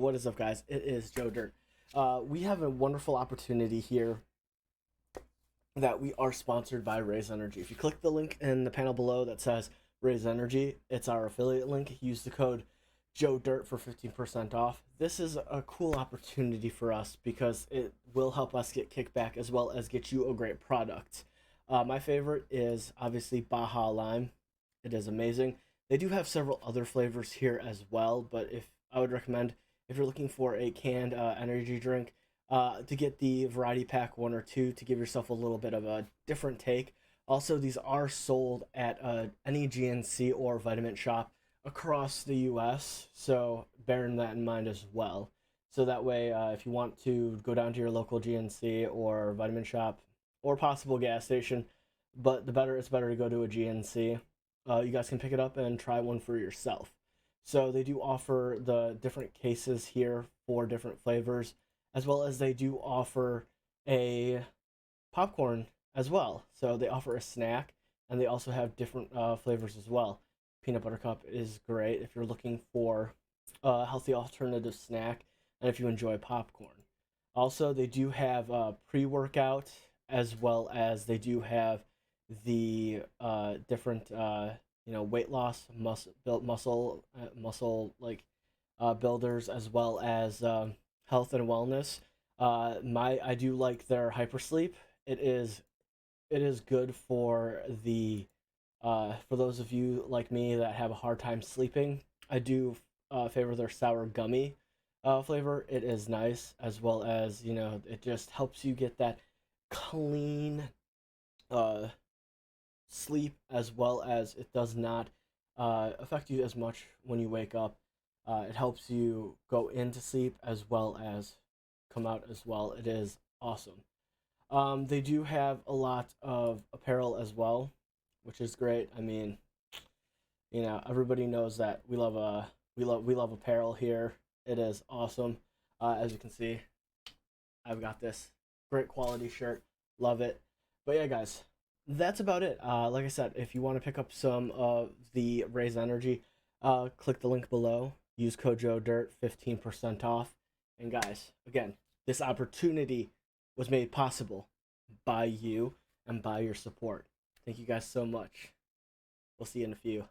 what is up, guys? It is Joe Dirt. We have a wonderful opportunity here that we are sponsored by Raise Energy. If you click the link in the panel below that says Raise Energy, it's our affiliate link. Use the code Joe Dirt for 15% off. This is a cool opportunity for us because it will help us get kickback as well as get you a great product. My favorite is obviously Baja Lime. It is amazing. They do have several other flavors here as well, but I would recommend if you're looking for a canned energy drink to get the variety pack 1 or 2 to give yourself a little bit of a different take. Also, these are sold at any GNC or vitamin shop across the US, so bearing that in mind as well. So that way, if you want to go down to your local GNC or vitamin shop or possible gas station, but it's better to go to a GNC. You guys can pick it up and try one for yourself. So they do offer the different cases here for different flavors, as well as they do offer a popcorn as well. So they offer a snack, and they also have different flavors as well. Peanut butter cup is great if you're looking for a healthy alternative snack, and if you enjoy popcorn. Also, they do have pre-workout, as well as they do have the different weight loss muscle builders, as well as health and wellness. I do like their hypersleep. It is good for for those of you like me that have a hard time sleeping. I do favor their sour gummy flavor. It is nice, as well as it just helps you get that clean sleep, as well as it does not affect you as much when you wake up. It helps you go into sleep as well as come out as well. It is awesome. They do have a lot of apparel as well, which is great. I mean, everybody knows that we love apparel here. It is awesome. As you can see, I've got this great quality shirt. Love it. But yeah, guys, that's about it. Like I said, if you want to pick up some of the Raise Energy, click the link below. Use code Joe Dirt, 15% off. And guys, again, this opportunity was made possible by you and by your support. Thank you guys so much. We'll see you in a few.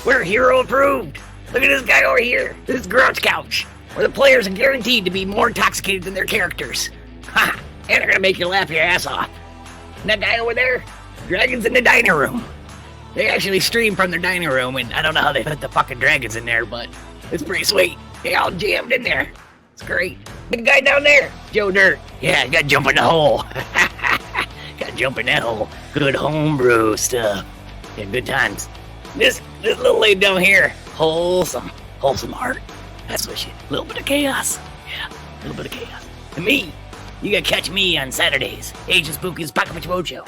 We're hero approved. Look at this guy over here. This is Grudge Couch, where the players are guaranteed to be more intoxicated than their characters. Ha! And they're gonna make you laugh your ass off. And that guy over there, dragons in the dining room. They actually stream from their dining room, and I don't know how they put the fucking dragons in there, but it's pretty sweet. They all jammed in there. It's great. Big guy down there, Joe Dirt. Yeah, gotta jump in the hole. Gotta jump in that hole. Good homebrew stuff. Yeah, good times. This little lady down here, wholesome heart. That's what she. A little bit of chaos. Yeah, a little bit of chaos. And me, you gotta catch me on Saturdays. Agent Spooky's Pocket Mojo.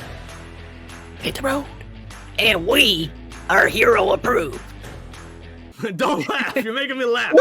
Hit the road. And we are hero approved. Don't laugh. You're making me laugh.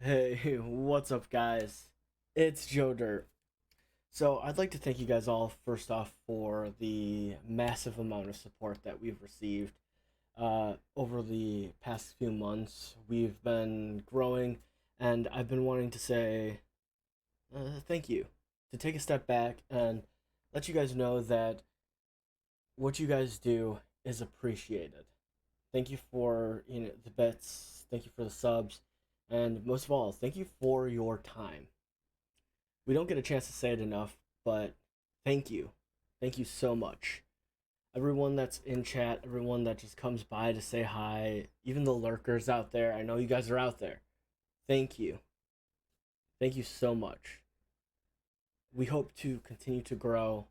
Hey, what's up, guys? It's Joe Dirt. So, I'd like to thank you guys all, first off, for the massive amount of support that we've received over the past few months. We've been growing, and I've been wanting to say thank you. To take a step back and let you guys know that what you guys do is appreciated. Thank you for the bits, thank you for the subs, and most of all, thank you for your time. We don't get a chance to say it enough, but thank you. Thank you so much. Everyone that's in chat, everyone that just comes by to say hi, even the lurkers out there, I know you guys are out there. Thank you. Thank you so much. We hope to continue to grow,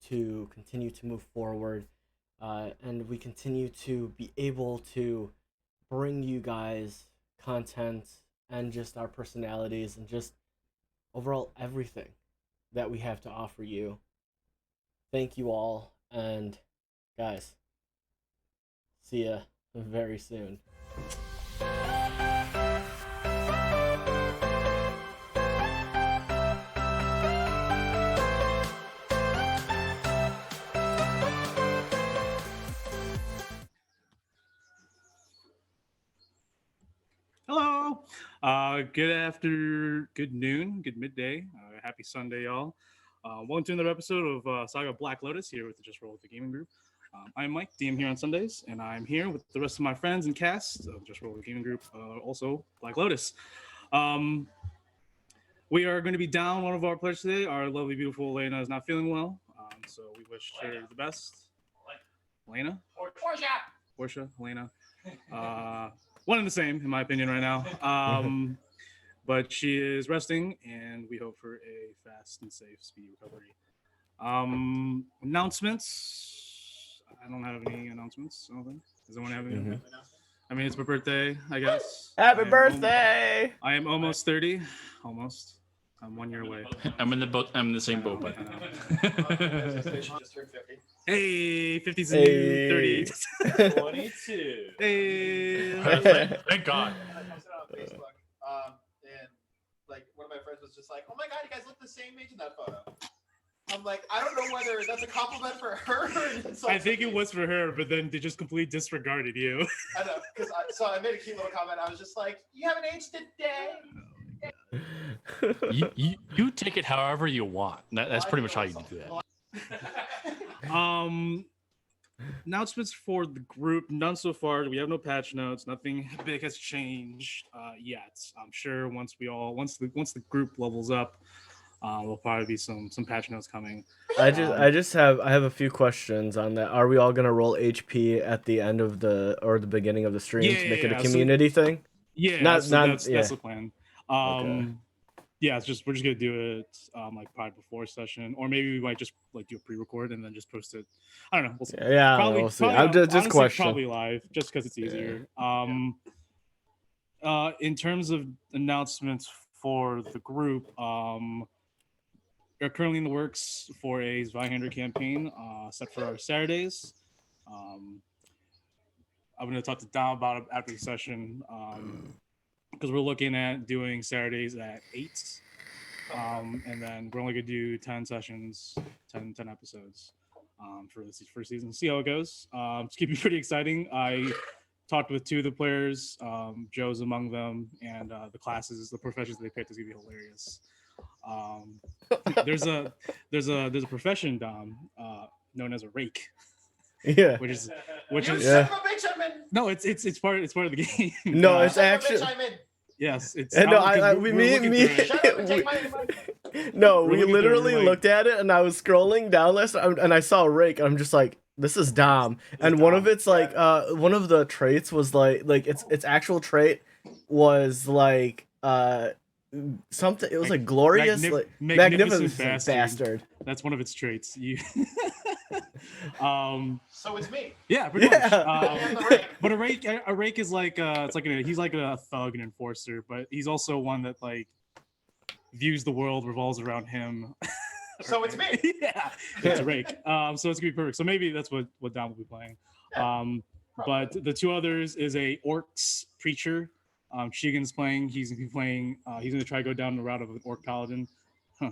to continue to move forward, and we continue to be able to bring you guys content and just our personalities and just overall everything that we have to offer you. Thank you all, and guys, see ya very soon. Hello. Good noon, good midday. Happy Sunday, y'all. Welcome to another episode of Saga Black Lotus here with the Just Roll with the Gaming Group. I'm Mike, DM here on Sundays, and I'm here with the rest of my friends and cast of Just Roll with the Gaming Group, also Black Lotus. We are going to be down one of our players today. Our lovely, beautiful Elena is not feeling well, so we wish her the best. Elena? Portia, Elena. One and the same, in my opinion, right now. But she is resting, and we hope for a fast and safe, speedy recovery. Announcements. I don't have any announcements, I don't think. Does anyone have any? I mean, it's my birthday, I guess. Happy birthday! I am almost 30. Almost. I'm 1 year away. I'm in the same boat, but Just turned 50. Hey, 50's a new 30. 22. Hey. thank God. I posted it on Facebook, and like one of my friends was just like, "Oh my God, you guys look the same age in that photo." I'm like, I don't know whether that's a compliment for her or an insult. I think it was for her, but then they just completely disregarded you. I know, because so I made a cute little comment. I was just like, "You haven't aged a day." You take it however you want. That's pretty much how you do that. Announcements for the group, none so far. We have no patch notes. Nothing big has changed yet. I'm sure once the group levels up, there'll probably be some patch notes coming. I have a few questions on that. Are we all gonna roll HP at the end of the beginning of the stream to make it a community thing? Yeah, that's the plan. Okay. Yeah, we're just gonna do it like probably before session, or maybe we might just like do a pre-record and then just post it. I don't know. We'll see. Yeah, probably, we'll see. Probably, I'm just honestly, question. Probably live, just because it's easier. In terms of announcements for the group, are currently in the works for a Zweihander campaign set for our Saturdays. I'm going to talk to Dom about it after the session because we're looking at doing Saturdays at 8. And then we're only going to do 10 sessions, 10 episodes for this first season. See how it goes. It's going to be pretty exciting. I talked with 2 of the players. Joe's among them, and the classes, the professions they picked is going to be hilarious. There's a profession, Dom, known as a rake. Yeah. Which is You Yeah. son of a bitch, I'm in. no, it's part of the game. No, it's Son of a actually. bitch, I'm in. Yes, it's And no, 'cause we we're looking me. through it. Shut up and take my money. No, We're we looking through it, literally we're like- looked at it, and I was scrolling down list, and I saw a rake. And I'm just like, this is Dom, and one Dom. of it's like, one of the traits was like its actual trait was like something. It was like glorious, like magnificent bastard. That's one of its traits. You. So it's me. Yeah, pretty much. I am the rake. But a rake is like he's like a thug and enforcer, but he's also one that like views the world revolves around him. So it's me. Yeah, it's a rake. So it's gonna be perfect. So maybe that's what Dom will be playing. But the 2 others is a orcs preacher. Shigen's playing. He's gonna be playing. He's gonna try to go down the route of an orc paladin. Huh.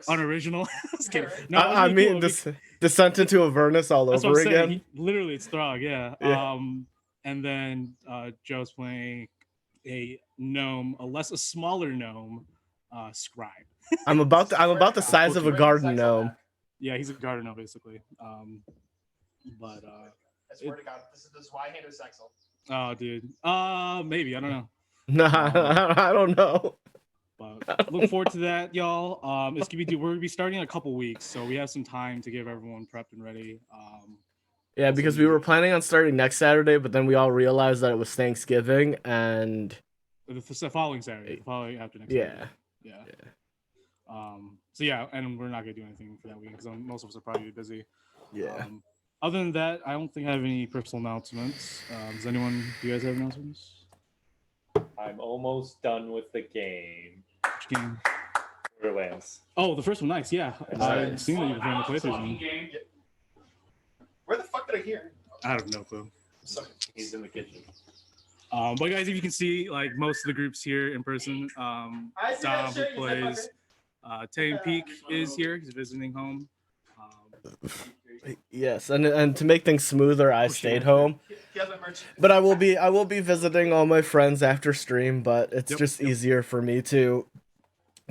Unoriginal. Just kidding. No, I it'd be mean, cool. descent into Avernus all That's what over I'm saying. again. Literally, it's Throg. Yeah. Yeah. And then Joe's playing a smaller gnome, scribe. I'm about the size of a garden gnome. Yeah, he's a garden gnome basically. But I swear to God, this is the Zweihander Sexel. oh, dude. Maybe I don't know. Nah, I don't know. But look forward to that, y'all. It's gonna be we're gonna be starting in a couple weeks, so we have some time to give everyone prepped and ready. Yeah, because we were planning on starting next Saturday, but then we all realized that it was Thanksgiving, and The following Saturday, the following after next. yeah. Saturday. Yeah. So yeah, and we're not gonna do anything for that week because most of us are probably busy. Yeah. Other than that, I don't think I have any personal announcements. Do you guys have announcements? I'm almost done with the game. Which game? Borderlands. Oh, the first one, nice. Yeah, Nice. I've seen that you've been playing the playthroughs. Where the fuck did I hear? I have no clue. He's in the kitchen. But guys, if you can see, like most of the groups here in person, I see Dom that shit, who you plays Tay and Peak is here. He's visiting home. Yes, and to make things smoother, I stayed home. He has my merch. But I will be visiting all my friends after stream, but it's just easier for me to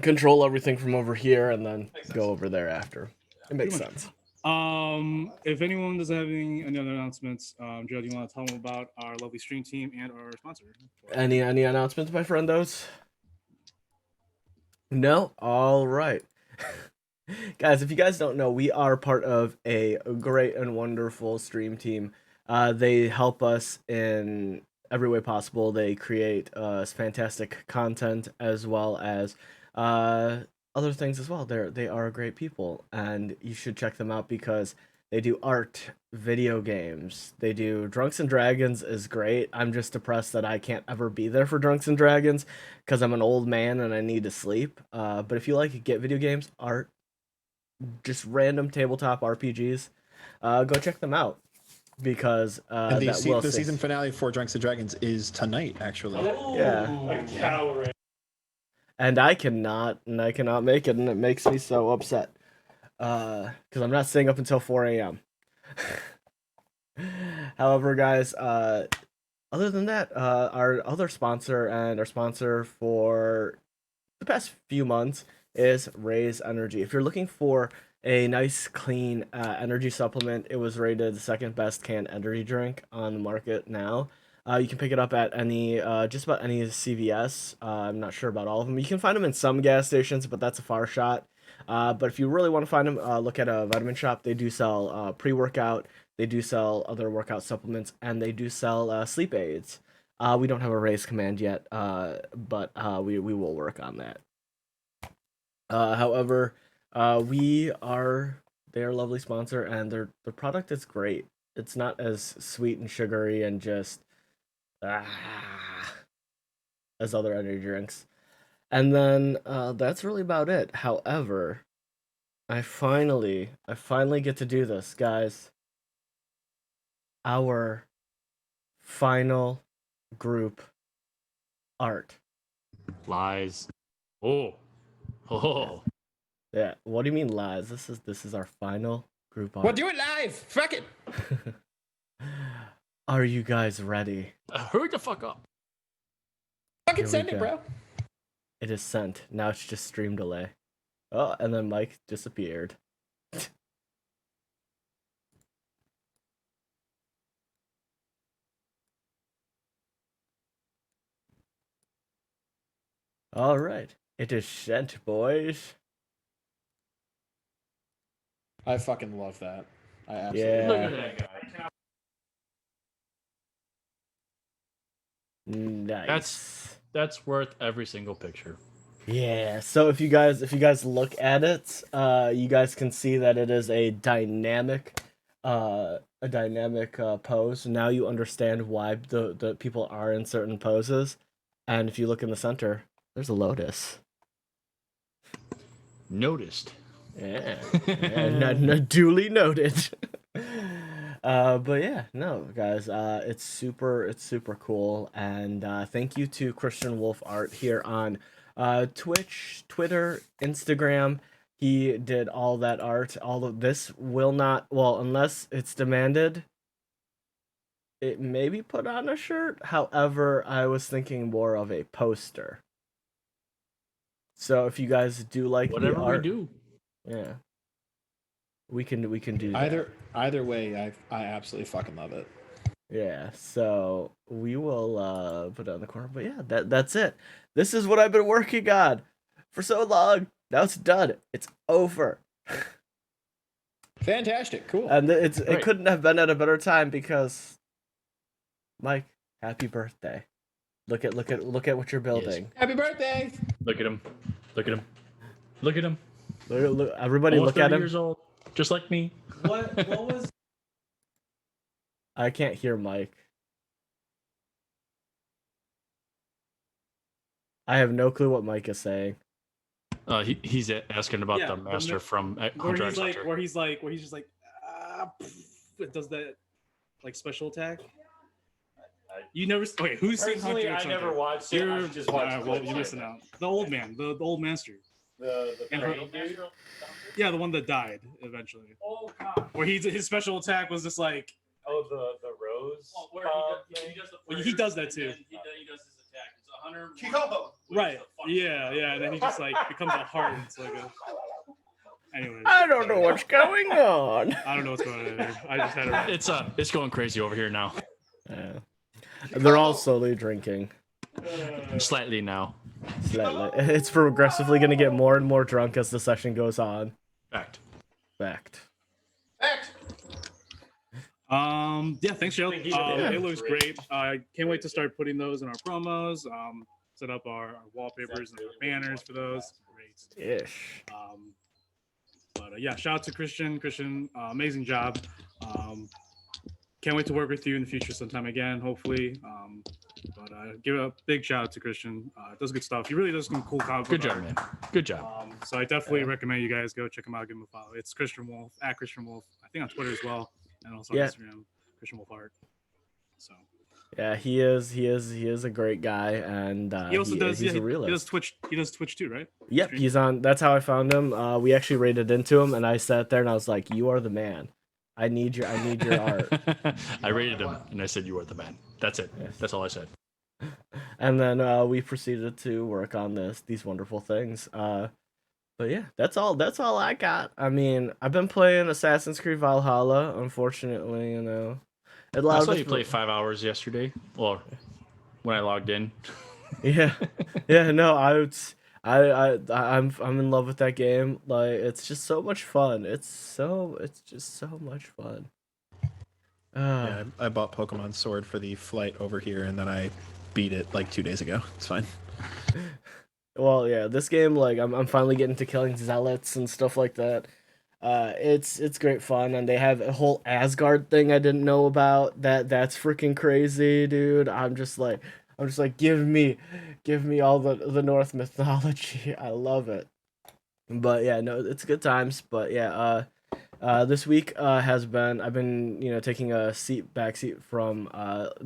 control everything from over here and then go over there after. It makes sense. If anyone doesn't have any other announcements, Joe, do you want to tell them about our lovely stream team and our sponsor? Any announcements, my friendos? No? All right. Guys, if you guys don't know, we are part of a great and wonderful stream team. They help us in every way possible. They create fantastic content as well as other things as well. They are great people, and you should check them out because they do art, video games. They do Drunks and Dragons is great. I'm just depressed that I can't ever be there for Drunks and Dragons because I'm an old man and I need to sleep. But if you like get video games, art, just random tabletop RPGs, go check them out because And that will the save- season finale for Drunks and Dragons is tonight, actually. Yeah. And I cannot make it, and it makes me so upset. Because I'm not staying up until 4 a.m. However, guys, other than that, our other sponsor and our sponsor for the past few months is Raise Energy. If you're looking for a nice, clean energy supplement, it was rated the second best canned energy drink on the market now. You can pick it up at any, just about any CVS. I'm not sure about all of them. You can find them in some gas stations, but that's a far shot. But if you really want to find them, look at a vitamin shop. They do sell pre-workout. They do sell other workout supplements, and they do sell sleep aids. We don't have a raise command yet, but we will work on that. However, they are a lovely sponsor, and their product is great. It's not as sweet and sugary and just as other energy drinks. And then that's really about it. However, I finally get to do this, guys. Our final group art. Lies. Oh. Oh. Yeah. What do you mean lies? This is our final group art. Well, do it live. Fuck it. Are you guys ready? Hurry the fuck up. Fucking Here we send it, go. bro. It is sent. Now it's just stream delay. Oh, and then Mike disappeared. All right. It is sent, boys. I fucking love that. I absolutely Yeah. Look at that guy. Nice. That's worth every single picture. Yeah. So if you guys look at it, you guys can see that it is a dynamic pose. Now you understand why the people are in certain poses. And if you look in the center, there's a lotus. Noticed. Yeah. Duly noted. But yeah, no, guys, it's super cool, and thank you to Christian Wolf Art here on Twitch, Twitter, Instagram. He did all that art. All of this will not, well, unless it's demanded, it may be put on a shirt. However, I was thinking more of a poster. So if you guys do like Whatever the art, we do. yeah, we can do that. Either way, I absolutely fucking love it. Yeah, so we will put it on the corner. But yeah, that's it. This is what I've been working on for so long. Now it's done. It's over. Fantastic, cool. And it Right. couldn't have been at a better time because Mike, happy birthday. Look at what you're building. Happy birthday! Look at him. Look at him. Look at him. Look, everybody Almost look at 30 him. years old, just like me. What was? I can't hear Mike. I have no clue what Mike is saying. He's asking about Yeah, the master the- from Where Hunter he's x like, Hunter. where he's just like, it does that, like special attack. You never. Wait, who's seen Hunter Personally, x I Hunter? never watched it. I just watched well, clips you're of missing it. out. The old man, the old master. The And brain dude? Yeah, the one that died eventually. Oh god. Where his special attack was just like. Oh, the rose. Where thing? Well, he does that too. He does his attack. It's 100. Yo! Right. Yeah, yeah. And then he just like becomes a heart. It's like a. Anyway. I don't know what's going on. I don't know what's going on there. I just had a. It's going crazy over here now. Yeah. They're all slowly drinking. Slightly now. Slightly. It's progressively going to get more and more drunk as the session goes on. Fact. Fact. Act! Yeah, thanks, Joe. Thank you. Yeah. It looks great. I can't wait to start putting those in our promos. Set up our wallpapers and our banners for those. Great. Ish. But yeah, shout out to Christian. Christian, amazing job. Can't wait to work with you in the future sometime again, hopefully. But give a big shout out to Christian. Does good stuff. He really does some cool comic Good book job, art. man. Good job. So I definitely recommend you guys go check him out, give him a follow. It's Christian Wolf at Christian Wolf. I think on Twitter as well, and also on Instagram, Christian Wolf Art. So Yeah, he is a great guy, and he also does. he's Yeah, a realist. he does Twitch. He does Twitch too, right? Yep, Stream? he's on. That's how I found him. We actually rated into him, and I sat there and I was like, "You are the man. I need your art." I rated him and I said you are the man. That's it. Yes. That's all I said. And then we proceeded to work on these wonderful things. But yeah, that's all I got. I mean, I've been playing Assassin's Creed Valhalla. Unfortunately, you know, a lot I of saw us you play 5 hours yesterday. Well, when I logged in. Yeah, no, I'm in love with that game. Like, it's just so much fun. It's just so much fun. Yeah, I bought Pokemon Sword for the flight over here, and then I beat it like 2 days ago. It's fine. Well, yeah, this game, like, I'm finally getting to killing zealots and stuff like that. It's great fun, and they have a whole Asgard thing I didn't know about. That's freaking crazy, dude. I'm just like, give me all the Norse mythology. I love it. But yeah, no, it's good times. But yeah, this week has been I've been taking a back seat from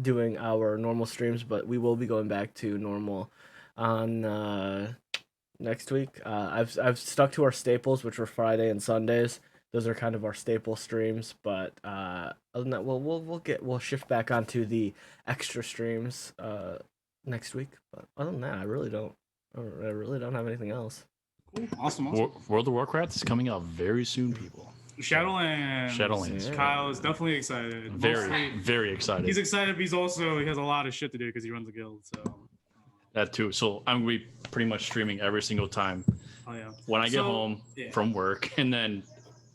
doing our normal streams, but we will be going back to normal on next week. I've stuck to our staples, which were Friday and Sundays. Those are kind of our staple streams, but other than that, we'll shift back onto the extra streams next week. But other than that, I really don't have anything else. Cool. Awesome. World of Warcraft is coming out very soon, people. Shadowlands. Yeah. Kyle is definitely excited. Very excited. He's excited, but he has a lot of shit to do because he runs a guild. So That too. So I'm gonna be pretty much streaming every single time oh yeah. when I get home from work, and then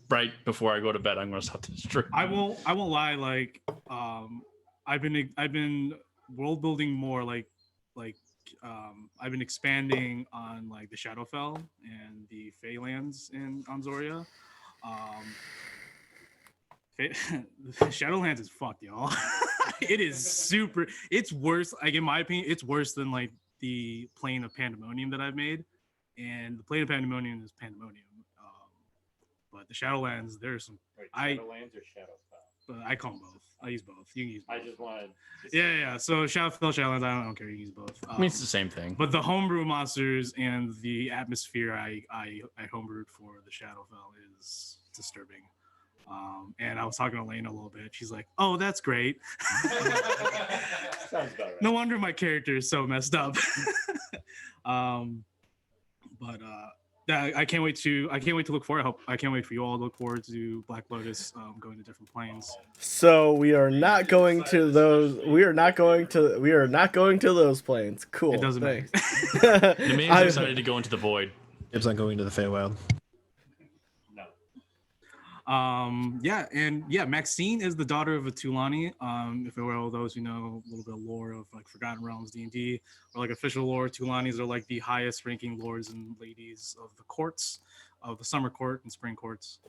right before I go to bed, I'm gonna start to stream. I won't lie. Like, I've been world building more. I've been expanding on like the Shadowfell and the Feylands in Anzoria. Shadowlands is fucked, y'all. It is super. It's worse. Like in my opinion, it's worse than like the Plane of Pandemonium that I've made, and the Plane of Pandemonium is Pandemonium. But the Shadowlands, there's some. Wait, Shadowlands or Shadowfell? I call them both. I use both. You can use both. I just wanted. Yeah. So Shadowfell, Shadowlands, I don't care. You can use both. I mean, it's the same thing. But the homebrew monsters and the atmosphere I homebrewed for the Shadowfell is disturbing. And I was talking to Elena a little bit. She's like, "Oh, that's great." Sounds about right. No wonder my character is so messed up. I can't wait to look forward. I can't wait for you all to look forward to Black Lotus going to different planes. So we are not going to those. We are not going to those planes. Cool. It doesn't matter. The man's decided to go into the void. Dibs on going to the Feywild. Maxine is the daughter of a Tulani. If there were all those who know a little bit of lore of like Forgotten Realms D&D or like official lore, Tulanis are like the highest ranking lords and ladies of the courts, of the summer court and spring courts.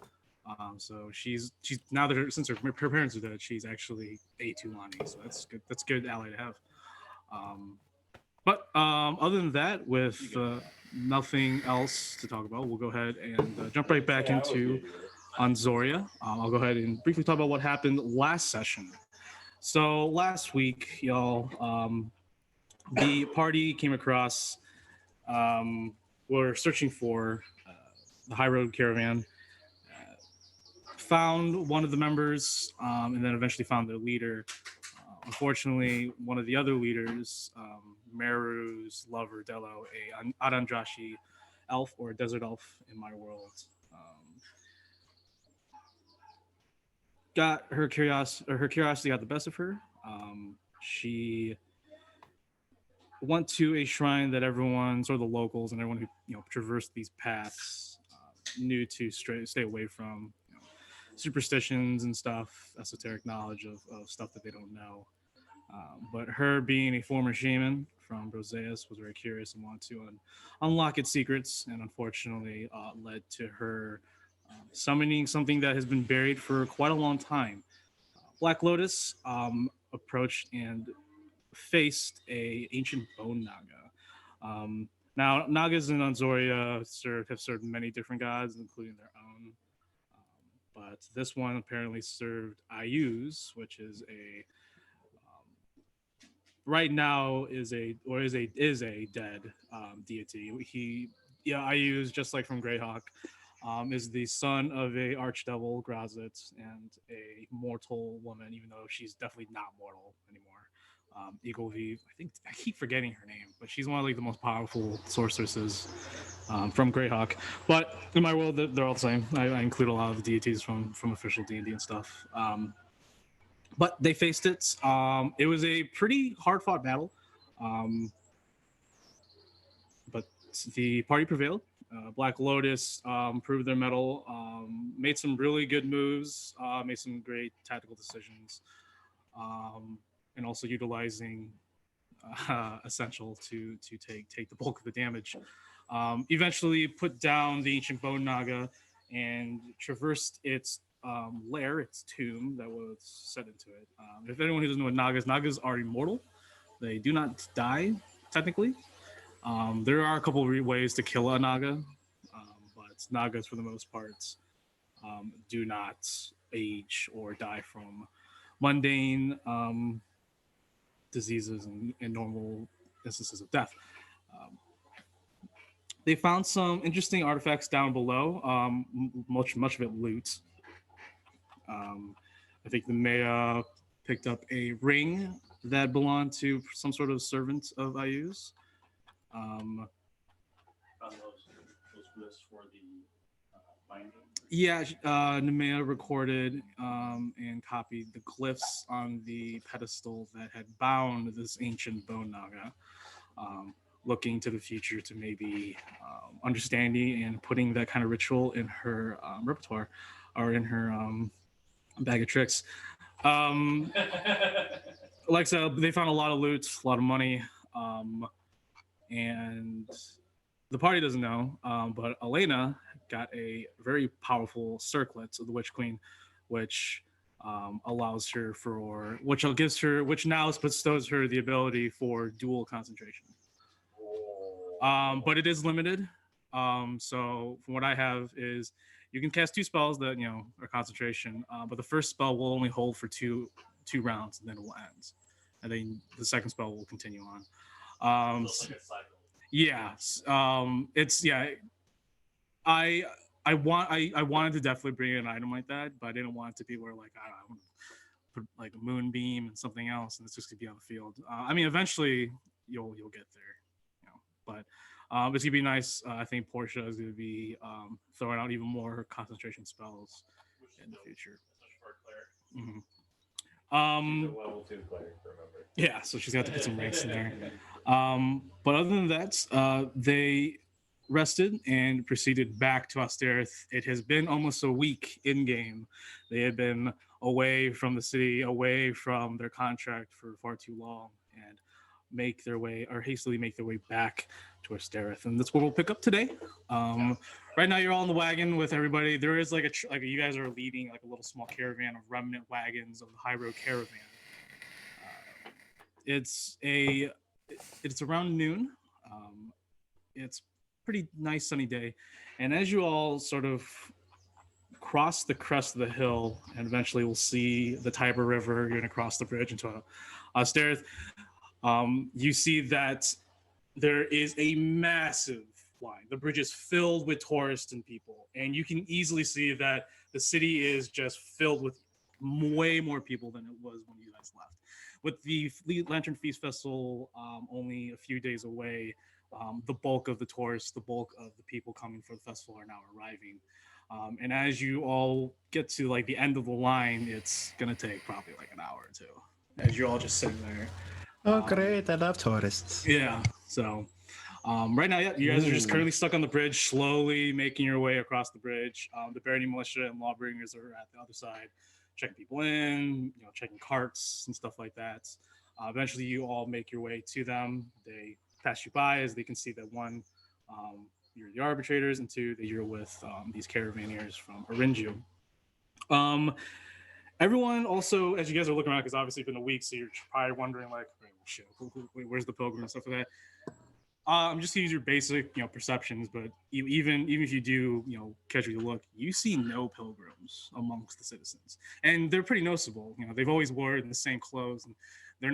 So she's now that since her parents are dead, she's actually a Tulani. So that's good. That's a good ally to have. Other than that, with nothing else to talk about, we'll go ahead and jump right back into Anzoria. I'll go ahead and briefly talk about what happened last session. So last week, y'all, the party came across, we're searching for the High Road Caravan, found one of the members, and then eventually found their leader. Unfortunately, one of the other leaders, Meru's lover, Delo, a Arandrashi elf or a desert elf in my world, got her curiosity got the best of her. She went to a shrine that everyone, sort of the locals and everyone who traversed these paths knew to stay away from. Superstitions and stuff, esoteric knowledge of stuff that they don't know. But her being a former shaman from Broseus was very curious and wanted to unlock its secrets, and unfortunately led to her summoning something that has been buried for quite a long time. Black Lotus approached and faced a ancient bone naga. Now, nagas in Anzoria have served many different gods, including their own. But this one apparently served Ayuz, which is a right now is a dead deity. Ayuz, just like from Greyhawk, is the son of a archdevil, Grazit, and a mortal woman, even though she's definitely not mortal anymore. Eaglevive, I keep forgetting her name, but she's one of like the most powerful sorceresses from Greyhawk. But in my world, they're all the same. I include a lot of the deities from official D&D and stuff. But they faced it. It was a pretty hard-fought battle. But the party prevailed. Black Lotus proved their mettle, made some really good moves, made some great tactical decisions, and also utilizing Essential to take the bulk of the damage. Eventually put down the ancient bone naga and traversed its lair, its tomb that was set into it. If anyone who doesn't know what nagas are immortal. They do not die, technically. There are a couple of ways to kill a naga, but Nagas for the most part do not age or die from mundane diseases and normal instances of death. They found some interesting artifacts down below. Much of it loot. I think the Maya picked up a ring that belonged to some sort of servant of Ayu's. On those glyphs for the binding. Yeah, Nemea recorded and copied the glyphs on the pedestal that had bound this ancient bone naga, looking to the future to maybe understanding and putting that kind of ritual in her repertoire or in her bag of tricks. Like I said, they found a lot of loot, a lot of money, and the party doesn't know, but Elena got a very powerful circlet of the Witch Queen, which allows her which now bestows her the ability for dual concentration. But it is limited. So from what I have is you can cast 2 spells that are concentration, but the first spell will only hold for two rounds and then it will end, and then the second spell will continue on. I wanted to definitely bring in an item like that, but I didn't want it to be where like I want to put like a moonbeam and something else, and it's just gonna be on the field. I mean, eventually you'll get there, but it's gonna be nice. I think Portia is gonna be throwing out even more concentration spells in the future. Mm-hmm. Level 2 cleric, remember? Yeah, so she's got to put some ranks in there. But other than that, they rested and proceeded back to Austerith. It has been almost a week in game. They had been away from the city, away from their contract for far too long, and hastily make their way back to Austerith. And that's where we'll pick up today. Right now, you're all in the wagon with everybody. There is like you guys are leading like a little small caravan of remnant wagons of the High Road Caravan. It's around noon. It's pretty nice sunny day, and as you all sort of cross the crest of the hill, and eventually we'll see the Tiber River. You're gonna cross the bridge into Austerith. You see that there is a massive line. The bridge is filled with tourists and people, and you can easily see that the city is just filled with way more people than it was when you guys left. With the Lantern Feast Festival only a few days away, the bulk of the tourists, the bulk of the people coming for the festival are now arriving. And as you all get to like the end of the line, it's gonna take probably like an hour or two as you're all just sitting there. Oh, great! I love tourists. Yeah. So right now, you guys are just currently stuck on the bridge, slowly making your way across the bridge. The Barony Militia and Lawbringers are at the other side, checking people in, checking carts and stuff like that. Eventually, you all make your way to them. They pass you by as they can see that one, you're the arbitrators, and 2, that you're with these caravaneers from Arinju. Everyone also, as you guys are looking around, because obviously it's been a week, so you're probably wondering like, shit, where's the pilgrim and stuff like that. I'm just gonna use your basic, perceptions, but even if you do, casually look, you see no pilgrims amongst the citizens, and they're pretty noticeable. They've always worn the same clothes, and they're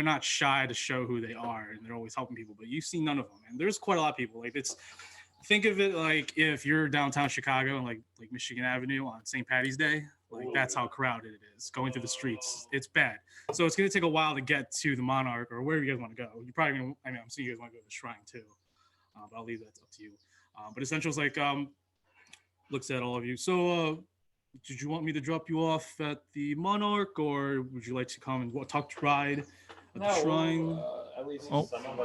not shy to show who they are, and they're always helping people. But you see none of them, and there's quite a lot of people. Like think of it like if you're downtown Chicago and like Michigan Avenue on St. Patty's Day. Like that's how crowded it is going through the streets. It's bad. So it's going to take a while to get to the Monarch or wherever you guys want to go. You're probably going to, I'm assuming you guys want to go to the shrine too. But I'll leave that up to you. But Essential's like, looks at all of you. So did you want me to drop you off at the Monarch, or would you like to come and talk to Ride at the shrine? At least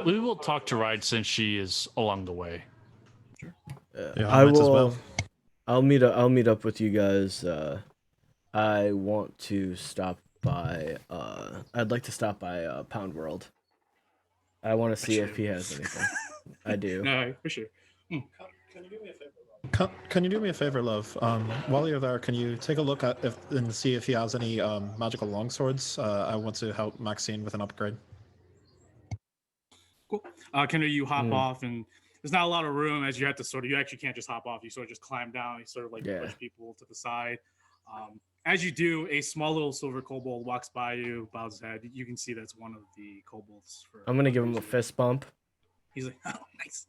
We will talk to Ride since she is along the way. Sure. Yeah, I might as will. well. I'll meet up with you guys. I want to stop by. I'd like to stop by Pound World. I want to see if he has anything. I do. No, for sure. Can you do me a favor, Rob? Can you do me a favor, love? While you're there, can you take a look at and see if he has any magical longswords? I want to help Maxine with an upgrade. Cool. Can you hop off and there's not a lot of room as you have to you actually can't just hop off. You sort of just climb down. You sort of like Yeah. push people to the side. As you do, a small little silver kobold walks by you, bows his head. You can see that's one of the kobolds. I'm gonna give him a fist bump. He's like, oh, nice.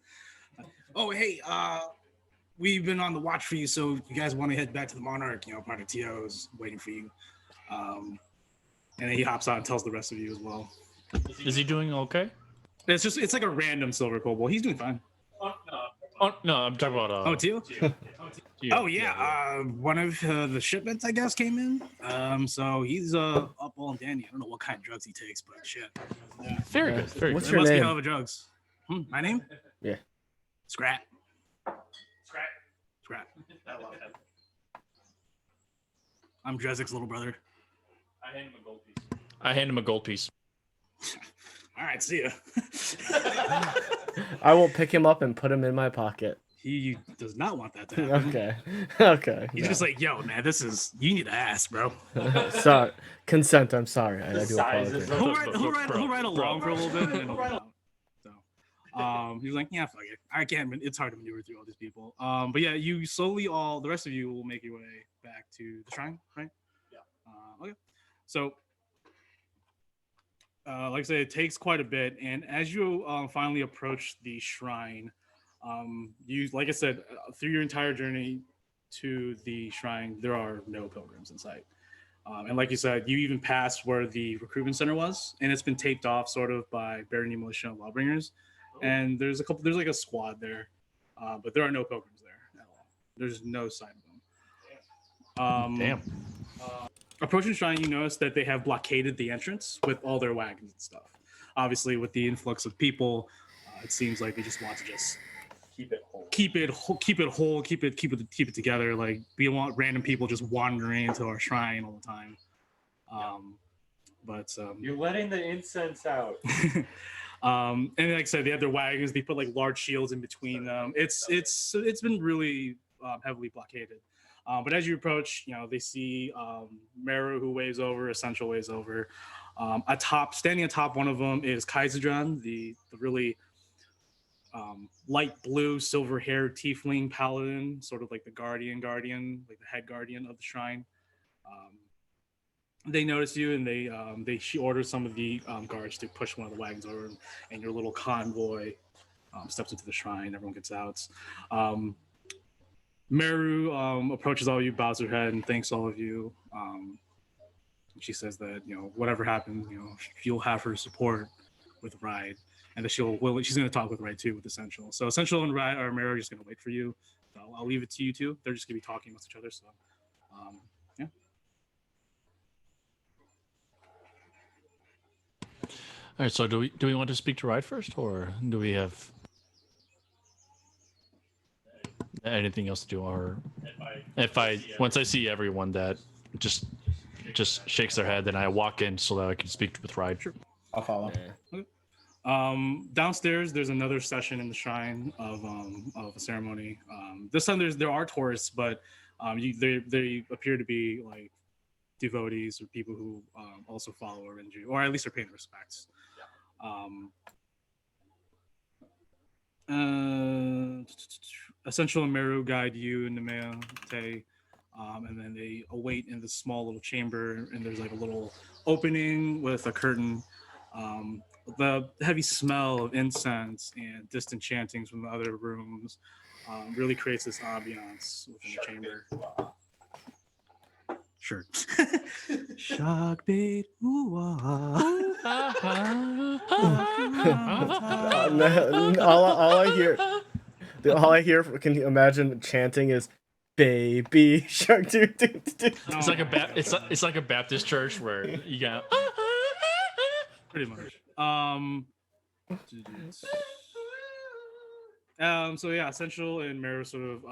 Oh, hey, we've been on the watch for you, so you guys want to head back to the Monarch? Part of TO's waiting for you. And then he hops out and tells the rest of you as well. Is he doing okay? It's like a random silver kobold. He's doing fine. Oh no, I'm talking about Teal? Oh yeah, one of the shipments I guess came in. So he's up all dandy. I don't know what kind of drugs he takes, but shit. Very good. Very What's good. There your must be name? hell of a drugs. My name? Yeah. Scrap. I love it. I'm Drezik's little brother. I hand him a gold piece. I hand him a gold piece. All right, see ya. I will pick him up and put him in my pocket. He does not want that to happen. Okay. Okay. He's just like, yo, man, you need to ask, bro. Sorry. Consent. I'm sorry. I do size is apologize. He'll ride along for a little bit. And then he'll get out. So, he's like, yeah, fuck it. I can't. It's hard to maneuver through all these people. But yeah, you slowly the rest of you will make your way back to the shrine, right? Yeah. Okay. So, like I said, it takes quite a bit, and as you finally approach the shrine, you, like I said, through your entire journey to the shrine, there are no pilgrims in sight. And like you said, you even passed where the recruitment center was, and it's been taped off sort of by Barony Militia and Lawbringers. And there's like a squad there, but there are no pilgrims there at all. There's no sign of them. Damn. Approaching shrine, you notice that they have blockaded the entrance with all their wagons and stuff. Obviously, with the influx of people, it seems like they just want to just Keep it whole. keep it together. Like, we want random people just wandering into our shrine all the time. But You're letting the incense out. and like I said, they have their wagons. They put like large shields in between them. It's been really heavily blockaded. But as you approach, they see Meru, who waves over, Essential waves over. Standing atop one of them is Kaizadran, the really light blue, silver-haired tiefling paladin, sort of like the guardian, like the head guardian of the shrine. They notice you, and she orders some of the guards to push one of the wagons over, and your little convoy steps into the shrine. Everyone gets out. Meru approaches all of you, bows her head, and thanks all of you. She says that whatever happens, you'll have her support with Ride, and that she's going to talk with Ride too, with Essential. So Essential and Ride or Meru are just going to wait for you. So I'll leave it to you two. They're just going to be talking with each other. So yeah. All right. So do we want to speak to Ride first, or do we have anything else to do? Or once I see everyone that just shakes their head, then I walk in so that I can speak with Ride. Sure. I'll follow. Okay. Downstairs, there's another session in the shrine of a ceremony. This time there are tourists, but they appear to be like devotees or people who also follow Arinju, or at least are paying respects. Essential and Meru guide you and Nemea, Tay, and then they await in this small little chamber, and there's like a little opening with a curtain. The heavy smell of incense and distant chantings from the other rooms really creates this ambiance within the chamber. Sure. Shark bait. All I hear, can you imagine chanting is baby shark. It's like a Baptist church where you got pretty much. So yeah, Essential and Meru sort of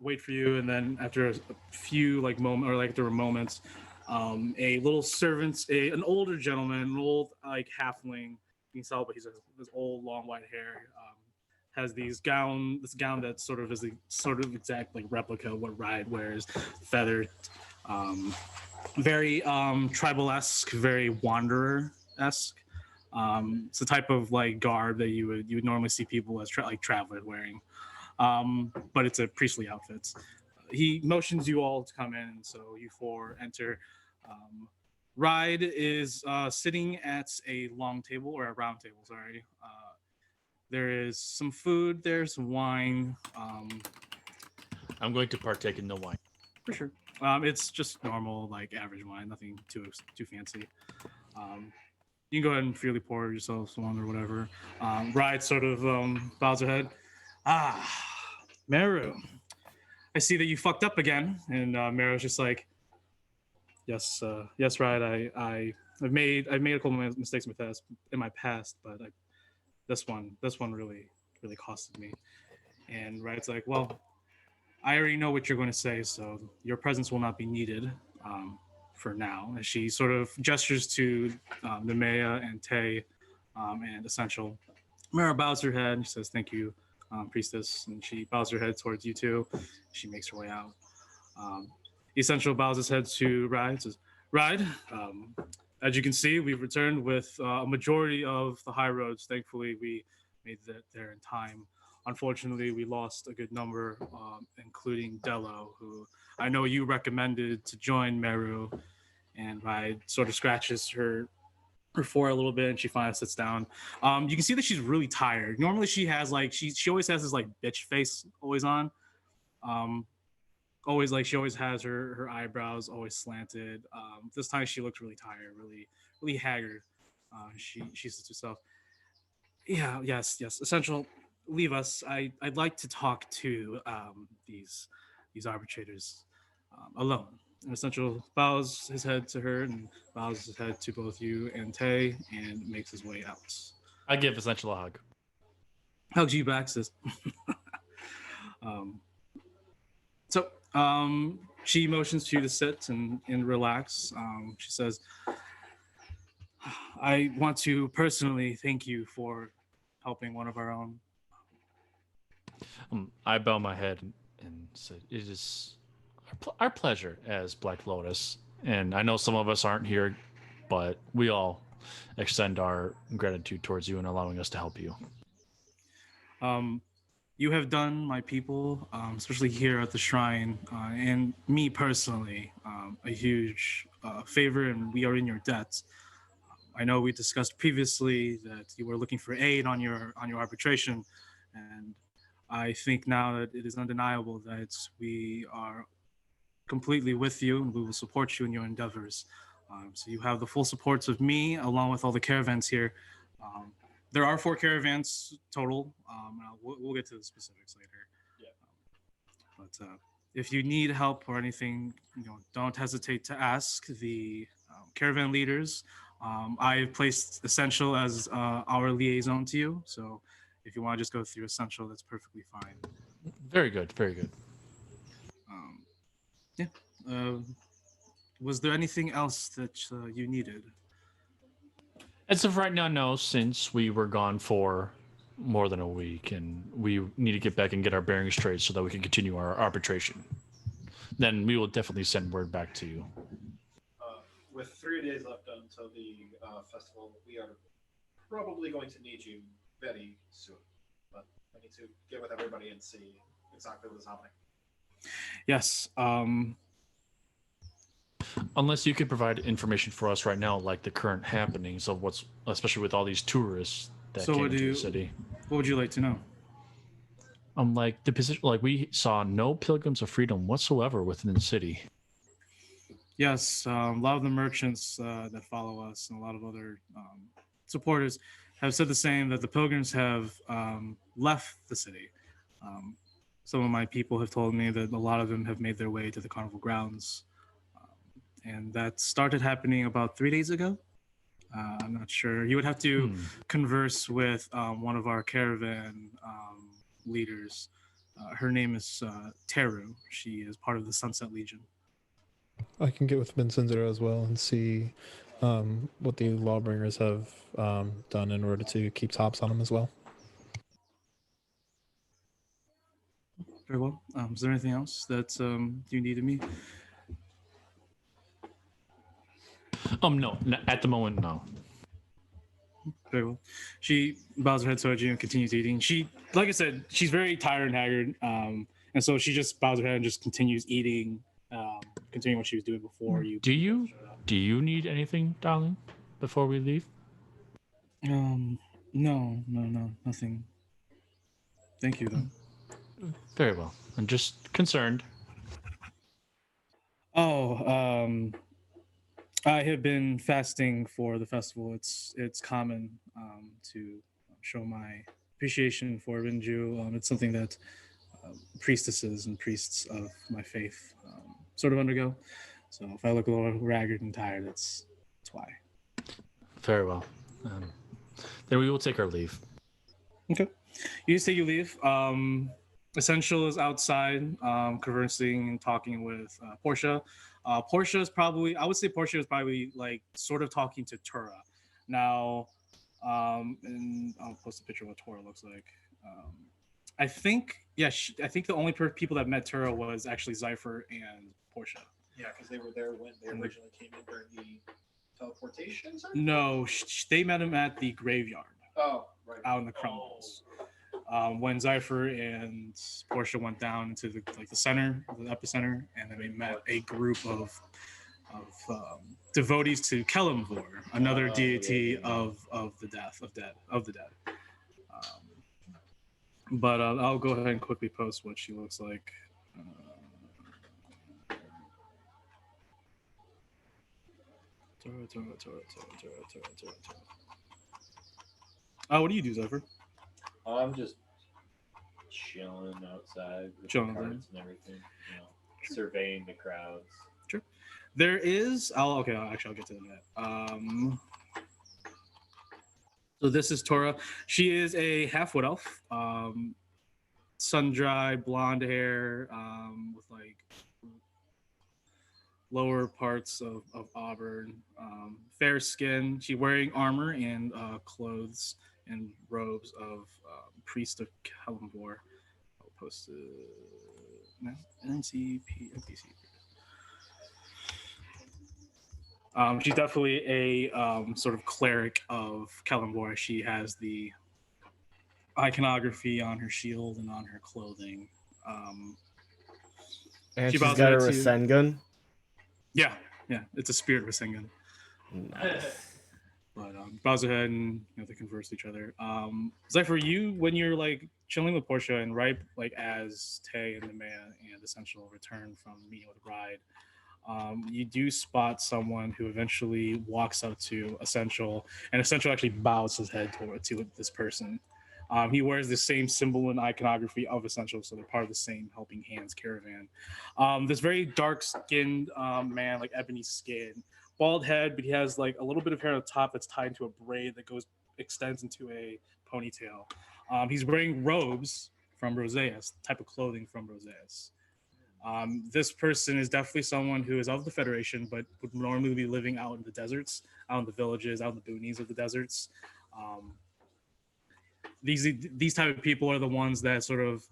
wait for you, and then after a few there were moments, a little servant, an older gentleman, an old like halfling, you can tell, but he's this old long white hair, has this gown that sort of is the exact like replica of what Ride wears, feathered, very tribal-esque, very wanderer-esque. It's the type of like garb that you would normally see people as travelers wearing, but it's a priestly outfit. He motions you all to come in, so you four enter. Ride is sitting at a long table or a round table. Sorry. There is some food. There's some wine. I'm going to partake in the wine. For sure. It's just normal, like average wine, nothing too fancy. You can go ahead and freely pour yourself some or whatever. Ride sort of bows her head. Ah, Meru, I see that you fucked up again. And Meru's just like, yes, Ride. I've made a couple of mistakes in my past, but this one really costed me. And Ride's like, well, I already know what you're going to say, so your presence will not be needed for now. As she sort of gestures to Nemea and Tay and Essential. Mara bows her head and she says, thank you, Priestess. And she bows her head towards you two. She makes her way out. Essential bows his head to Ride. Says, Ride, as you can see, we've returned with a majority of the high roads. Thankfully, we made it there in time. Unfortunately, we lost a good number, including Dello, who I know you recommended to join Meru. And Ride sort of scratches her forehead a little bit, and she finally sits down. You can see that she's really tired. Normally, she has like she always has this like bitch face always on. She always has her eyebrows always slanted. This time she looks really tired, really haggard. She says to herself, "Yeah, yes, Essential. Leave us. I'd like to talk to these arbitrators alone." And Essential bows his head to her and bows his head to both you and Tay and makes his way out. I give Essential a hug. Hugs you back, says. She motions to you to sit and relax. She says, I want to personally thank you for helping one of our own. I bow my head and said, it is our pleasure as Black Lotus. And I know some of us aren't here, but we all extend our gratitude towards you and allowing us to help you. You have done my people, especially here at the shrine, and me personally, a huge favor, and we are in your debt. I know we discussed previously that you were looking for aid on your arbitration, and I think now that it is undeniable that we are completely with you, and we will support you in your endeavors. So you have the full supports of me, along with all the caravans here. There are 4 caravans total. We'll get to the specifics later. Yeah. But if you need help or anything, don't hesitate to ask the caravan leaders. I've placed Essential as our liaison to you. So if you want to just go through Essential, that's perfectly fine. Very good. Very good. Was there anything else that you needed? As of right now, no, since we were gone for more than a week and we need to get back and get our bearings straight so that we can continue our arbitration. Then we will definitely send word back to you. With 3 days left until the festival, we are probably going to need you very soon. But I need to get with everybody and see exactly what is happening. Yes. Unless you could provide information for us right now, like the current happenings of what's, especially with all these tourists that came to the city. What would you like to know? Like the position, like we saw no pilgrims of freedom whatsoever within the city. Yes, a lot of the merchants that follow us and a lot of other supporters have said the same, that the pilgrims have left the city. Some of my people have told me that a lot of them have made their way to the carnival grounds. And that started happening about 3 days ago. I'm not sure. You would have to converse with one of our caravan leaders. Her name is Teru. She is part of the Sunset Legion. I can get with Vincenzo as well and see what the lawbringers have done in order to keep tops on them as well. Very well. Is there anything else that you needed me? No, at the moment, no. Very well. She bows her head towards you and continues eating. She, like I said, she's very tired and haggard, and so she just bows her head and just continues eating, continuing what she was doing before you. Do you need anything, darling, before we leave? No, nothing. Thank you, though. Very well. I'm just concerned. Oh, I have been fasting for the festival. It's common to show my appreciation for Arinju. It's something that priestesses and priests of my faith sort of undergo. So if I look a little ragged and tired, that's why. Very well. Then we will take our leave. Okay. You say you leave. Essential is outside conversing and talking with Portia. Portia is probably, I would say Portia is probably like sort of talking to Tura. Now, and I'll post a picture of what Tura looks like. I think, I think the only people that met Tura was actually Zypher and Portia. Yeah, because they were there when they originally came in during the teleportation. No, they met him at the graveyard. Oh, right. Out in the crumbles. When Zypher and Portia went down into the center, the epicenter, and then they met a group of devotees to Kelimvor, another deity of the dead. But I'll go ahead and quickly post what she looks like. What do you do, Zypher? I'm just chilling outside with Chilling the cards and everything, surveying the crowds. Sure. There is. I'll get to that. So this is Tora. She is a half wood elf, sun-dried blonde hair, with like lower parts of auburn, fair skin. She's wearing armor and clothes and robes of priest of Kelimvor. I'll post it now. NCP. She's definitely a sort of cleric of Kelimvor. She has the iconography on her shield and on her clothing. And she's got a Rasengan. Yeah, it's a spirit Rasengan. Nice. But bows her head and they converse with each other. Zypher, you, when you're like chilling with Portia and right like as Tay and the man and Essential return from meeting with Bride, you do spot someone who eventually walks up to Essential, and Essential actually bows his head to this person. He wears the same symbol and iconography of Essential, so they're part of the same Helping Hands caravan. This very dark-skinned man, like ebony skin, bald head, but he has like a little bit of hair on the top that's tied into a braid that extends into a ponytail. He's wearing robes from Roseas, type of clothing from Roseas. This person is definitely someone who is of the Federation, but would normally be living out in the deserts, out in the villages, out in the boonies of the deserts. These type of people are the ones that sort of...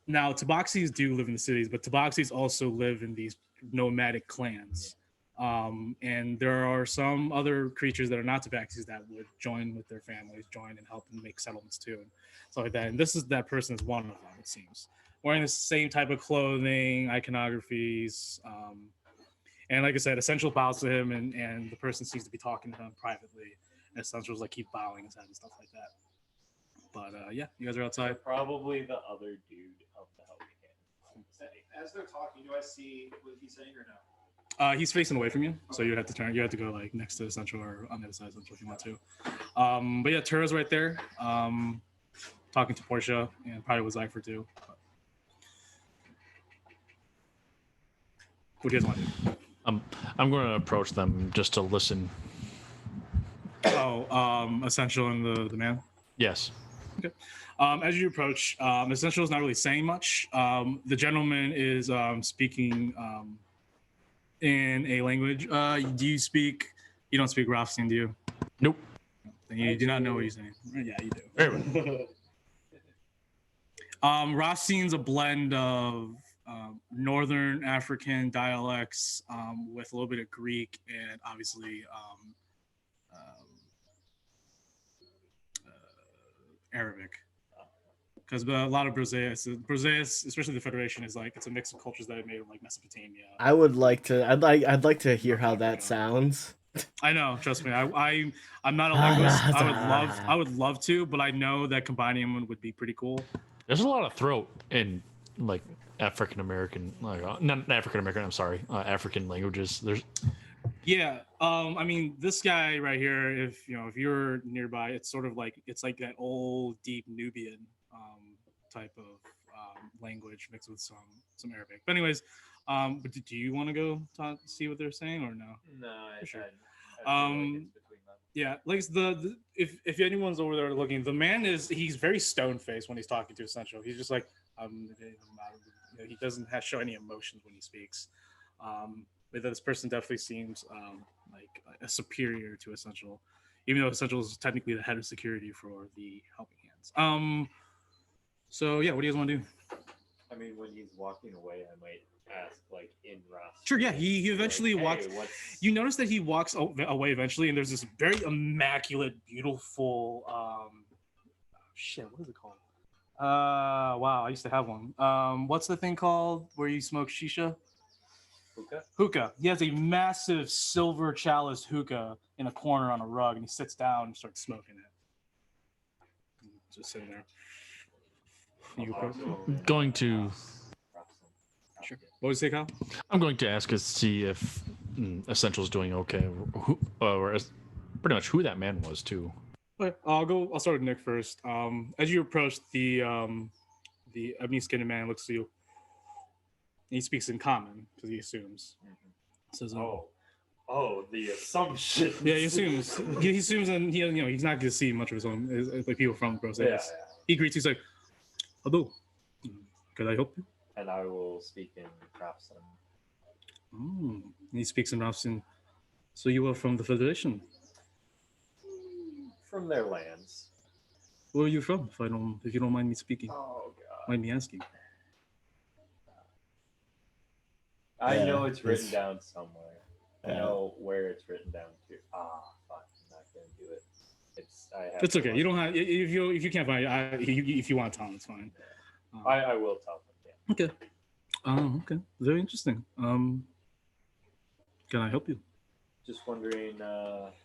Now, Tabaxis do live in the cities, but Tabaxis also live in these nomadic clans. And there are some other creatures that are not Tabaxis that would join with their families, join and help and make settlements too, and stuff like that. And that person is one of them, it seems. Wearing the same type of clothing, iconographies. And like I said, Essential bows to him, and the person seems to be talking to him privately. And Essential's like keep bowing his head and stuff like that. But yeah, you guys are outside. Probably the other dude of the Helping Hands. As they're talking, do I see what he's saying or no? He's facing away from you, so you have to turn. You have to go like next to Essential or on the other side of Essential if you want to. But yeah, Tura's right there, talking to Portia and probably with Zypher too. What do you guys want to do? I'm going to approach them just to listen. Essential and the man. Yes. Okay. As you approach, Essential is not really saying much. The gentleman is speaking in a language. Do you speak? You don't speak Rafsing, do you? Nope. Then you do not know what he's saying. Yeah, you do. Very well. Rafsing's a blend of Northern African dialects with a little bit of Greek and obviously Arabic. Because a lot of Broseus, especially the Federation, is like it's a mix of cultures that are made in like Mesopotamia. I would like to. I'd like to hear how that sounds. I know, trust me. I'm not a linguist. I would love to, but I know that combining them would be pretty cool. There's a lot of throat in like African American, like not African American. I'm sorry, African languages. There's. Yeah, I mean, this guy right here. If you're nearby, it's sort of like that old deep Nubian type of language mixed with some Arabic. But anyways, but do you want to go see what they're saying or no? No, For sure. I feel like it's between them. Yeah, like the if anyone's over there looking, the man he's very stone faced when he's talking to Essential. He's just like he doesn't show any emotions when he speaks. But this person definitely seems like a superior to Essential, even though Essential is technically the head of security for the Helping Hands. So yeah, what do you guys want to do? I mean, when he's walking away, I might ask, like, in Ross. Sure, yeah, he eventually walks. You notice that he walks away eventually, and there's this very immaculate, beautiful. Shit, what is it called? Wow, I used to have one. What's the thing called where you smoke shisha? Hookah? Hookah. He has a massive silver chalice hookah in a corner on a rug, and he sits down and starts smoking it. Just sitting there. Going to. Sure. What would you say, Kyle? I'm going to ask us to see if Essential's doing okay, or pretty much who that man was too. Okay, I'll start with Nick first. As you approach the ebony skinned man looks to you. He speaks in common because he assumes. Says, Oh, the assumption. Yeah, he assumes. He assumes, and he's not going to see much of his own like people from Broseus. Yeah. He greets. He's like, "Hello, could I help you?" And I will speak in Craftsman. And he speaks in Rafson. So you are from the Federation? From their lands. Where are you from? If you don't mind me speaking. Oh God. Mind me asking. I know it's written down somewhere. I know where it's written down to. Fuck! I'm not gonna do it. It's okay. You don't have if you can't find it. If you want to tell him, it's fine. I will tell them. Yeah. Okay. Okay. Very interesting. Can I help you? Just wondering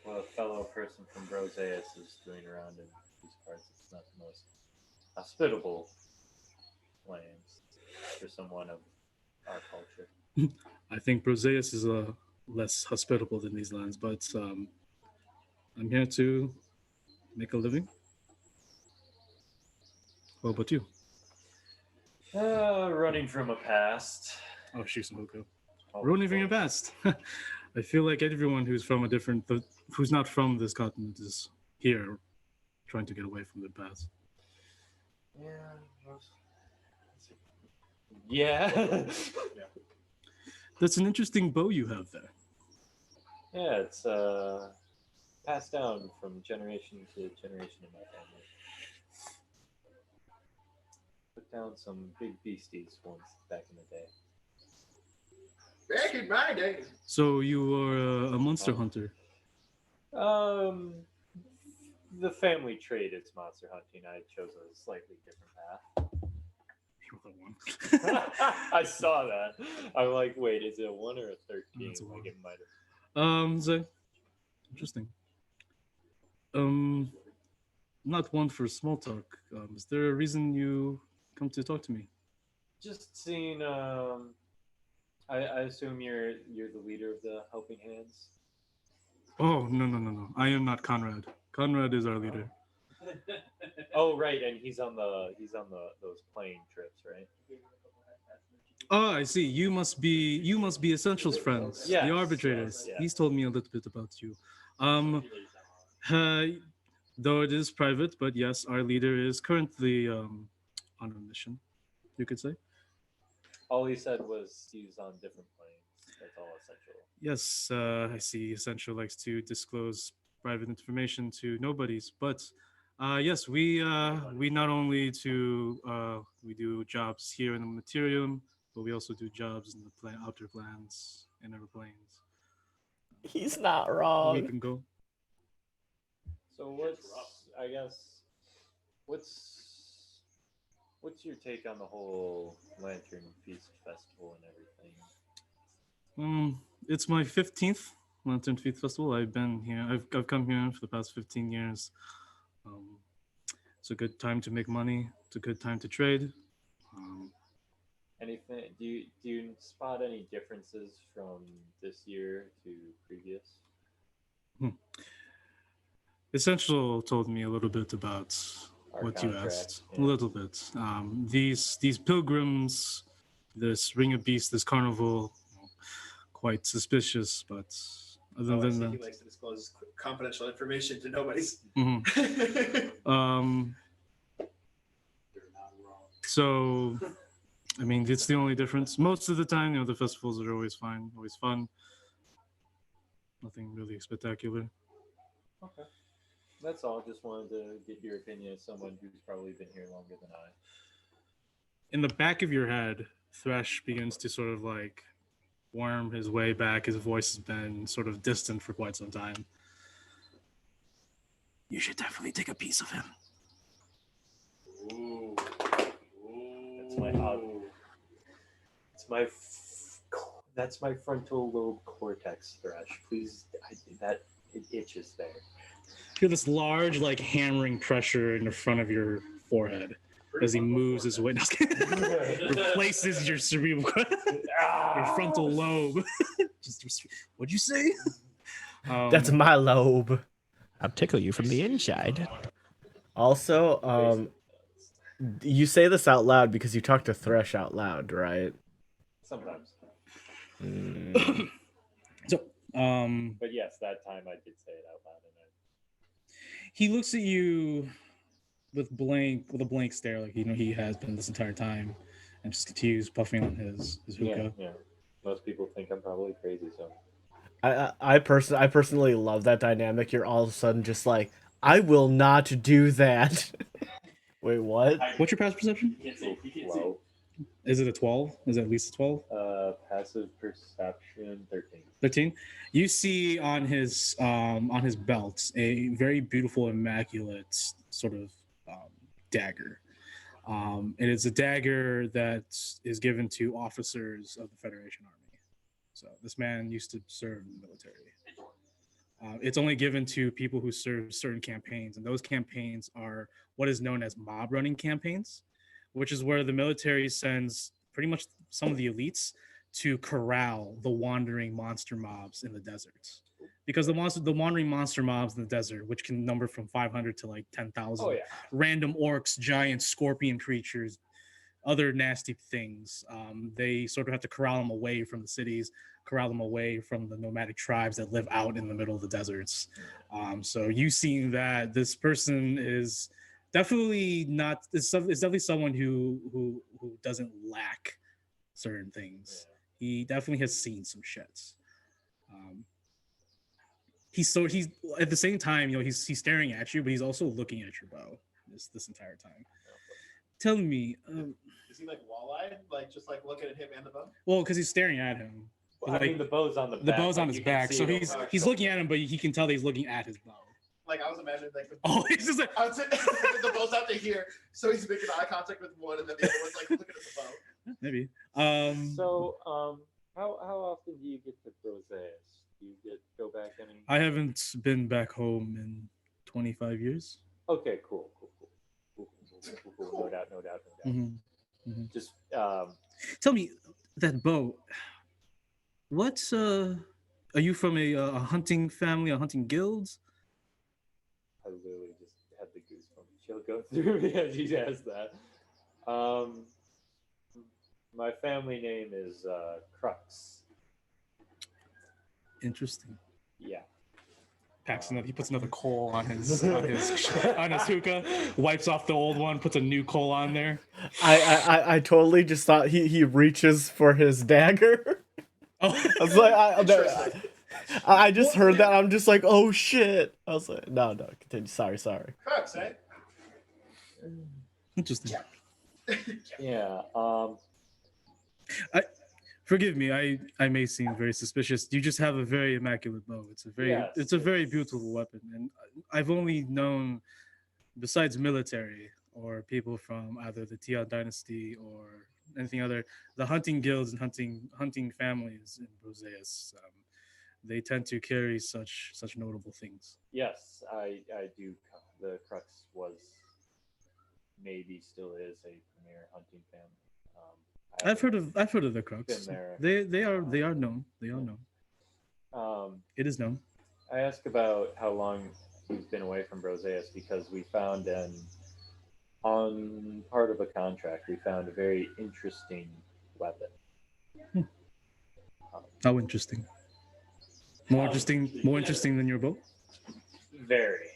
what a fellow person from Broseus is doing around in these parts. It's not the most hospitable lands for someone of our culture. I think Broseus is less hospitable than these lands, but I'm here to make a living. What about you? Running from a past. Oh, shoot some hookah. Running from your past. I feel like everyone who's not from this continent is here trying to get away from the past. Yeah. That's an interesting bow you have there. Yeah, it's passed down from generation to generation in my family. Put down some big beasties once back in the day. Back in my day. So you were a monster hunter. The family trait is monster hunting. I chose a slightly different path. You were the one. I saw that. I'm like, wait, is it a 1 or a 13? It's a 1. Like it might have. So interesting. Not one for small talk. Is there a reason you come to talk to me? Just seeing. I assume you're the leader of the Helping Hands. Oh no! I am not Conrad. Conrad is our leader. Oh right, and he's on those plane trips, right? Oh, I see. You must be Essential's friends, Yes, the arbitrators. yes. He's told me a little bit about you. Though it is private, but yes, our leader is currently on a mission, you could say. All he said was he's on different planes. That's all Essential. Yes, I see. Essential likes to disclose private information to nobodies, but yes, we not only we do jobs here in the Materium, but we also do jobs in the outer lands, inner planes. He's not We wrong. can go. So what's, I guess, What's your take on the whole Lantern Feast Festival and everything? It's my 15th Lantern Feast Festival. I've been here. I've come here for the past 15 years. It's a good time to make money. It's a good time to trade. Anything? Do you spot any differences from this year to previous? Essential told me a little bit about Our what contract, you asked. yeah. A little bit. These pilgrims, this Ring of Beasts, this carnival, quite suspicious. But other Oh, I than see that, he likes to disclose confidential information to nobody's. mhm. So, I mean, it's the only difference. Most of the time, the festivals are always fine, always fun. Nothing really spectacular. Okay. That's all. Just wanted to get your opinion as someone who's probably been here longer than I. In the back of your head, Thresh begins to sort of like worm his way back. His voice has been sort of distant for quite some time. You should definitely take a piece of him. Ooh. That's my frontal lobe cortex, Thresh. Please, it itches there. You feel this large, like hammering pressure in the front of your forehead as he moves his way. Replaces your cerebral, your frontal lobe. What'd you say? That's my lobe. I'll tickle you from the inside. Also, you say this out loud because you talk to Thresh out loud, right? Sometimes. So, But yes, that time I did say it out loud. he looks at you with a blank stare, like he has been this entire time, and just continues puffing on his hookah. Yeah. Most people think I'm probably crazy, so. I personally love that dynamic. You're all of a sudden just like, I will not do that. Wait, what? What's your passive perception? Low. Is it a 12? Is it at least a 12? Passive perception 13. 13. You see on his belt a very beautiful, immaculate sort of dagger. It is a dagger that is given to officers of the Federation Army. So this man used to serve in the military. It's only given to people who serve certain campaigns, and those campaigns are what is known as mob running campaigns, which is where the military sends pretty much some of the elites to corral the wandering monster mobs in the deserts. Because the wandering monster mobs in the desert, which can number from 500 to like 10,000, random orcs, giant scorpion creatures, other nasty things. They sort of have to corral them away from the cities, corral them away from the nomadic tribes that live out in the middle of the deserts. So you see that this person is definitely not. It's definitely someone who doesn't lack certain things. He definitely has seen some shits. He's at the same time, he's staring at you, but he's also looking at your bow this entire time. Tell me, is he like wall-eyed, like just like looking at him and the bow? well, because he's staring at him. Well, I mean, the bow's on the back. The bow's on like, his you can back, see so it over he's our looking at him, but he can tell that he's looking at his bow. Like I was imagining like He's just like, I would say the bow's out to here, so he's making eye contact with one, and then the other one's like looking at the bow. maybe. So, how often do you get to Broseus? Do you go back any? I haven't been back home in 25 years. Okay, cool. No doubt. Mm-hmm. Just Tell me, that bow. What? Are you from a hunting family, a hunting guild? I literally just had the goosebumps. She'll go through me as you asked that. My family name is Crux. Interesting. Yeah. He puts another coal on his hookah, wipes off the old one, puts a new coal on there. I totally just thought he reaches for his dagger. Oh, I was like, I just heard that. I'm just like, oh shit. I was like, no, continue. Sorry. Crux, eh? interesting. Yeah. Forgive me, I may seem very suspicious. You just have a very immaculate bow. It's a very beautiful weapon, and I've only known, besides military, or people from either the Tian dynasty or anything other, the hunting guilds and hunting families in Broseus, they tend to carry such notable things. Yes, I do. The Crux was, maybe still is, a premier hunting family. I've heard of the Crux. been there. They are known. They are known. It is known. I ask about how long he's been away from Broseus because we found on part of a contract, we found a very interesting weapon. How interesting. More interesting than your bow? Very.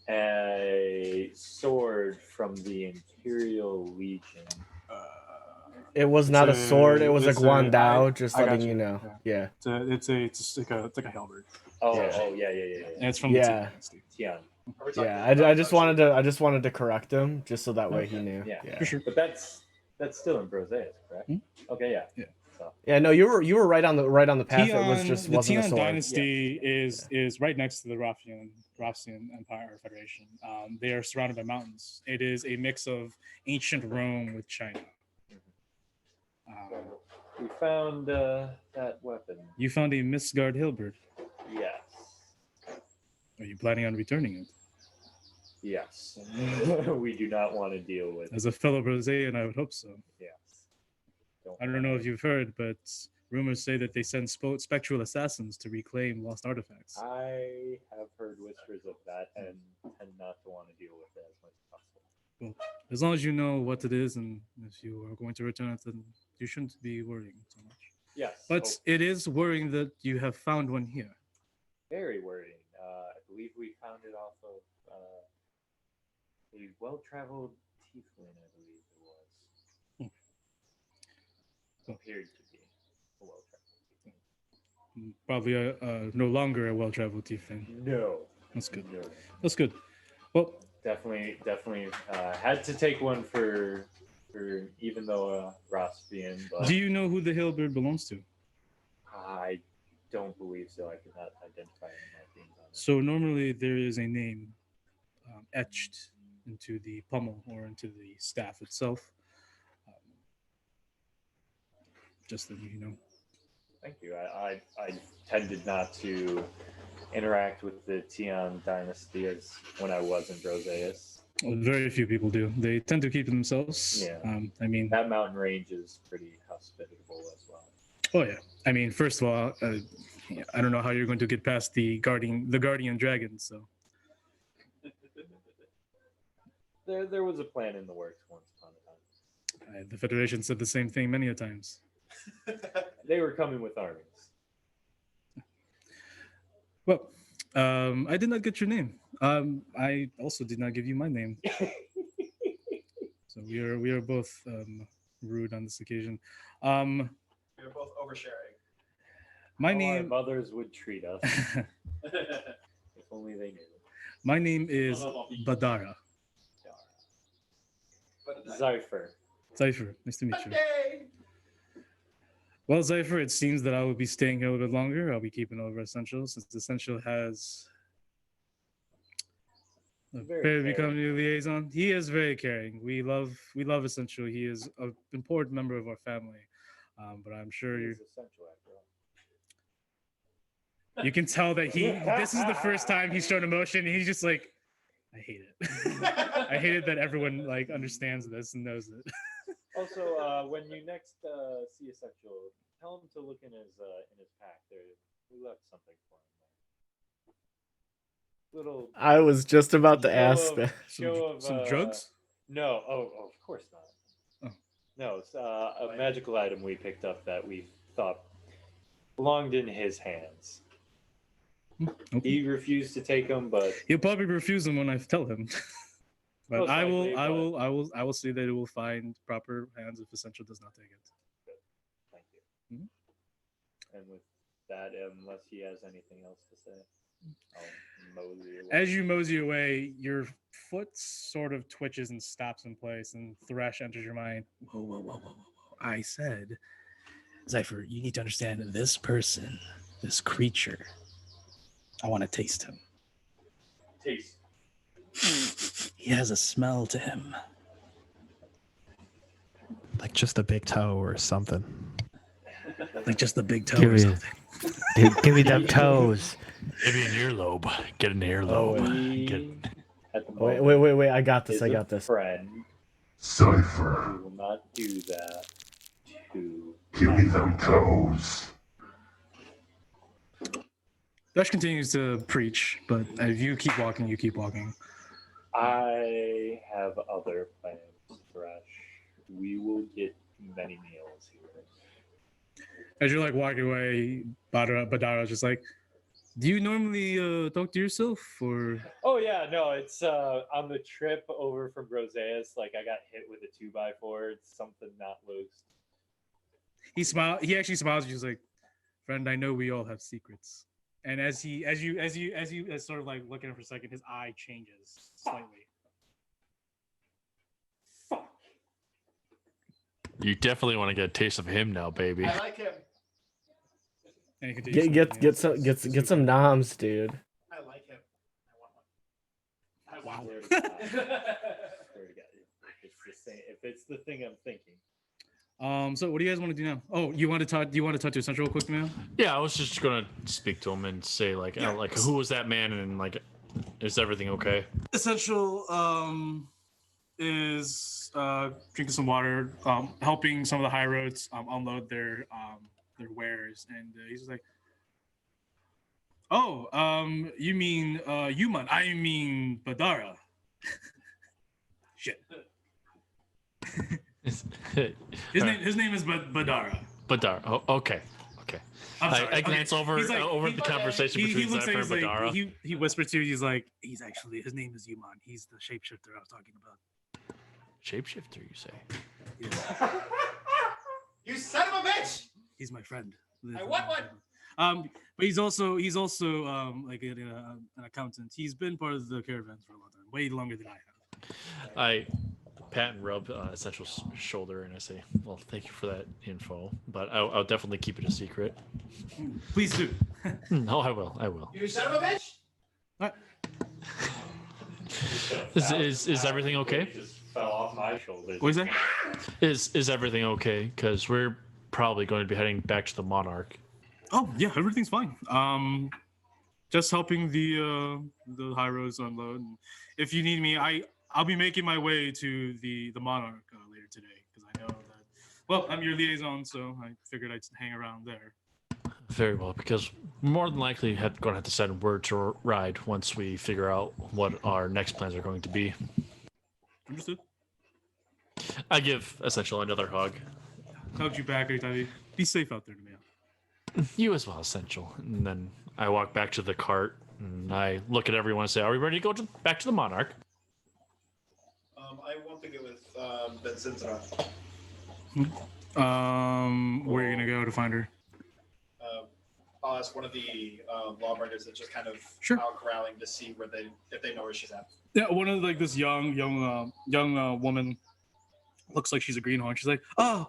A sword from the Imperial Legion. It was not a sword. It was a it's Guandao. Just I got letting you. you know. Yeah. It's like a halberd. Oh, Yeah. yeah. And it's from Yeah. the Tian dynasty. Tian. Are we talking Yeah. about I just wanted to correct him just so that way he knew. Yeah. For sure. But that's still in Broseus, correct? Okay, yeah. Yeah. So, Yeah. No, you were right on the path. It was just the wasn't a Tian sword. dynasty is right next to the Rafian Empire Federation. They are surrounded by mountains. It is a mix of ancient Rome with China. we found that weapon. You found a Misgard Hilbert. Yes. Are you planning on returning it? Yes. We do not want to deal with. As a fellow Brosean, I would hope so. Yes. I don't know if you've heard, but rumors say that they send spectral assassins to reclaim lost artifacts. I have heard whispers of that and tend not to want to deal with it as much as possible. Well, as long as you know what it is and if you are going to return it, then you shouldn't be worrying so much. Yes. But it is worrying that you have found one here. Very worrying. I believe we found it off of a well-traveled tiefling, I believe it was. Appeared to be a well-traveled tiefling. Probably no longer a well-traveled tiefling. No. That's good. No. That's good. Well, Definitely had to take one for even though Rospian, but do you know who the Hilbert belongs to? I don't believe so. I could not identify him being on it. So normally there is a name etched into the pommel or into the staff itself. Just that you know. Thank you. I tended not to interact with the Tian dynasty as when I was in Broseus. Well, very few people do. They tend to keep to themselves. Yeah. I mean, That mountain range is pretty hospitable as well. oh yeah. I mean, first of all, I don't know how you're going to get past the guardian dragon. So There was a plan in the works once upon a time. the Federation said the same thing many a times. They were coming with armies. Well, I did not get your name. I also did not give you my name. So we are both rude on this occasion. We're both oversharing. My How our name. mothers would treat us if only they knew. My name is Badara. Zypher. Zypher, nice to meet you. Yay! Well, Zypher, it seems that I will be staying here a little bit longer. I'll be keeping over Essential since Essential has Very become a liaison. He is very caring. We love Essential. He is an important member of our family. But I'm sure It you is essential after all. you can tell that this is the first time he's shown emotion. He's just like, I hate it. I hate it that everyone like understands this and knows it. Also, when you next see Essential, tell him to look in his pack. There, we left something for him. Little. I was just about to show ask of- that. show of, Some drugs? No. Oh, of course not. Oh. No, it's a magical item we picked up that we thought belonged in his hands. Okay. He refused to take them, but He'll probably refuse them when I tell him. But Most I will likely, I will say that it will find proper hands if Essential does not take it. thank you. And with that, unless he has anything else to say, I'll mosey away. As you mosey away, your foot sort of twitches and stops in place, and Thresh enters your mind. Whoa. I said, Zypher, you need to understand this person, this creature. I want to taste him. Taste. He has a smell to him. Like just a big toe or something. Like just a big toe Give or me- something. Dude, give me them toes. Maybe an earlobe. Get an earlobe. Get... At the Wait, moment, wait. I got this. is I a got this. friend. Cypher, We will not do that to. give me them toes. Thresh continues to preach, but if you keep walking, you keep walking. I have other plans, Thresh. We will get many meals here. As you're like walking away, Badara's just like, do you normally talk to yourself or? Oh yeah, no, it's on the trip over from Roseas, like I got hit with a 2x4. It's something not loose. He actually smiles. He's like, friend, I know we all have secrets. And as sort of like looking at him for a second, his eye changes slightly. Fuck. You definitely want to get a taste of him now, baby. I like him. And he continues Get some noms, dude. I like him. I want one. Wow. Swear to God. Swear to God. If it's the thing I'm thinking. So what do you guys want to do now? Oh, you want to talk? Do you want to talk to Essential real quick now? Yeah, I was just gonna speak to him and say like, like who was that man and like, is everything okay? Essential is drinking some water, helping some of the high roads unload their wares, and he's just like, "Oh, you mean Yuman? I mean Badara." Shit. His name is Badara. Badara. Oh, okay. I'm sorry. I glance over He's like- over the conversation between looks Zephyr at and you, Badara. like, he whispers to you, he's like, his name is Yuman. He's the shapeshifter I was talking about. Shapeshifter, you say? Yeah. You son of a bitch! He's my friend. I want one. But he's also like an accountant. He's been part of the caravans for a long time, way longer than I have. I pat and rub Essential's shoulder and I say, well, thank you for that info, but I'll definitely keep it a secret. Please do. No, I will. You son of a bitch! What? Is everything okay? It just fell off my shoulders. What is that? Is everything okay? Because we're probably going to be heading back to the Monarch. Oh yeah, everything's fine. Just helping the high roads unload. If you need me, I'll be making my way to the Monarch later today because I know that. Well, I'm your liaison, so I figured I'd hang around there. Very well, because more than likely going to have to send word to Ride once we figure out what our next plans are going to be. Understood. I give Essential another hug. Hugged you back every time. Be safe out there, man. You as well, Essential. And then I walk back to the cart and I look at everyone and say, are we ready to go back to the Monarch? I want to go with Benzintra. Where are you gonna go to find her? I'll ask one of the lawbreakers that just kind of Sure. out corralling to see if they know where she's at. Yeah, one of like this young woman looks like she's a greenhorn. She's like, oh,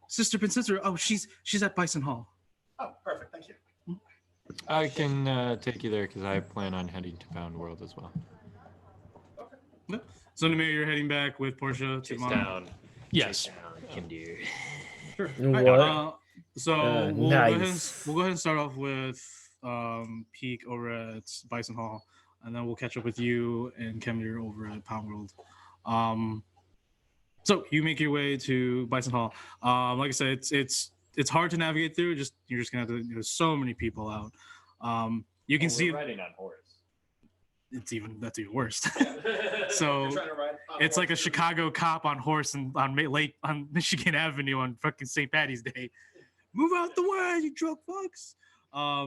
Sister Princess. Oh, she's at Bison Hall. Oh, perfect. Thank you. I can take you there because I plan on heading to Bound World as well. So, Namir, you're heading back with Portia to Chase Mom. down. Yes. Chase down, Kindir. Sure. What? We'll Nice. go ahead and start off with Peak over at Bison Hall, and then we'll catch up with you and Kemir over at Pound World. So you make your way to Bison Hall. Like I said, it's hard to navigate through. You're just gonna have to. There's so many people out. You can see riding on horse. that's even worse. You're So trying to ride on it's like a horse. Chicago cop on horse and on Michigan Avenue on fucking St. Patty's Day. Move out the way, you drunk fucks. I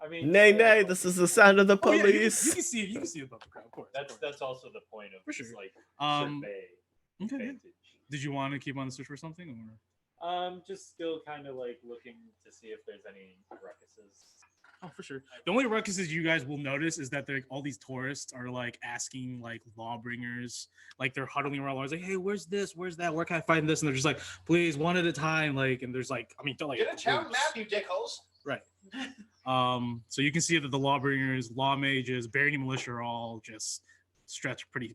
mean, Nay, this is the sound of the Oh, yeah, police. you can see above the crowd, of course. That's also the point of For this, sure. like Okay, survey yeah. vintage. Did you want to keep on the search for something, or? Just still kind of like looking to see if there's any ruckuses. Oh, for sure. The only ruckuses you guys will notice is that all these tourists are like asking like lawbringers, like they're huddling around, like, hey, where's this? Where's that? Where can I find this? And they're just like, please, one at a time. Like, and there's like, I mean, they're like, Get a town groups. map, you dickholes. Right. So you can see that the lawbringers, law mages, Barony militia are all just stretched pretty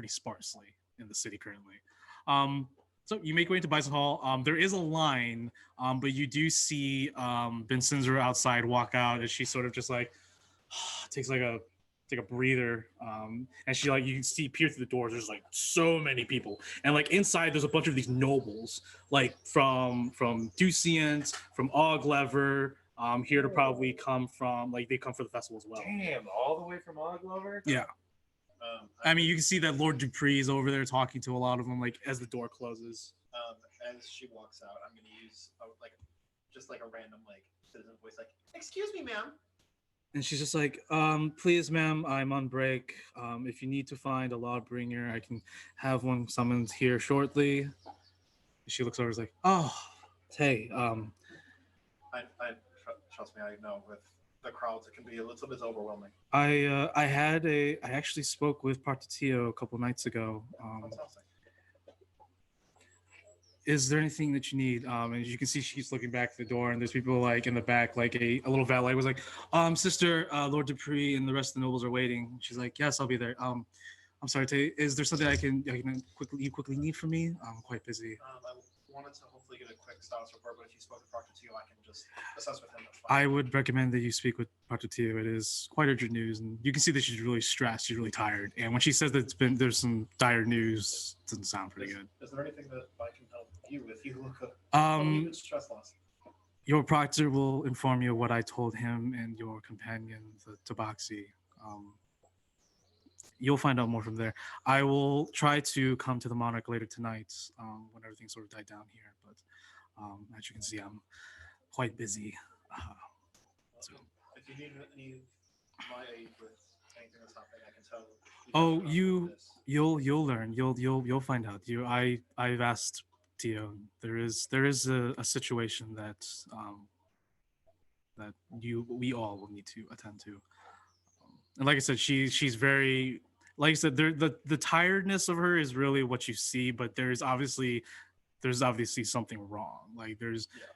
sparsely in the city currently. So you make your way into Bison Hall. There is a line, but you do see Vincenzo outside walk out, and she sort of just like takes like a breather, and she like you can see peer through the doors. There's like so many people, and like inside there's a bunch of these nobles, like from Ducians, from Oglever. Here to probably come from like they come for the festival as well. Damn, all the way from Oglover? Yeah. I mean, you can see that Lord Dupree is over there talking to a lot of them, like as the door closes. As she walks out, I'm gonna use just like a random like citizen voice, like, "Excuse me, ma'am." And she's just like, please, ma'am, I'm on break. If you need to find a lawbringer, I can have one summoned here shortly. She looks over, is like, oh, hey. Trust me, I know with the crowds it can be a little bit overwhelming. I actually spoke with Partatio a couple nights ago. Fantastic. Is there anything that you need? And as you can see, she keeps looking back at the door, and there's people like in the back, like a little valet was like, sister, Lord Dupree and the rest of the nobles are waiting. She's like, yes, I'll be there. I'm sorry, is there something I can quickly need from me? I'm quite busy. I wanted to hopefully get a quick status report, but if you spoke to Partatio, I can just assess with him. That's fine. I would recommend that you speak with Partatio. It is quite urgent news, and you can see that she's really stressed. She's really tired, and when she says that there's some dire news, it doesn't sound pretty good. Is there anything that I can help you with? You look even stress loss. Your proctor will inform you what I told him and your companion, the Tabaxi. You'll find out more from there. I will try to come to the Monarch later tonight when everything sort of died down here. But as you can see, I'm quite busy. So. If you need my aid with anything that's happening, I can tell. Oh, you'll learn. You'll find out. I've asked Tio. There is a situation that we all will need to attend to. And like I said, she's very, like I said, the tiredness of her is really what you see, but there's obviously something wrong. Like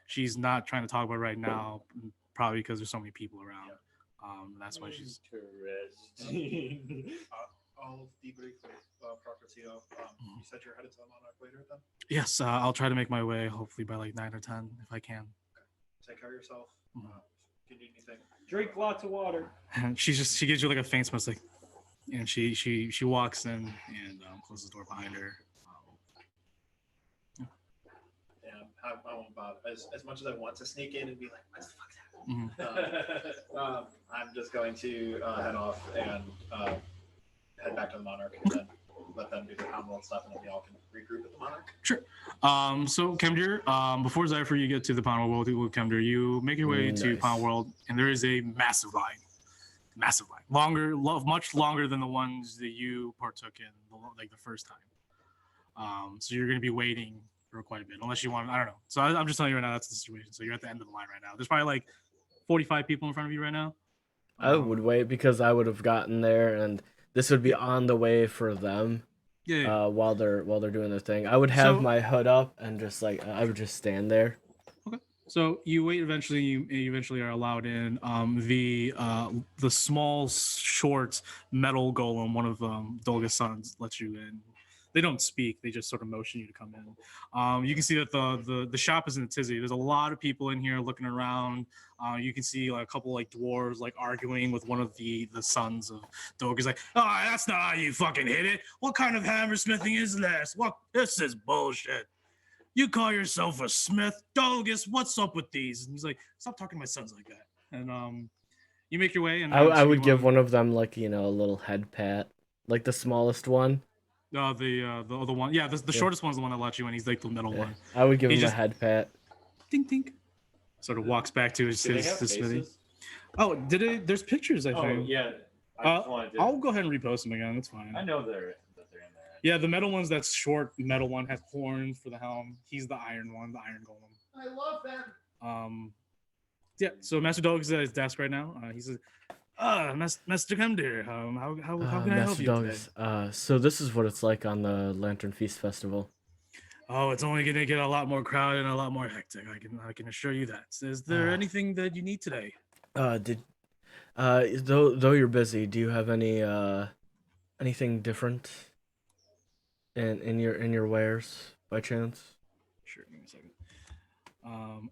she's not trying to talk about it right now, probably because there's so many people around. That's why she's interesting. I'll debrief with Partatio. You said you're headed to the Monarch later then? Yes, I'll try to make my way, hopefully by like 9 or 10 if I can. Okay. Take care of yourself. If you need anything, drink lots of water. And she gives you like a faint smile, like, and she walks in and closes the door behind her. I'm about as much as I want to sneak in and be like, what the fuck's happening? I'm just going to head off and head back to the Monarch and then let them do the Commonwealth stuff, and then we all can regroup at the Monarch. Sure. So Kemdir, before Zypher, you get to the Commonwealth with Kemdir, you make your way to Commonwealth, and there is a massive line, much longer than the ones that you partook in, like the first time. So you're going to be waiting for quite a bit, unless you want. I don't know. So I'm just telling you right now, that's the situation. So you're at the end of the line right now. There's probably like 45 people in front of you right now. I would wait because I would have gotten there, and this would be on the way for them. Yeah. While they're doing their thing, I would have my hood up and just like I would just stand there. Okay. So you wait. Eventually, you eventually are allowed in. The small, short metal golem, one of Dolga's sons, lets you in. They don't speak. They just sort of motion you to come in. You can see that the shop is in a tizzy. There's a lot of people in here looking around. You can see like a couple like dwarves like arguing with one of the sons of Dolg. He's like, oh, that's not how you fucking hit it. What kind of hammersmithing is this? What? This is bullshit. You call yourself a smith? Dolgus, what's up with these? And he's like, stop talking to my sons like that. And you make your way. And I would give one of them like, a little head pat, like the smallest one. The other one. Yeah, the shortest one's the one that let you in. He's like the middle one. I would give him a head pat. Tink, tink. Sort of walks back to his smithy. Oh, did it? There's pictures, I think. Oh, yeah. I'll go ahead and repost them again. That's fine. I know they're in there. Yeah, the metal one's that short metal one has horns for the helm. He's the iron one, the iron golem. I love them. Yeah. So Master Dog is at his desk right now. He says, Master Kemdir, how can I help you today? So this is what it's like on the Lantern Feast Festival. Oh, it's only gonna get a lot more crowded and a lot more hectic. I can assure you that. Is there anything that you need today? Though you're busy, do you have any anything different in your wares by chance? Sure, give me a second.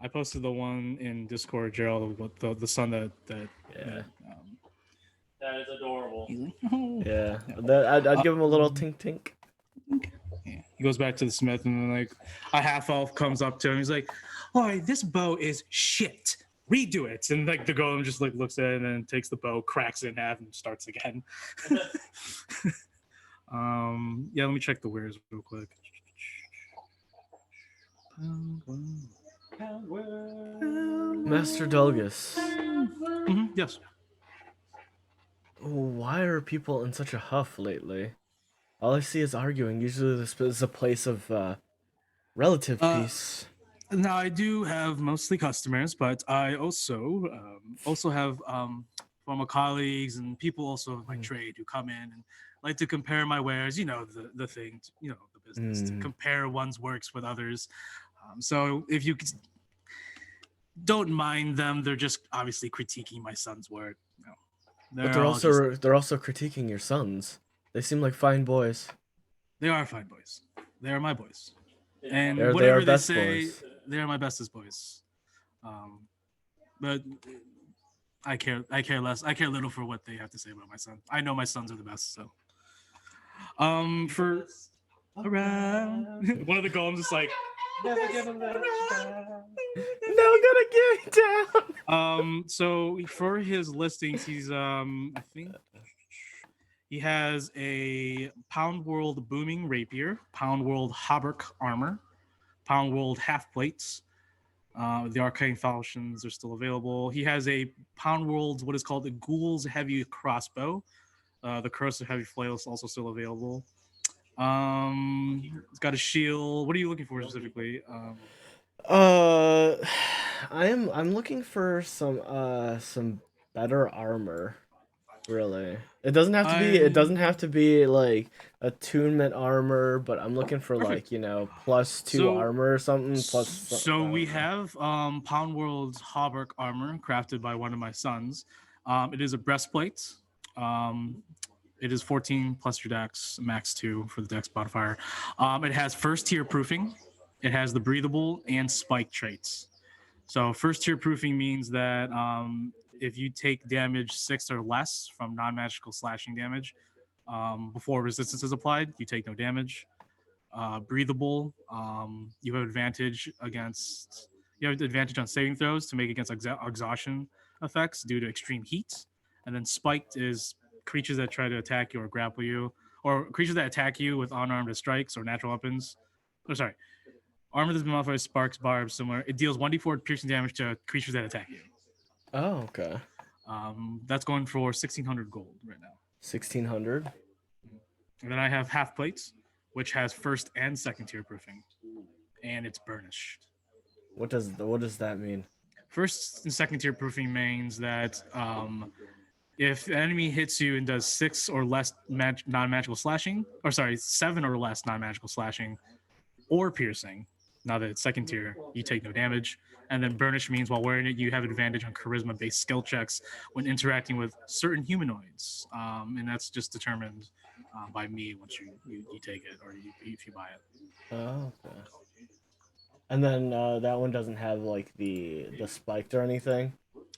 I posted the one in Discord, Gerald, with the son that Yeah. That is adorable. Yeah. I'd give him a little tink tink. Yeah. He goes back to the smith, and then like a half elf comes up to him. He's like, "All right, this bow is shit. Redo it." And like the golem just like looks at it and then takes the bow, cracks it in half, and starts again. Yeah, let me check the wares real quick. Master Delgus. Yes. Why are people in such a huff lately? All I see is arguing. Usually this is a place of relative peace. Now I do have mostly customers, but I also have former colleagues and people also of my trade who come in and like to compare my wares. You know the thing, the business to compare one's works with others. So if you don't mind them, they're just obviously critiquing my son's work. But they're also critiquing your sons. They seem like fine boys. They are fine boys. They are my boys. And They whatever are they best say, boys. they are my bestest boys. But I care less. I care little for what they have to say about my son. I know my sons are the best. So, for around one of the golems is like, Never gonna let you down. Never gonna get down. So for his listings, he's I think he has a Pound World Booming Rapier, Pound World Hauberk Armor, Pound World Half Plates. The Arcane Falchions are still available. He has a Pound World, what is called the Ghoul's Heavy Crossbow. The Corrosive Heavy Flail is also still available. It's got a shield. What are you looking for specifically? I'm looking for some better armor. Really, it doesn't have to be. It doesn't have to be like attunement armor, but I'm looking for like +2 armor or something. So we have Pound World's Hauberk armor crafted by one of my sons. It is a breastplate. It is 14 plus your dex, max 2 for the dex modifier. It has first tier proofing. It has the breathable and spike traits. So first tier proofing means that if you take damage 6 or less from non-magical slashing damage before resistance is applied, you take no damage. Breathable, you have advantage on saving throws to make against exhaustion effects due to extreme heat. And then spiked is creatures that try to attack you or grapple you, or creatures that attack you with unarmed strikes or natural weapons. Armor that's been modified with sparks, barbs, similar. It deals 1d4 piercing damage to creatures that attack you. Oh, okay. That's going for 1,600 gold right now. 1,600. And then I have half plates, which has first and second tier proofing, and it's burnished. What does that mean? First and second tier proofing means that if an enemy hits you and does 6 or less non-magical slashing, 7 or less non-magical slashing or piercing, now that it's second tier, you take no damage. And then burnish means while wearing it, you have advantage on charisma-based skill checks when interacting with certain humanoids, and that's just determined by me once you take it or if you buy it. Oh, okay. And then that one doesn't have like the spiked or anything.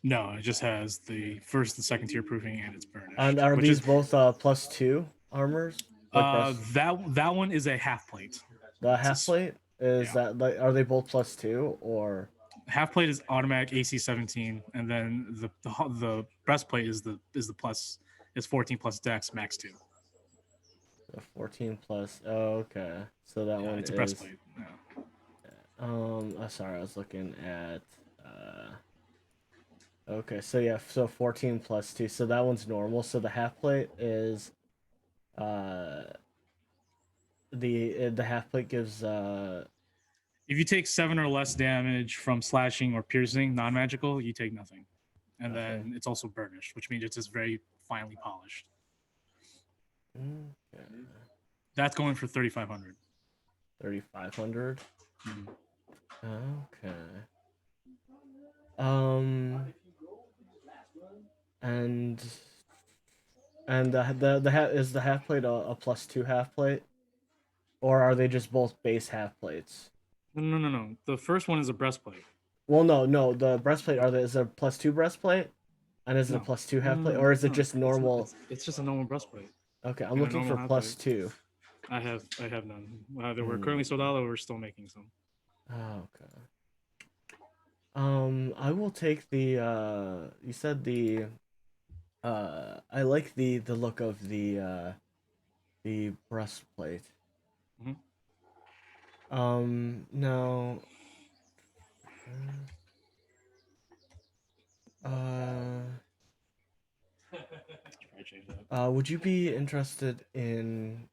No, it just has the first and second tier proofing, and it's burnished. And are these both +2 armors? That one is a half plate. The half plate is that like are they both +2 or? Half plate is automatic AC 17, and then the breastplate is the plus is 14 plus dex max 2. 14 plus. Oh, okay. So that one it's a is breastplate. Yeah. Sorry, I was looking at. Okay, so yeah, so 14 plus 2. So that one's normal. So the half plate is. The half plate gives. If you take 7 or less damage from slashing or piercing, non-magical, you take nothing, and then it's also burnished, which means it's just very finely polished. Okay. That's going for 3,500. 3,500. Okay. And And is the half plate a +2 half plate, or are they just both base half plates? No. The first one is a breastplate. Well, no. The breastplate is it a +2 breastplate, and is it a No. +2 half plate, or is it just normal? It's just a normal breastplate. Okay, I'm and a looking for normal half plate. +2. I have none. Either we're currently sold out or we're still making some. Oh, okay. I will take the you said the I like the look of the breastplate. Mhm. No. Would you be interested in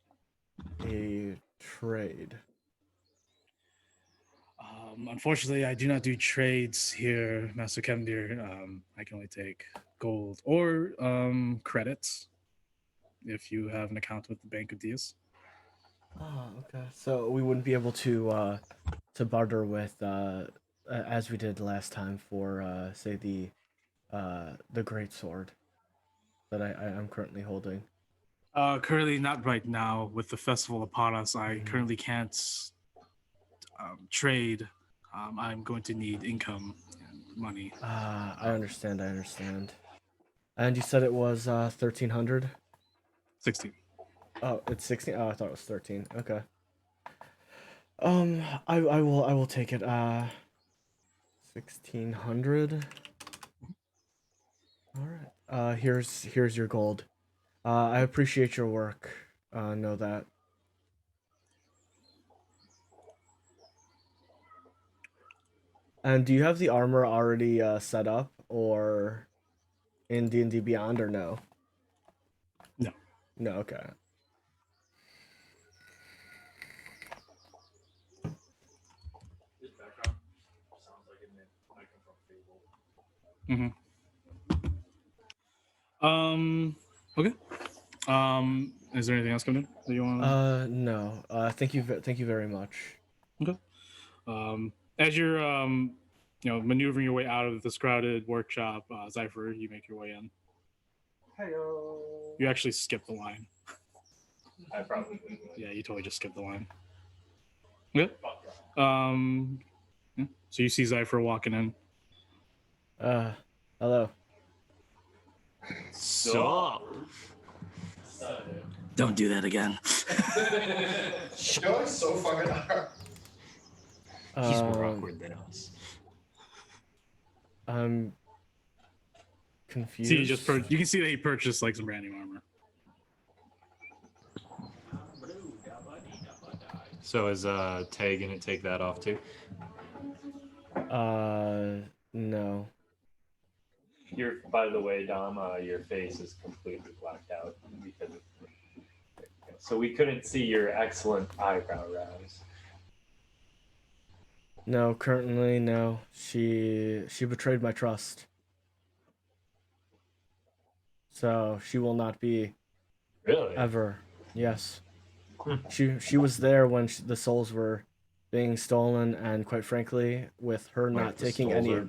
a trade? Unfortunately, I do not do trades here, Master Kevdir. I can only take gold or credits if you have an account with the Bank of Dias. Oh, okay. So we wouldn't be able to barter with as we did last time for say the great sword that I'm currently holding. Currently, not right now. With the festival upon us, I currently can't trade. I'm going to need income and money. I understand. And you said it was 1300? 16. Oh, it's 16. Oh, I thought it was 13. Okay. I will take it. 1600. All right. Here's your gold. I appreciate your work. Know that. And do you have the armor already set up, or in D&D Beyond, or no? No. No. Okay. Okay. Is there anything else coming in that you want? No. Thank you very much. Okay. As you're maneuvering your way out of this crowded workshop, Zypher, you make your way in. Hello. You actually skip the line. I probably. Yeah, you totally just skipped the line. Yeah. Yeah. So you see Zypher walking in. Hello. So, Don't do that again. You're so fucking hard. he's more awkward than us. I'm confused. See, you can see that he purchased like some brand new armor. So is Tay gonna take that off too? No. By the way, Dom, your face is completely blacked out because of, so we couldn't see your excellent eyebrow brows. No, currently no. She betrayed my trust. So she will not be Really? ever. Yes. She was there when the souls were being stolen, and quite frankly, with her not taking any.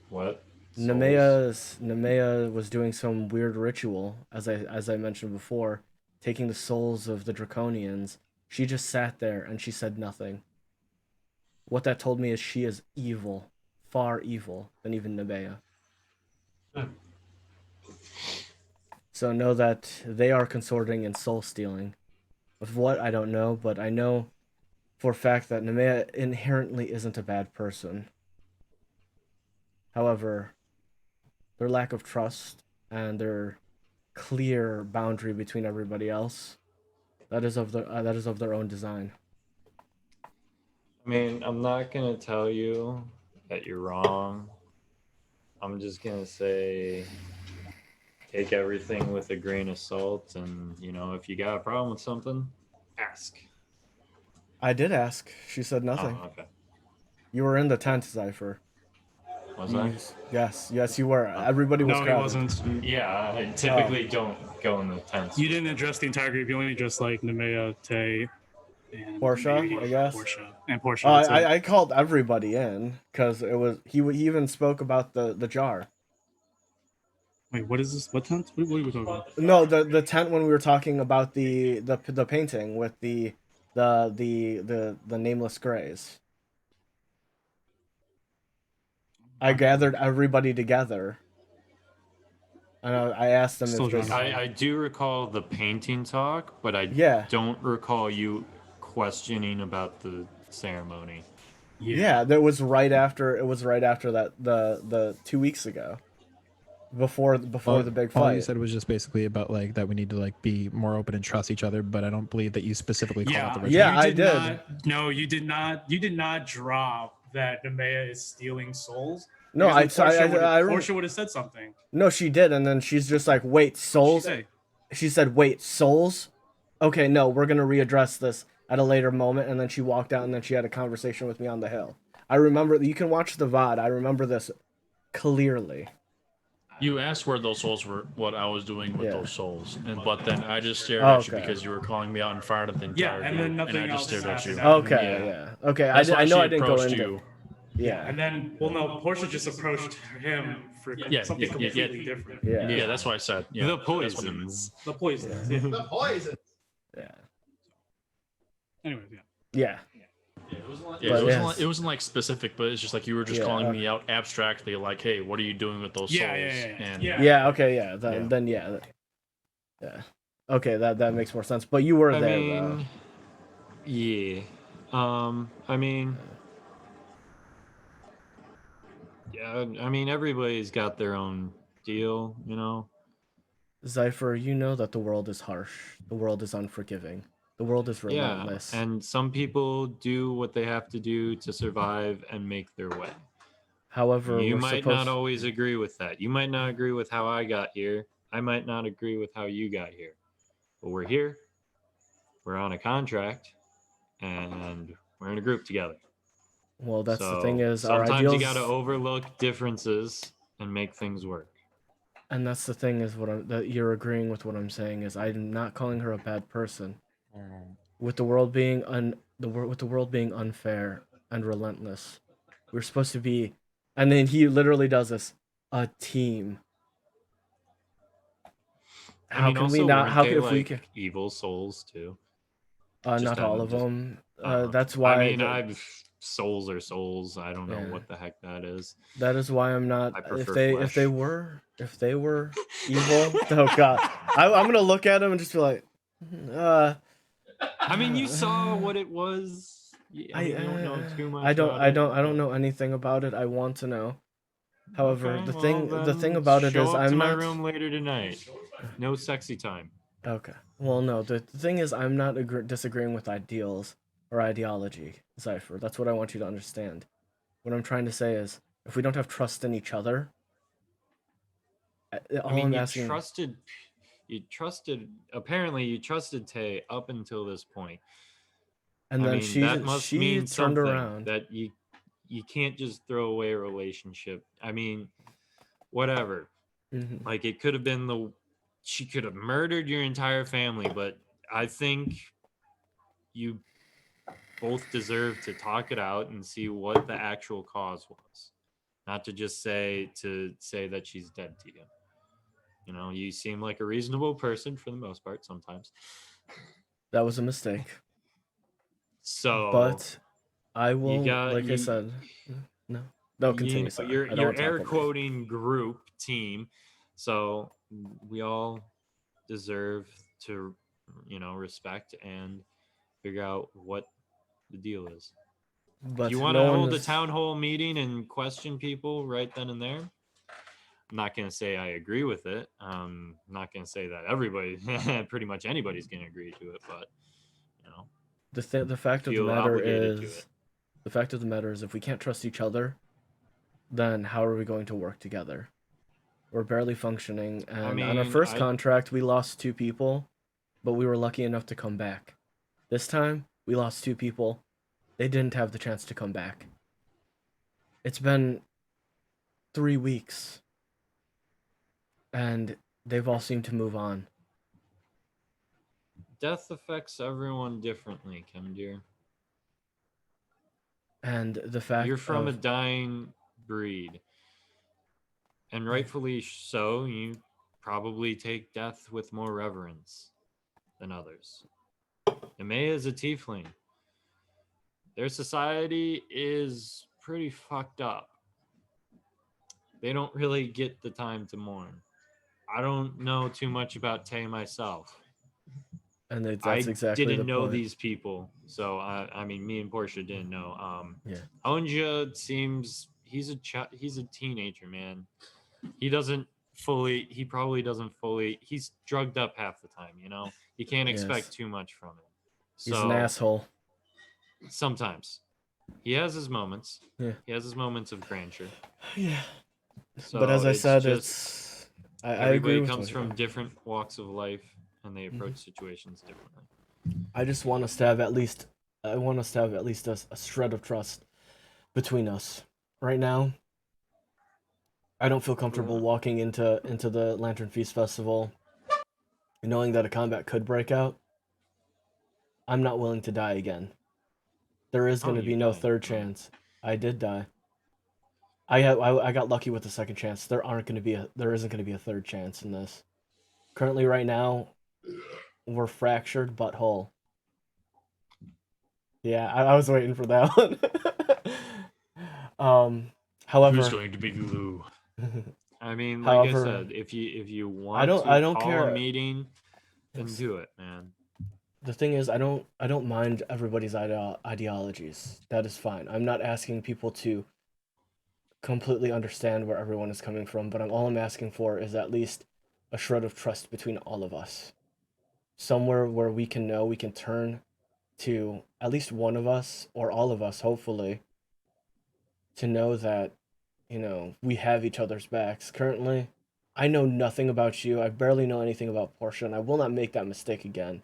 What? Nemea was doing some weird ritual, as I mentioned before, taking the souls of the Draconians. She just sat there and she said nothing. What that told me is she is evil, far evil than even Nemea. So know that they are consorting in soul stealing. Of what, I don't know, but I know for a fact that Nemea inherently isn't a bad person. However, their lack of trust and their clear boundary between everybody else, that is of their own design. I mean, I'm not gonna tell you that you're wrong. I'm just gonna say take everything with a grain of salt, and if you got a problem with something, ask. I did ask. She said nothing. Oh, okay. You were in the tent, Zypher. Was I? Yes, you were. Everybody was No, he crowded. wasn't. Yeah, I typically don't go in the tents. You didn't address the entire group. You only addressed like Nemea, Tay, and Portia, maybe I guess. Portia. I called everybody in because it was he even spoke about the jar. Wait, what is this? What tent? What are we talking about? No, the tent when we were talking about the painting with the nameless grays. I gathered everybody together. And I asked them Still if this. trying I do recall the painting talk, but I Yeah. don't recall you questioning about the ceremony. Yeah, that was right after. It was right after that the 2 weeks ago. Before the big fight. All you said was just basically about like that we need to like be more open and trust each other, but I don't believe that you specifically called out the ritual. Yeah, I did. No, you did not. You did not drop that Nemea is stealing souls. No, Portia would have said something. No, she did, and then she's just like, "Wait, souls." She said, "Wait, souls." Okay, no, we're gonna readdress this at a later moment, and then she walked out, and then she had a conversation with me on the hill. I remember. You can watch the VOD. I remember this clearly. You asked where those souls were, what I was doing with those souls, but then I just stared Oh, at you because you were calling me out and fired at the entire and then nothing and I just else stared at you. happened. Okay, yeah. Okay, That's why I know she I didn't go approached into. you. Yeah. And then, well, no, Portia just approached him for something completely different. Yeah, that's why I said. Yeah, the poisons. The poisons. Yeah. The poison. Yeah. Anyways, Yeah. It wasn't like specific, but it's just like you were just calling me out abstractly, like, "Hey, what are you doing with those souls?" Okay, yeah. Then yeah. Okay, that makes more sense. But you were there, though. Yeah. I mean, yeah. I mean, everybody's got their own deal, you know. Zypher, you know that the world is harsh. The world is unforgiving. The world is relentless. Yeah, and some people do what they have to do to survive and make their way. However, you might not always agree with that. You might not agree with how I got here. I might not agree with how you got here. But we're here. We're on a contract, and we're in a group together. Well, that's the thing is, our sometimes ideals... you got to overlook differences and make things work. And that's the thing is that you're agreeing with what I'm saying is I'm not calling her a bad person. With the world being unfair and relentless, we're supposed to be, and then he literally does this, a team. How can we not? How if we can? Evil souls too. Not all of them. That's why. I mean, souls are souls. I don't know what the heck that is. That is why I'm not. If they were evil, oh god, I'm gonna look at him and just be like, I mean, you saw what it was. I don't know too much. I don't know anything about it. I want to know. However, okay, the thing about it is I'm not. not. My room later tonight. No sexy time. Okay. Well, no. The thing is, I'm not disagreeing with ideals or ideology, Zypher. That's what I want you to understand. What I'm trying to say is, if we don't have trust in each other, apparently you trusted Tay up until this point. And then she turned around. That you can't just throw away a relationship. I mean, whatever. Mm-hmm. Like it could have been she could have murdered your entire family, but I think you both deserve to talk it out and see what the actual cause was. Not to just say that she's dead to you. You know, you seem like a reasonable person for the most part sometimes. That was a mistake. So, but I will, I said, no, continue. You're air quoting group team, so we all deserve to, respect and figure out what the deal is. But if you want to hold a town hall meeting and question people right then and there, I'm not going to say I agree with it. I'm not going to say that everybody, pretty much anybody's going to agree to it, but the fact of the matter is if we can't trust each other, then how are we going to work together? We're barely functioning, and on our first contract we lost 2 people, but we were lucky enough to come back. This time we lost 2 people. They didn't have the chance to come back. It's been 3 weeks, and they've all seemed to move on. Death affects everyone differently, Kemdir. And the fact you're from a dying breed. and rightfully so, you probably take death with more reverence than others. Emea is a tiefling. Their society is pretty fucked up. They don't really get the time to mourn. I don't know too much about Tay myself. And that's I exactly didn't the know point. these people, so I mean, me and Portia didn't know. Yeah. Onja seems he's a teenager, man. He probably doesn't fully. He's drugged up half the time, you know. You can't expect Yes. too much from him. He's So an asshole. sometimes he has his moments. Yeah. He has his moments of grandeur. Yeah. So But as I said, just I agree everybody with comes what from you. different walks of life, and they approach situations differently. I just want us to have at least. I want us to have at least a shred of trust between us. Right now, I don't feel comfortable walking into the Lantern Feast Festival, knowing that a combat could break out. I'm not willing to die again. There is going to You be no died. third chance. I did die. I got lucky with the second chance. There isn't going to be a third chance in this. Currently, right now, we're fractured but whole. Yeah, I was waiting for that one. However, Who's going to be Lou? I mean, like However, I said, if you want I to don't call care. a meeting, then do it, man. The thing is, I don't mind everybody's ideologies. That is fine. I'm not asking people to completely understand where everyone is coming from, but all I'm asking for is at least a shred of trust between all of us. Somewhere where we can know we can turn to at least one of us or all of us, hopefully, to know that, we have each other's backs. Currently, I know nothing about you. I barely know anything about Portia, and I will not make that mistake again.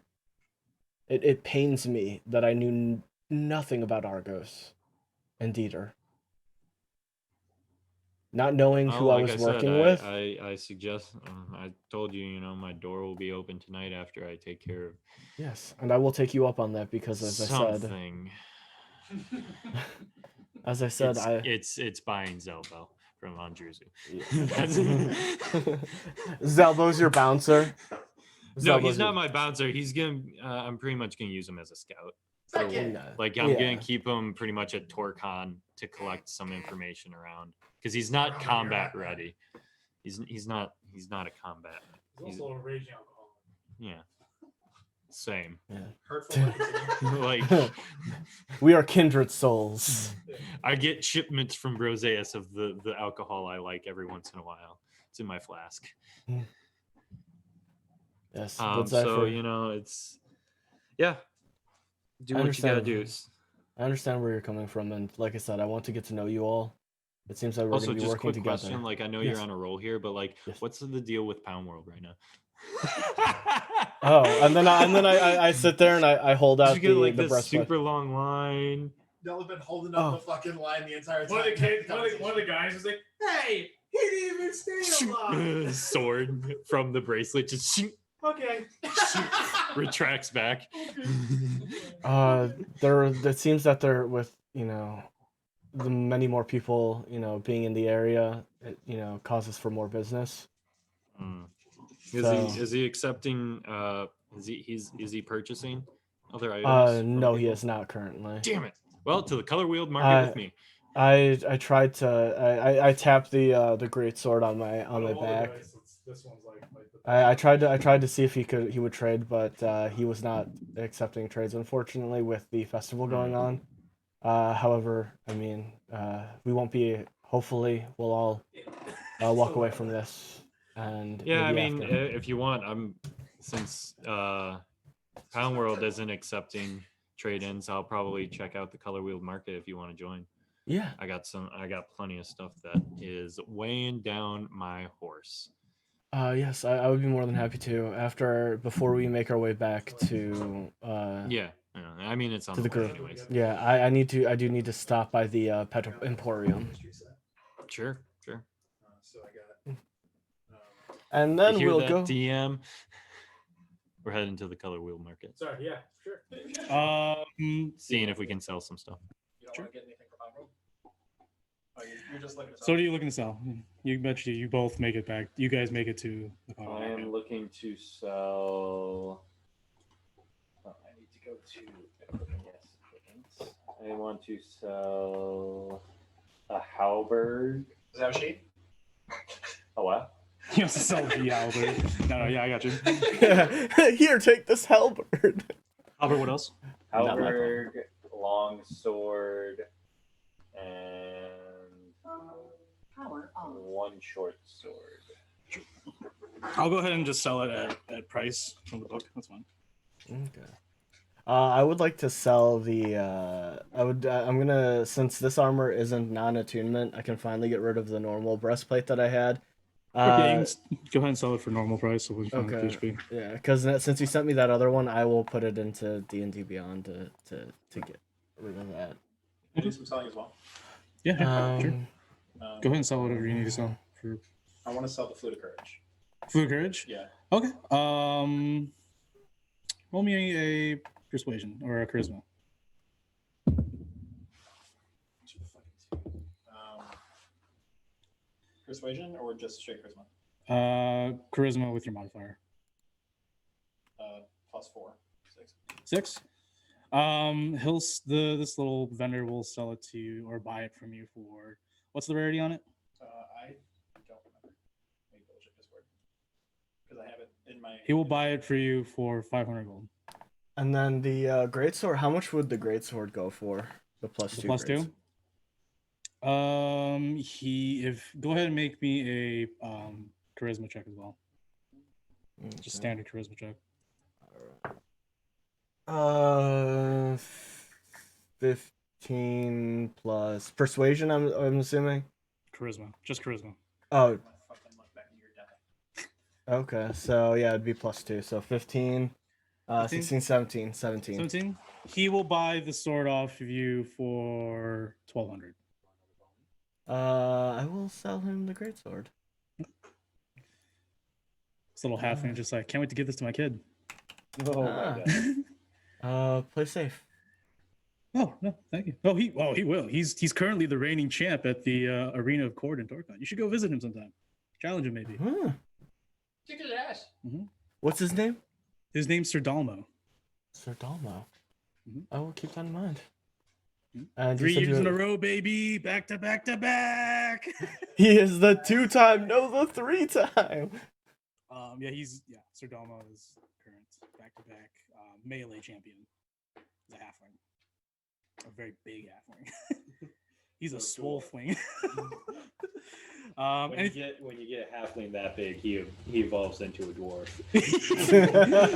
It pains me that I knew nothing about Argos and Dieter. Not knowing Well, who I like was I said, working with. I suggest. I told you, my door will be open tonight after I take care of. Yes, and I will take you up on that because, something. As I said, it's buying Zelbo from Andruzu. Zelbo's your bouncer. No, he's not my bouncer. He's gonna. I'm pretty much gonna use him as a scout. Like I'm gonna keep him pretty much at Torcon to collect some information around because he's not combat ready. He's not a combat. He's also a raging alcoholic. Yeah. Same. Yeah. Hurtful. Like we are kindred souls. I get shipments from Broseus of the alcohol I like every once in a while. It's in my flask. Yes. So it's do what you gotta do. I understand where you're coming from, and like I said, I want to get to know you all. It seems like we're Also, going to be just working quick together. question. Like, I know you're on a roll here, but like, what's the deal with Pound World right now? Oh, and then I sit there and I hold out the this super long line. Y'all have been holding up the fucking line the entire time. One of the guys was like, "Hey, he didn't even stay alive." Sword from the bracelet just Okay. retracts back. It seems that they're with the many more people being in the area. It causes for more business. Is he accepting? Is he purchasing other items? No, he is not currently. Damn it! Well, to the color wheeled market with me. I tried to I tapped the great sword on my back. This one's like I tried to see if he would trade, but he was not accepting trades, unfortunately, with the festival going on. However, I mean, we won't be. Hopefully, we'll all walk away from this. And I mean, if you want, since Pound World isn't accepting trade-ins, I'll probably check out the color wheeled market if you want to join. Yeah, I got plenty of stuff that is weighing down my horse. Yes, I would be more than happy to before we make our way back to I mean, it's on the way anyways. Yeah, I do need to stop by the Pet Emporium. Sure. So I got and then we'll go. DM. We're heading to the color wheel market. Sorry, yeah, sure. Seeing if we can sell some stuff. You don't want to get anything from Pound World? Oh, you're just looking to sell. So what are you looking to sell? You bet you both make it back. You guys make it to the I market. am looking to sell. Oh, I need to go to. Yes, I want to sell a halberd. Is that a sheet? Oh, what? You have to sell the halberd. No, yeah, I got you. Here, take this halberd. Albert, what else? Halberd, long sword, and one short sword. I'll go ahead and just sell it at price from the book. That's fine. Okay. I would like to sell the. I'm gonna, since this armor isn't non-attunement, I can finally get rid of the normal breastplate that I had. Okay, you can go ahead and sell it for normal price, so we can find Okay. PHP. Yeah, because since you sent me that other one, I will put it into D&D Beyond to get rid of that. I do some selling as well. Yeah, sure. Go ahead and sell Um, whatever you need to sell for I want to sell the Flute of Courage. Flute of Courage. Yeah. Okay. Roll me a persuasion or a charisma. Persuasion or just straight charisma? Charisma with your modifier. +4. 6. 6. This little vendor will sell it to you or buy it from you for, what's the rarity on it? I don't remember. Maybe double check this word. Because I have it in my. He will buy it for you for 500 gold. And then the greatsword. How much would the greatsword go for? The +2. The +2. Go ahead and make me a charisma check as well. Okay. Just standard charisma check. 15 plus persuasion. I'm assuming. Charisma, just charisma. Oh. Okay, so yeah, it'd be +2. So 15, 16, 17. 17. He will buy the sword off of you for 1,200. I will sell him the greatsword. This little halfling just like, can't wait to give this to my kid. Oh my god. Play safe. Oh no, thank you. Oh, he will. He's currently the reigning champ at the Arena of Cord in Torcon. You should go visit him sometime. Challenge him maybe. Huh. Kick his ass. What's his name? His name's Sir Dalmo. Sir Dalmo. Mhm. I will keep that in mind. Mhm. And 3 years in a row, baby. Back to back to back. He is the 2-time, no, the 3-time. Sir Dalmo is current back-to-back melee champion. He's a halfling. A very big halfling. He's a swole fling. When you get a halfling that big, he evolves into a dwarf.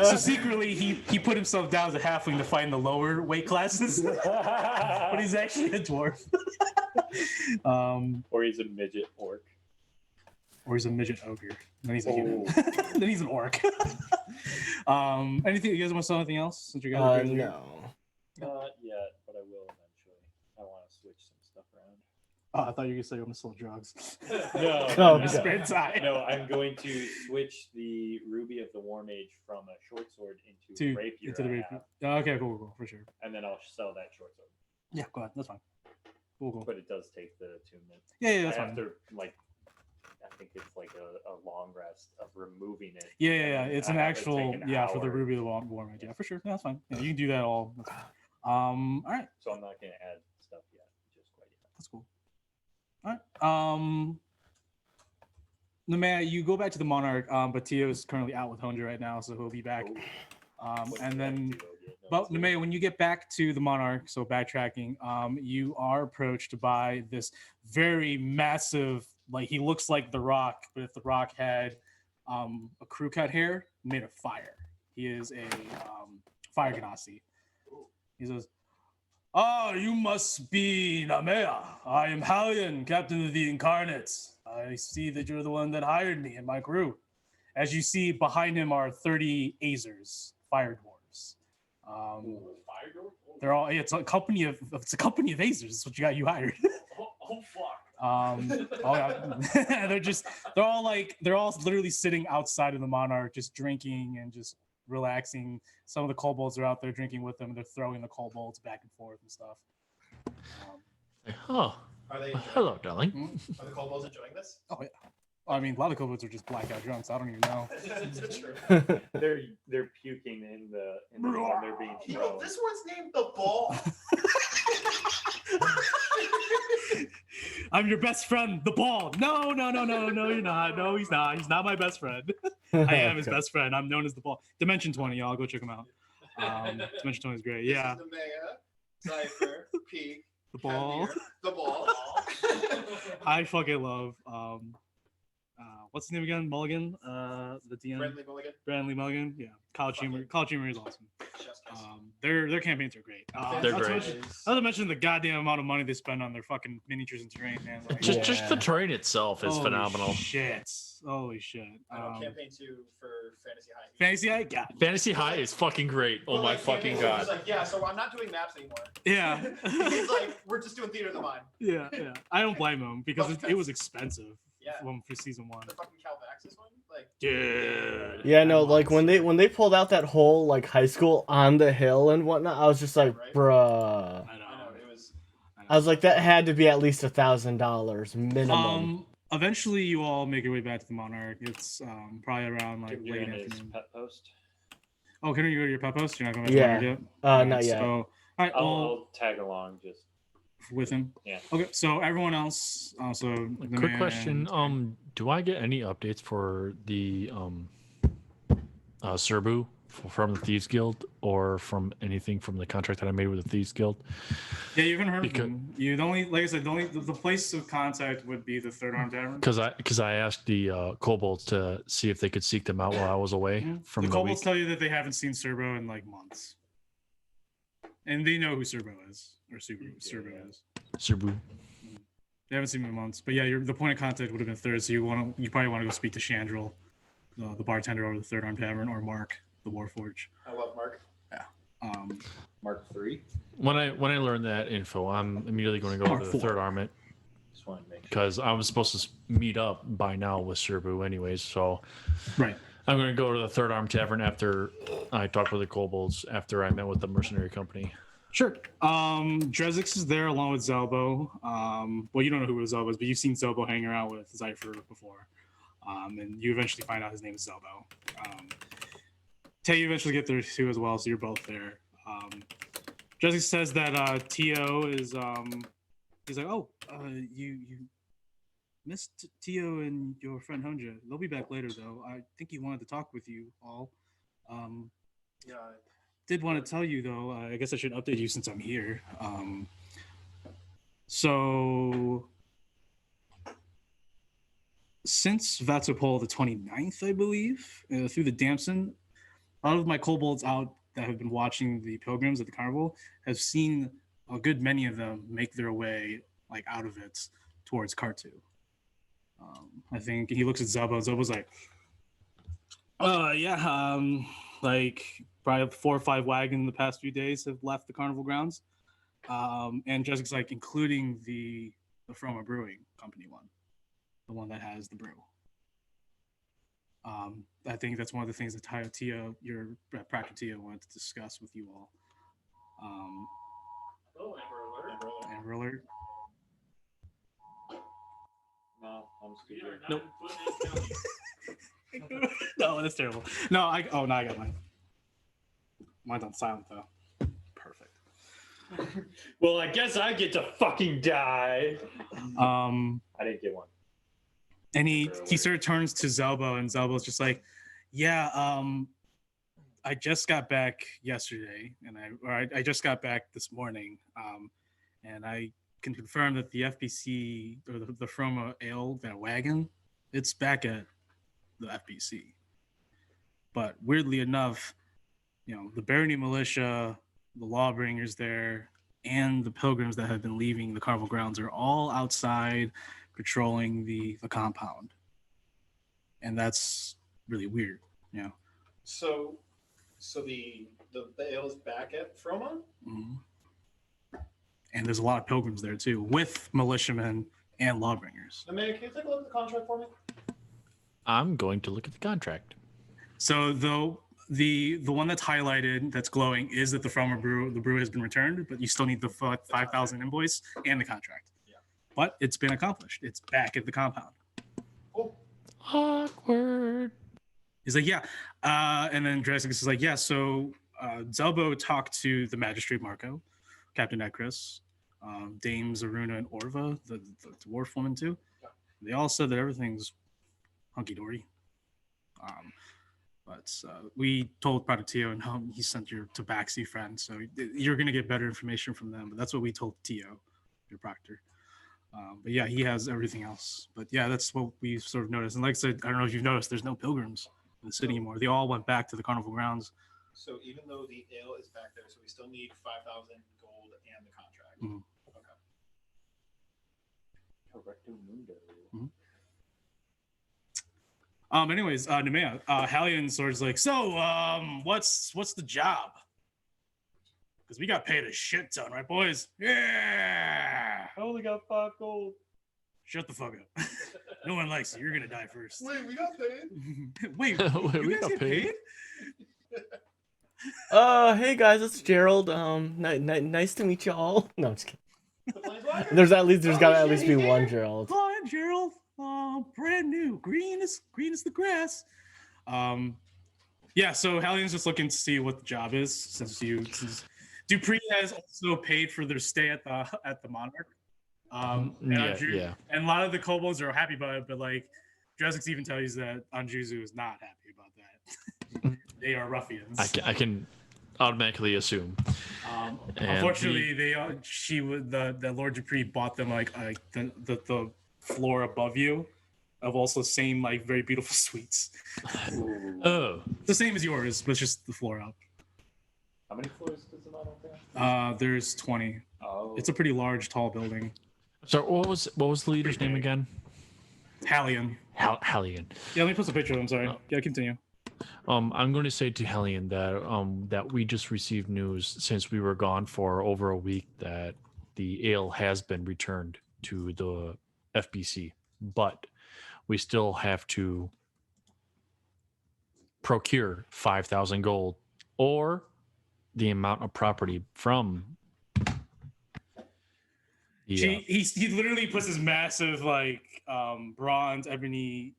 So secretly, he put himself down as a halfling to fight in the lower weight classes, but he's actually a dwarf. Or he's a midget orc. Or he's a midget ogre. Then he's a human. Then he's an orc. Anything you guys want to sell? Anything else? Since you guys No. Not yet, but I will eventually. I want to switch some stuff around. Oh, I thought you were gonna say you want to sell drugs. No, Spare time. No, I'm going to switch the Ruby of the War Mage from a short sword into a rapier. Into the rapier. Oh, okay, cool, for sure. And then I'll sell that short sword. Yeah, go ahead. That's fine. Cool. But it does take the attunement. Yeah, that's I have fine. to, I think it's like a long rest of removing it. Yeah. It's I an have to actual take an for the hour. Ruby of the War Mage. Yeah, for sure. Yeah, that's fine. Yeah, you can do that all. That's fine. All right. So I'm not going to add stuff yet, just quite yet. That's cool. All right. Nemea, you go back to the Monarch, but Tio is currently out with Honja right now, so he'll be back. And then, but Nemea, when you get back to the Monarch, so backtracking, you are approached by this very massive, like he looks like The Rock, but if The Rock had a crew cut hair made of fire. He is a fire ganassi. He says, "Ah, you must be Nemea. I am Halion, captain of the Incarnates. I see that you're the one that hired me and my crew." As you see, behind him are 30 Azers, fire dwarves. Fire door? They're all. It's a company of Azers. That's what you hired. Oh fuck. They're all literally sitting outside of the Monarch, just drinking and just relaxing. Some of the kobolds are out there drinking with them, and they're throwing the kobolds back and forth and stuff. Are they? Enjoying Hello, it? darling. Are the kobolds enjoying this? Oh yeah. I mean, a lot of kobolds are just blackout drunks. I don't even know. That's true. They're puking in the when they're being You thrown. know, this one's named the ball. I'm your best friend, the ball. No, you're not. No, he's not. He's not my best friend. I am his best friend. I'm known as the ball. Dimension 20, y'all. Go check him out. Dimension 20 is great. Yeah. This is the Maya, Cypher, Peak, The ball. Kevir, the ball. I fucking love. What's his name again? Mulligan. The DM. Brandley Mulligan. Yeah. College humor is awesome. Their campaigns are great. They're not to great. mention- Not to mention the goddamn amount of money they spend on their fucking miniatures and terrain, man. Like, Just the terrain itself is holy phenomenal. Holy shit. I know, campaign 2 for Fantasy High. Fantasy High? God. Fantasy High is fucking great. Oh But, my like, fucking campaign 2 was god. like, yeah, so I'm not doing maps anymore. Yeah. He's like, we're just doing theater of the mind. Yeah. I don't blame him because it was expensive. Yeah. For season 1. The fucking Calvaxis one, like, Dude. Yeah, no, like when they pulled out that whole like high school on the hill and whatnot, I was just like, Right. bruh. I know. it was. I was like, that had to be at least $1,000 minimum. Eventually you all make your way back to the Monarch. It's probably around like You're late in his afternoon. pet post. Oh, can you go to your pet post? You're not going to Yeah. yet? Not yet. So, all right, I'll tag along just. with him. Yeah. Okay, so everyone else also. A quick question. Do I get any updates for the Serbu from the Thieves Guild or from anything from the contract that I made with the Thieves Guild? Yeah, you haven't heard from him. You only, like I said, the place of contact would be the Third Arm Tavern. Because I asked the kobolds to see if they could seek them out while I was away from the the kobolds week. tell you that they haven't seen Serbo in like months, and they know who Serbo is or Serbo is. Serbu. They haven't seen him in months, but yeah, the point of contact would have been Third. So you probably want to go speak to Chandril, the bartender over the Third Arm Tavern, or Mark, the Warforge. I love Mark. Yeah. Mark 3. When I learned that info, I'm immediately going to go Mark to the 4. Third Armament Just want to make sure. because I was supposed to meet up by now with Serbu anyways. So Right. I'm going to go to the Third Arm Tavern after I talked with the kobolds after I met with the mercenary company. Sure. Drezix is there along with Zelbo. Well, you don't know who Zelbo is, but you've seen Zelbo hanging around with Zypher before. And you eventually find out his name is Zelbo. Tay, you eventually get there too as well, so you're both there. Drezix says that Tio is he's like, oh, you missed Tio and your friend Hunja. They'll be back later though. I think he wanted to talk with you all. Yeah. Did want to tell you though, I guess I should update you since I'm here. So since Vatsopol the 29th, I believe, through the Damson, a lot of my kobolds out that have been watching the pilgrims at the carnival have seen a good many of them make their way like out of it towards Kartu. I think he looks at Zabo. Zabo's like, like probably 4 or 5 wagons in the past few days have left the carnival grounds. And Jessica's like, including the Froma Brewing Company one, the one that has the brew. I think that's one of the things that Tia, your Proctor Tia, wanted to discuss with you all. Amber Alert. No, I'm scared. Nope. No, that's terrible. No, I got mine. Mine's on silent though. Perfect. Well, I guess I get to fucking die. I didn't get one. And he sort of turns to Zelbo, and Zelbo's just like, yeah, I just got back yesterday, and I just got back this morning, and I can confirm that the FBC or the Froma Ale, that wagon, it's back at the FBC. But weirdly enough, the Barony Militia, the Lawbringers there, and the pilgrims that have been leaving the carnival grounds are all outside patrolling the compound. And that's really weird, So the ale's back at Froma? Mm-hmm. And there's a lot of pilgrims there too, with militiamen and lawbringers. Amanda, can you take a look at the contract for me? I'm going to look at the contract. So the one that's highlighted, that's glowing, is that the brew has been returned, but you still need the 5,000 invoice and the contract. Yeah. but it's been accomplished. It's back at the compound. Awkward. He's like, yeah. And then Draxix is like, yeah, so Zelbo talked to the magistrate Marco, Captain Ekris, Dames Aruna and Orva, the dwarf woman too. They all said that everything's hunky-dory. But we told Praditio and he sent your Tabaxi friend, so you're going to get better information from them. But that's what we told Tio, your proctor. But yeah, he has everything else. But yeah, that's what we sort of noticed. And like I said, I don't know if you've noticed, there's no pilgrims in the city anymore. They all went back to the carnival grounds. So even though the ale is back there, so we still need 5,000 gold and the contract. Mhm. Anyways, Nemea, Hallion sort of like, so, what's the job? Because we got paid a shit ton, right, boys? Yeah. I only got 5 gold. Shut the fuck up. No one likes you. You're gonna die first. Wait, we got paid. Wait, Wait, you we guys got get paid? Hey guys, it's Gerald. Nice to meet you all. No, I'm just kidding. There's gotta at least be one Gerald. Hi, I'm Gerald. Brand new, green as the grass. Yeah. So Hallion's just looking to see what the job is, since Dupree has also paid for their stay at the Monarch. And Yeah. And a lot of the kobolds are happy about it, but like Draxix even tells you that Anjuzu is not happy about that. They are ruffians. I can automatically assume. Unfortunately, the Lord Dupree bought them like the floor above you, of also same like very beautiful suites. Oh, The same as yours, but just the floor up. How many floors does the model have? There's 20. Oh. It's a pretty large, tall building. so what was the leader's name again? Hallion. Hallion. Yeah, let me post a picture of him. Sorry. Yeah, continue. I'm going to say to Hellion that we just received news since we were gone for over a week that the ale has been returned to the FBC, but we still have to procure 5,000 gold or the amount of property from. He literally puts his massive like bronze ebony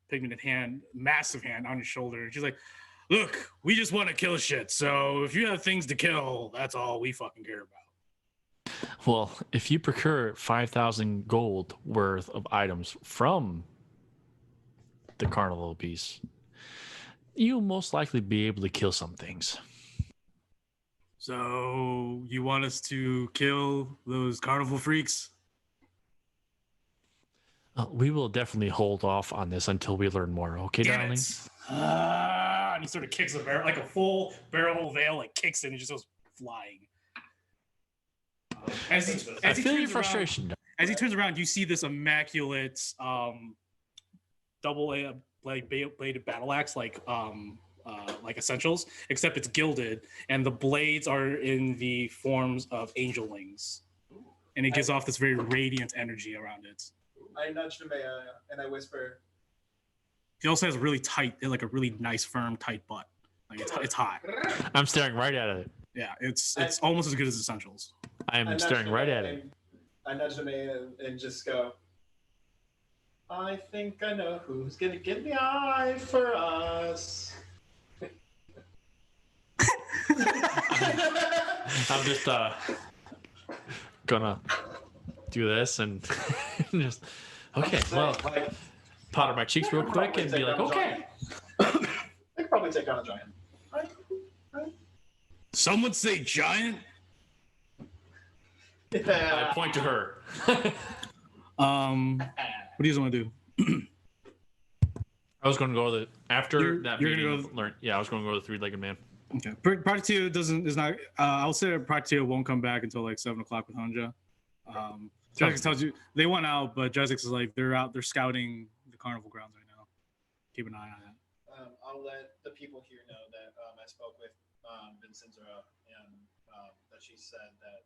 pigmented hand, massive hand on his shoulder. And she's like, look, we just want to kill shit. So if you have things to kill, that's all we fucking care about. Well, if you procure 5,000 gold worth of items from the carnival piece, you'll most likely be able to kill some things. So you want us to kill those carnival freaks? We will definitely hold off on this until we learn more. Okay, Damn darling? it. And he sort of kicks the barrel, like a full barrel veil, like kicks it and it just goes flying. As he I feel your turns frustration. around, as he turns around, you see this immaculate double bladed battle axe, like essentials, except it's gilded, and the blades are in the forms of angelings, and it gives off this very radiant energy around it. I nudge Nemea and I whisper, He also has really tight, like a really nice, firm, tight butt. Like it's hot. I'm staring right at it. Yeah, it's almost as good as essentials. I am nudge staring right Nemea at it. and I nudge Nemea and just go, I think I know who's gonna get the eye for us. I'm just gonna do this and just okay. Well, powder my cheeks real quick and be like, okay. I could probably take on a giant. Right? Some would say giant. Yeah. I point to her. What do you guys want to do? I was going to go after You're that gonna meeting. go- Yeah, I was going to go to the three-legged man. Okay. Praditio is not. I'll say that Praditio won't come back until like 7 o'clock with Hanja. Jazzix tells you they went out, but Jazzix is like they're out. They're scouting the carnival grounds right now. Keep an eye on it. I'll let the people here know that I spoke with Vincenza and that she said that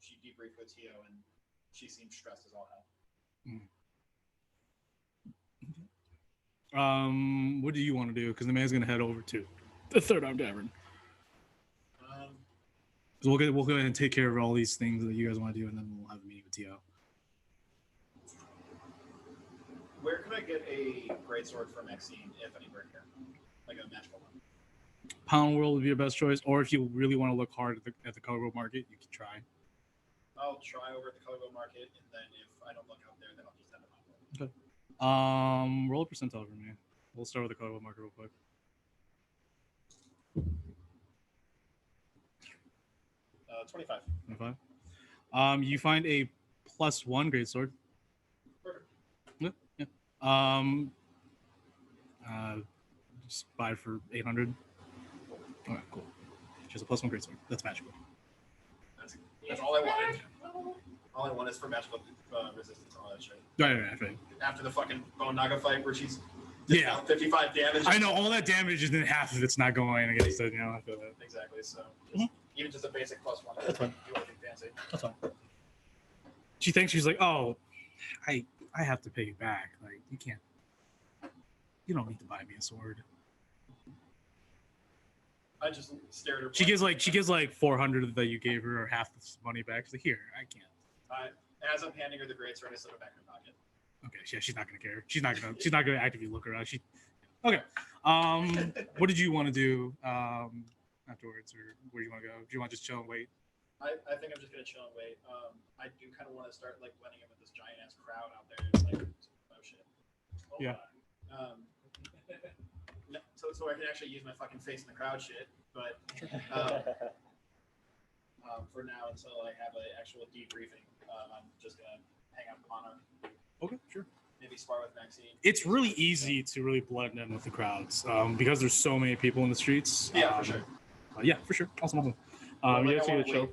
she debriefed with Tio and she seemed stressed as all hell. What do you want to do? Because the man's gonna head over to the Third Arm Tavern. So we'll go ahead and take care of all these things that you guys want to do, and then we'll have a meeting with Tio. Where could I get a greatsword for Maxine, if anywhere here? Like a magical one? Pound World would be your best choice, or if you really want to look hard at the cargo market, you can try. I'll try over at the cargo market, and then if I don't look out there, then I'll just have it on. Okay. Roll a percentile for me. We'll start with the cargo market real quick. 25. 25. You find a +1 greatsword. Perfect. Yeah. Just buy it for 800. All right, cool. Just a +1 greatsword. That's magical. That's all I wanted. All I want is for magical resistance, all that shit. Right. After the fucking Bone Naga fight where she's 55 damage. I know all that damage, and then half of it's not going against it. I feel that. Exactly. So even just a basic +1. That's fine. Do anything fancy. That's fine. She thinks she's like, oh, I have to pay you back. Like you can't. You don't need to buy me a sword. I just stared at her. She gives like 400 that you gave her, or half the money back. She's like, here, I can't. As I'm handing her the greatsword, I slip it back in her pocket. Okay, yeah, she's not gonna care. She's not gonna actively look around. Okay. What did you want to do afterwards, or where do you want to go? Do you want to just chill and wait? I think I'm just gonna chill and wait. I do kind of want to start like blending in with this giant ass crowd out there. It's like, oh shit. Yeah. So I can actually use my fucking face in the crowd shit, but for now, until I have an actual debriefing, I'm just gonna hang out with Monarch. Okay, sure. Maybe spar with Maxine. It's really easy to really blend in with the crowds because there's so many people in the streets. Yeah, for sure. Yeah, for sure. Awesome. You have to chill.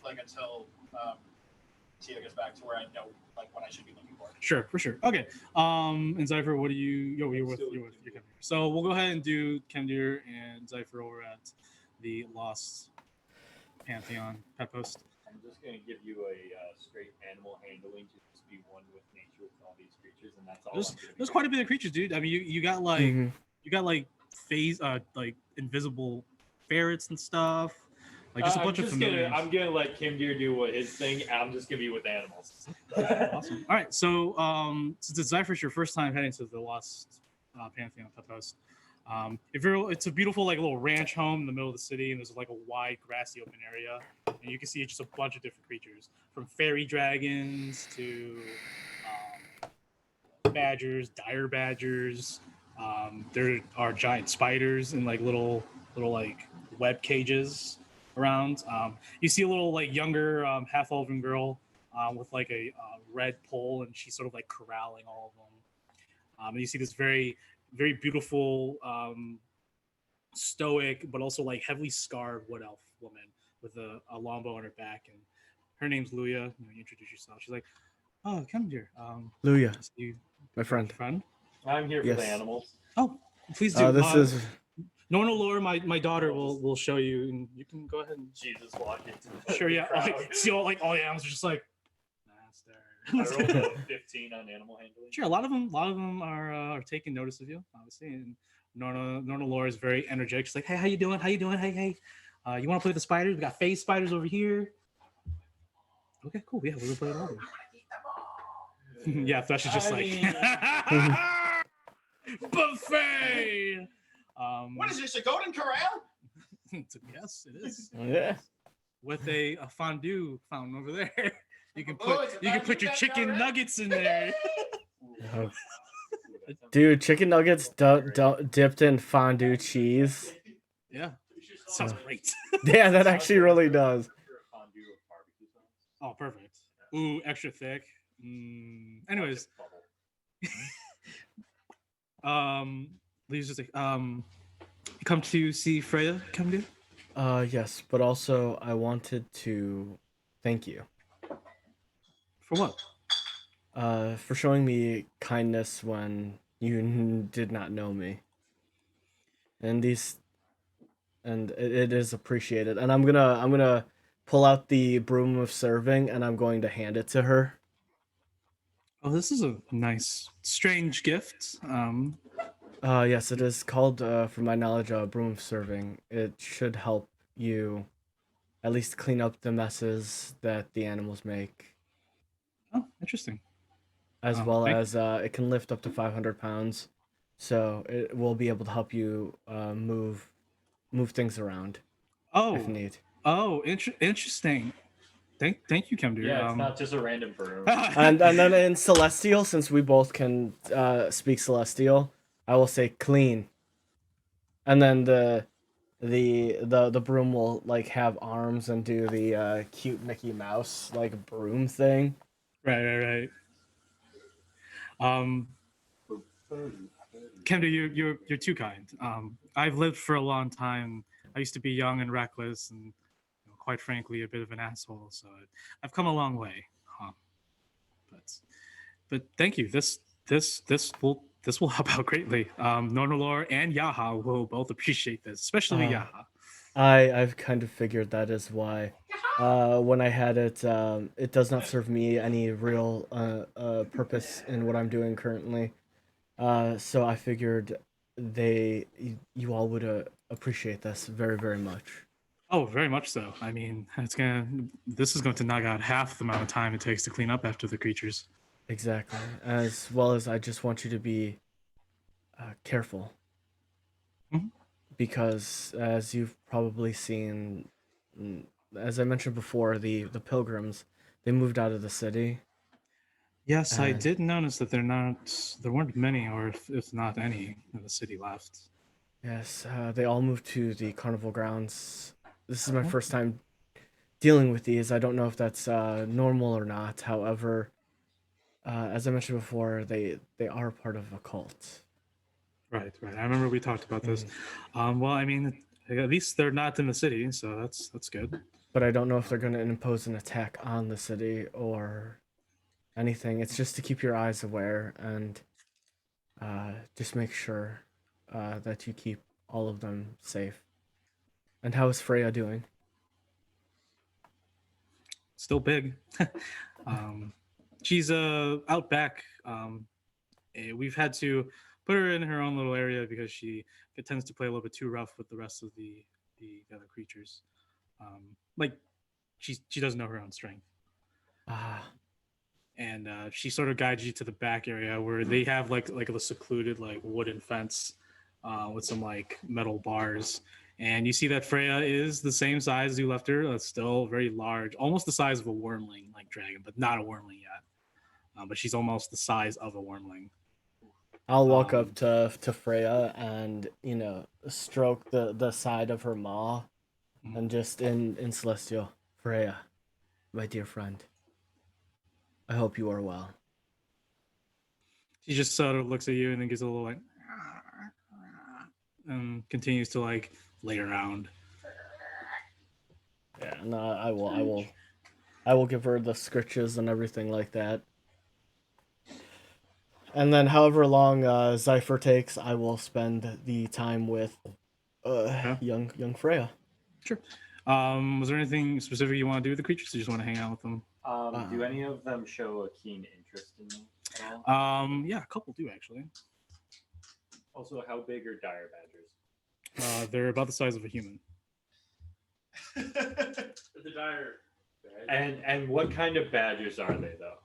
Like until Tia gets back to where I know like what I should be looking for. Sure, for sure. Okay. And Zypher, what do you? You're with Kemdir. So we'll go ahead and do Kemdir and Zypher over at the Lost Pantheon pet post. I'm just gonna give you a straight animal handling to just be one with nature with all these creatures, and that's all. There's quite a bit of creatures, dude. I mean, you got like phase like invisible ferrets and stuff. Like just a bunch of familiars. I'm gonna let Kemdir do what his thing. I'm just gonna be with animals. Awesome. All right, so since it's Zypher's your first time heading to the Lost Pantheon pet post, it's a beautiful like little ranch home in the middle of the city, and there's like a wide grassy open area, and you can see just a bunch of different creatures, from fairy dragons to badgers, dire badgers. There are giant spiders in like little like web cages around. You see a little like younger half elven girl with like a red pole, and she's sort of like corralling all of them. And you see this very very beautiful, stoic, but also like heavily scarred wood elf woman with a longbow on her back, and her name's Luya. You introduce yourself. She's like, "Oh, come here, Luya, you, my friend. I'm here for the animals. Oh, please do. This is no lore. My daughter will show you, and you can go ahead and Jesus walk into the sure. Yeah, crowd. see all the animals are just like. I rolled a 15 on animal handling. Sure, a lot of them are taking notice of you, obviously. And Norna Laura is very energetic. She's like, "Hey, how you doing? Hey, you want to play with the spiders? We got phase spiders over here." Okay, cool. Yeah, we're gonna play it all. Yeah, Flesh is just buffet. What is this? A golden corral? Yes, it is. yeah. With a fondue fountain over there. You can put your chicken nuggets in there. Dude, chicken nuggets dipped in fondue cheese. Yeah, sounds great. Yeah, that actually really does. Oh, perfect. Ooh, extra thick. Anyways, Lee's just like, you come to see Freya, come do? Yes, but also I wanted to thank you. For what? For showing me kindness when you did not know me. And it is appreciated. And I'm gonna pull out the broom of serving, and I'm going to hand it to her. Oh, this is a nice, strange gift. Yes, it is called, from my knowledge, broom of serving. It should help you at least clean up the messes that the animals make. Oh, interesting. as Oh, well thank as it can lift up to 500 pounds. So it will be able to help you move things around if Oh, need. interesting. Thank you, Kemdu. Yeah, it's not just a random broom. And then in Celestial, since we both can speak Celestial, I will say clean. And then the broom will like have arms and do the cute Mickey Mouse like broom thing. Right. Kemdu, you're too kind. I've lived for a long time. I used to be young and reckless, and quite frankly, a bit of an asshole. So I've come a long way. But thank you. This will help out greatly. Nornalor and Yaha will both appreciate this, especially Yaha. I've kind of figured that is why. When I had it, it does not serve me any real purpose in what I'm doing currently. So I figured you all would appreciate this very, very much. Oh, very much so. I mean, this is going to knock out half the amount of time it takes to clean up after the creatures. Exactly. As well as I just want you to be careful. Mhm. Because as you've probably seen, as I mentioned before, the pilgrims, they moved out of the city. Yes, I And- did notice that there weren't many, or if not any, in the city left. Yes, they all moved to the carnival grounds. This is my first time dealing with these. I don't know if that's normal or not. However, as I mentioned before, they are part of a cult. Right. I remember we talked about this. Well, I mean, at least they're not in the city, so that's good. But I don't know if they're going to impose an attack on the city or anything. It's just to keep your eyes aware and just make sure that you keep all of them safe. And how is Freya doing? Still big. She's out back. We've had to put her in her own little area because she tends to play a little bit too rough with the rest of the other creatures. Like she doesn't know her own strength. And she sort of guides you to the back area where they have like a secluded like wooden fence with some like metal bars. And you see that Freya is the same size as you left her. That's still very large, almost the size of a wormling like dragon, but not a wormling yet. But she's almost the size of a wormling. I'll walk up to Freya and, stroke the side of her maw and just in Celestial. Freya, my dear friend, I hope you are well. She just sort of looks at you and then gives a little like and continues to like lay around. Yeah, no, I will give her the scritches and everything like that. And then however long Zypher takes, I will spend the time with young Freya. Sure. Was there anything specific you want to do with the creatures? Or you just want to hang out with them? Do any of them show a keen interest in me at all? Yeah, a couple do actually. Also, how big are dire badgers? They're about the size of a human. The dire. And what kind of badgers are they though?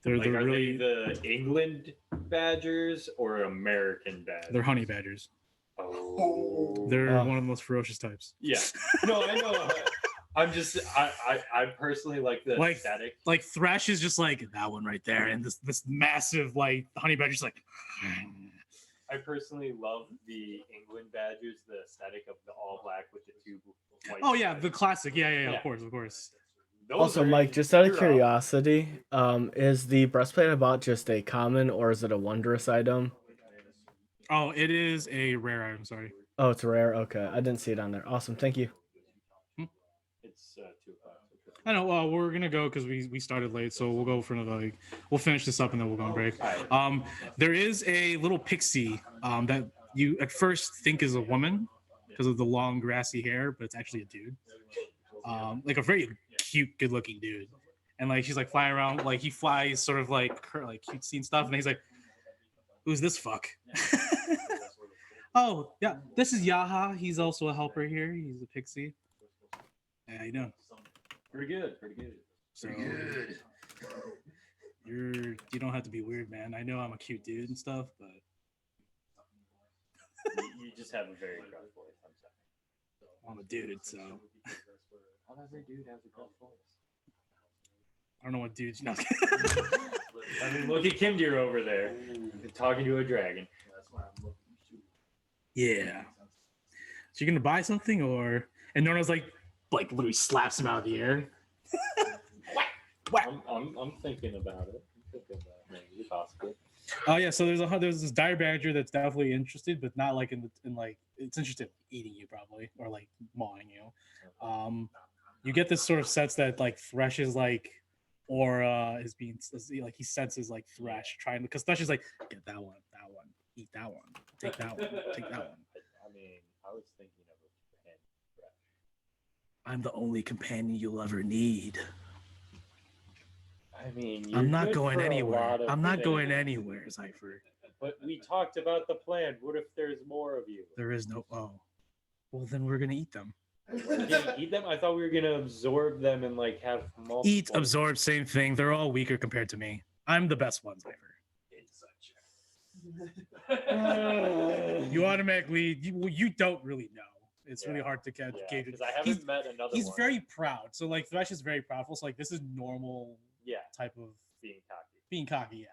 They're are really they the England badgers or American badgers? they're honey badgers. Oh. They're one of the most ferocious types. Yeah. No, I know. I personally like the aesthetic. Like Thrash is just like that one right there, and this massive like honey badger's like. I personally love the England badgers, the aesthetic of the all black with the two white. Oh yeah, the classic. Yeah. Of course. Those Also, are Mike, just out of Europe. curiosity, is the breastplate I bought just a common or is it a wondrous item? Oh, it is a rare item. Sorry. Oh, it's rare. Okay, I didn't see it on there. Awesome, thank you. It's 2 o'clock. I know. We're gonna go because we started late, so we'll go for another. We'll finish this up and then we'll go on break. There is a little pixie that you at first think is a woman because of the long grassy hair, but it's actually a dude. Like a very cute, good-looking dude, and like she's like flying around, like he flies sort of like cutesy and stuff, and he's like, "Who's this fuck?" Oh yeah, this is Yaha. He's also a helper here. He's a pixie. Yeah, how you doing? Pretty good. So, You don't have to be weird, man. I know I'm a cute dude and stuff, but You just have a very gruff voice. I'm sorry. I'm a dude, so Not every dude has a gruff voice. I don't know what dudes. No. I mean, look at Kimdir over there, talking to a dragon. Yeah. So you're gonna buy something, or and Norna's like literally slaps him out of the air. I'm thinking about it. Maybe possibly. Oh yeah, so there's this dire badger that's definitely interested, but not like in it's interested in eating you probably or like mawing you. You get this sort of sense that like Thresh's like aura is being like he senses like Thresh trying because Thresh is like get that one, eat that one, take that one, take that one. I mean, I was thinking of a companion Thresh. I'm the only companion you'll ever need. I mean, I'm not good going for a anywhere. lot of I'm not going things. anywhere, Cypher. But we talked about the plan. What if there's more of you? There is no. Oh, well then we're gonna eat them. We're gonna eat them? I thought we were gonna absorb them and like have multiple. Eat, absorb, same thing. They're all weaker compared to me. I'm the best one, Cypher. You automatically you don't really know. It's really hard to catch. Yeah, because I haven't met another He's one. very proud. So like Thresh is very proudful. So like this is normal type of being cocky. yeah.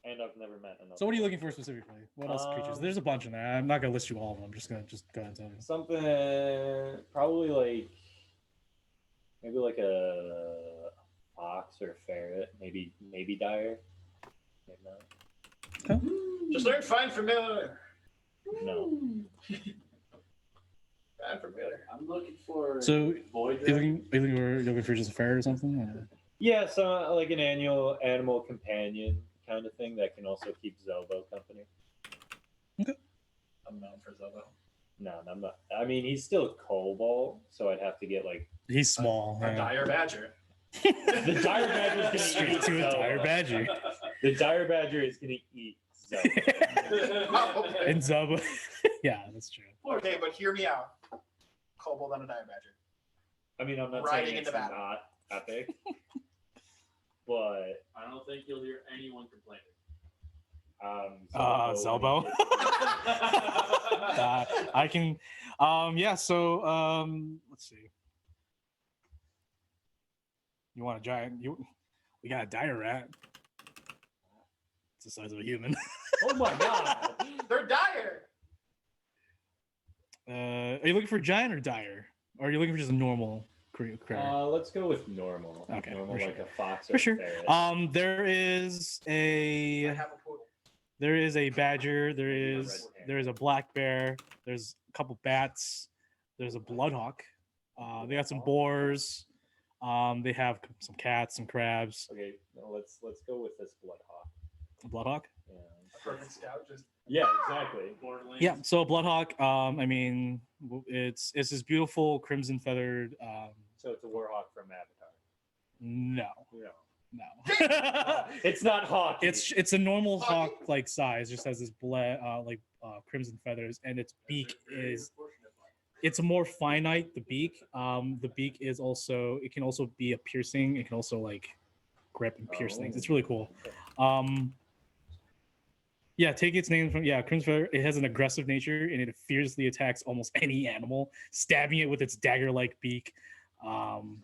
And I've never met another. So what are you looking for specifically? What else creatures? There's a bunch in there. I'm not gonna list you all of them. I'm just gonna go ahead and tell you. Something probably like maybe like a fox or a ferret, maybe dire. Maybe not. Okay. Just learn find familiar. No. Find familiar. I'm looking for. So void. you looking for just a ferret or something? Or? Yeah, so like an annual animal companion kind of thing that can also keep Zobo company. Okay. I'm known for Zobo. No, I'm not. I mean, he's still Cobalt, so I'd have to get like He's small. A dire badger. the dire badger is gonna Straight eat to a Zobo. dire badger. The dire badger is gonna eat Zobo. And Zubba. Yeah, that's true. Okay, but hear me out. Kobold on a dire badger. I mean, I'm not Riding saying into it's battle. not epic, but I don't think you'll hear anyone complaining. Zobo. I can. Yeah. So let's see. You want a giant? We got a dire rat. It's the size of a human. Oh my god! They're dire. Are you looking for giant or dire? Or are you looking for just a normal critter? Let's go with normal. Okay, Normal for like sure. a fox or For sure. a ferret. There is I a have a poodle. badger. There is a black bear. There's a couple bats. There's a bloodhawk. They got some boars. They have some cats, some crabs. Okay, no, let's go with this bloodhawk. A bloodhawk. Yeah. Perfect scout. Just Yeah, exactly. Borderlands. Yeah. So a bloodhawk. I mean, it's this beautiful crimson feathered. So it's a warhawk from Avatar. No. It's not hawk. It's a normal hawk like size. Just has this crimson feathers, and its beak is. It's a more finite. The beak. The beak is also. It can also be a piercing. It can also like grip and pierce things. It's really cool. Yeah, take its name from crimson feather. It has an aggressive nature, and it fiercely attacks almost any animal, stabbing it with its dagger-like beak. Well,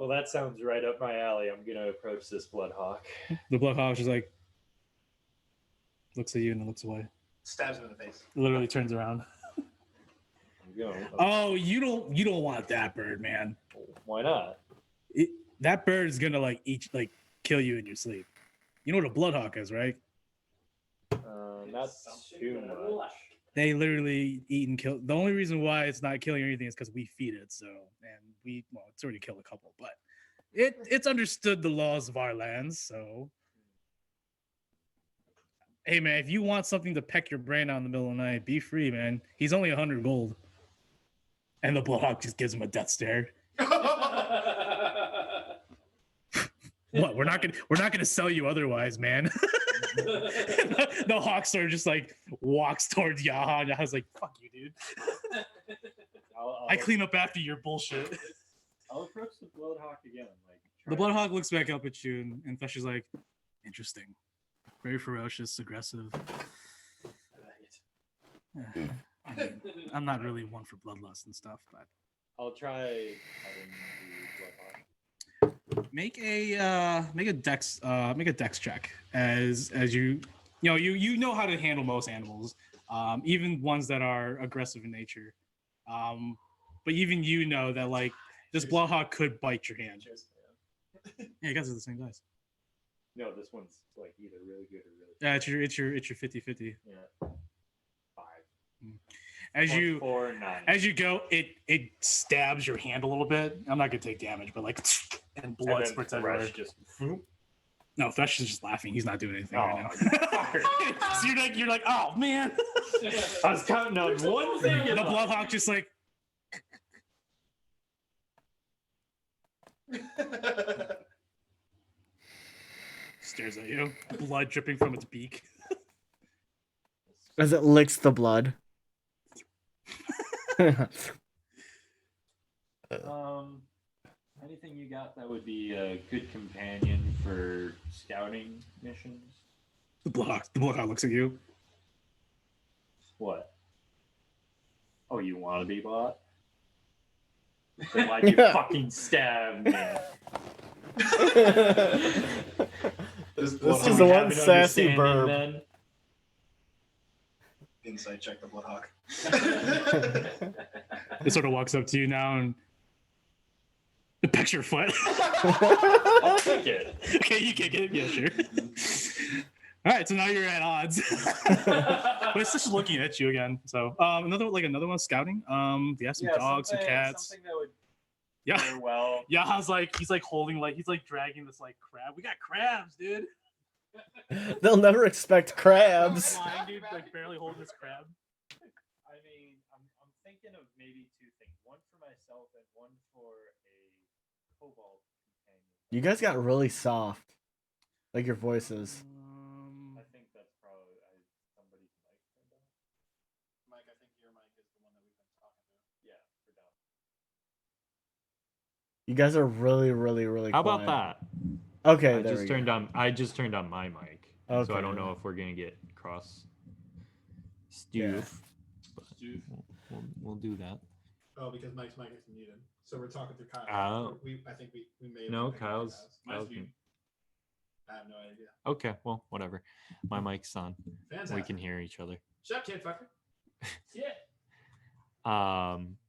that sounds right up my alley. I'm gonna approach this bloodhawk. The bloodhawk is like looks at you and then looks away. stabs him in the face. Literally turns around. I'm going. Oh, you don't want that bird, man. Why not? That bird is gonna kill you in your sleep. You know what a bloodhawk is, right? Not too much. They literally eat and kill. The only reason why it's not killing or anything is because we feed it. So, and it's already killed a couple, but it's understood the laws of our lands. So, hey man, if you want something to peck your brain out in the middle of the night, be free, man. He's only 100 gold, and the bloodhawk just gives him a death stare. What? We're not gonna sell you otherwise, man. The hawk sort of just like walks towards Yaha, and Yaha's like, "Fuck you, dude. I clean up after your bullshit." I'll approach the bloodhawk again. Like, The Bloodhawk looks back up at you, and Fesh is like, interesting. Very ferocious, aggressive. I mean, I'm not really one for bloodlust and stuff, but I'll try having the Bloodhawk. make a dex check as you know how to handle most animals, even ones that are aggressive in nature. But even you know that like this Bloodhawk could bite your hand. Cheers, man. Yeah, you guys are the same dice. No, this one's like either really good or really. Yeah, it's your 50-50. Yeah. 5. As you 4, 9. As you go, it stabs your hand a little bit. I'm not gonna take damage, but like, and blood spurts everywhere. Just. No, Fesh is just laughing. He's not doing anything Oh, right now. So you're like, oh man. I was counting on one thing. The Bloodhawk just like. Stares at you, blood dripping from its beak. As it licks the blood. Anything you got that would be a good companion for scouting missions? The Bloodhawk looks at you. What? Oh, you want to be bought? Then why'd you fucking stab me? This is the one sassy burb. Then? Insight check the Bloodhawk. It sort of walks up to you now and it pecks your foot. I'll take it. Okay, you kick it. Yeah, sure. All right, so now you're at odds. But it's just looking at you again. So another one scouting. Yeah, some dogs, some cats. Something that would Yeah. pair well. Yeah, he's like holding he's dragging this like crab. We got crabs, dude. They'll never expect crabs. Flying, dude, like barely holding this crab. I mean, I'm thinking of maybe 2 things. One for myself and one for a kobold companion. You guys got really soft. Like your voices. I think that's probably somebody's mic turned on. Mike, I think your mic is the one that we've been talking to. Yeah, for now. You guys are really, really, really How quiet. about that? Okay, I there just we turned go. on. I just turned on my mic, so I don't know if we're gonna get cross. Stoof. But we'll do that. Oh, because Mike's mic is muted. So we're talking through Kyle. Oh. I think we may have No, picked up Kyle's. I have no idea. Okay, well, whatever. My mic's on. Fantastic. We can hear each other. Shut up, kid fucker. Yeah.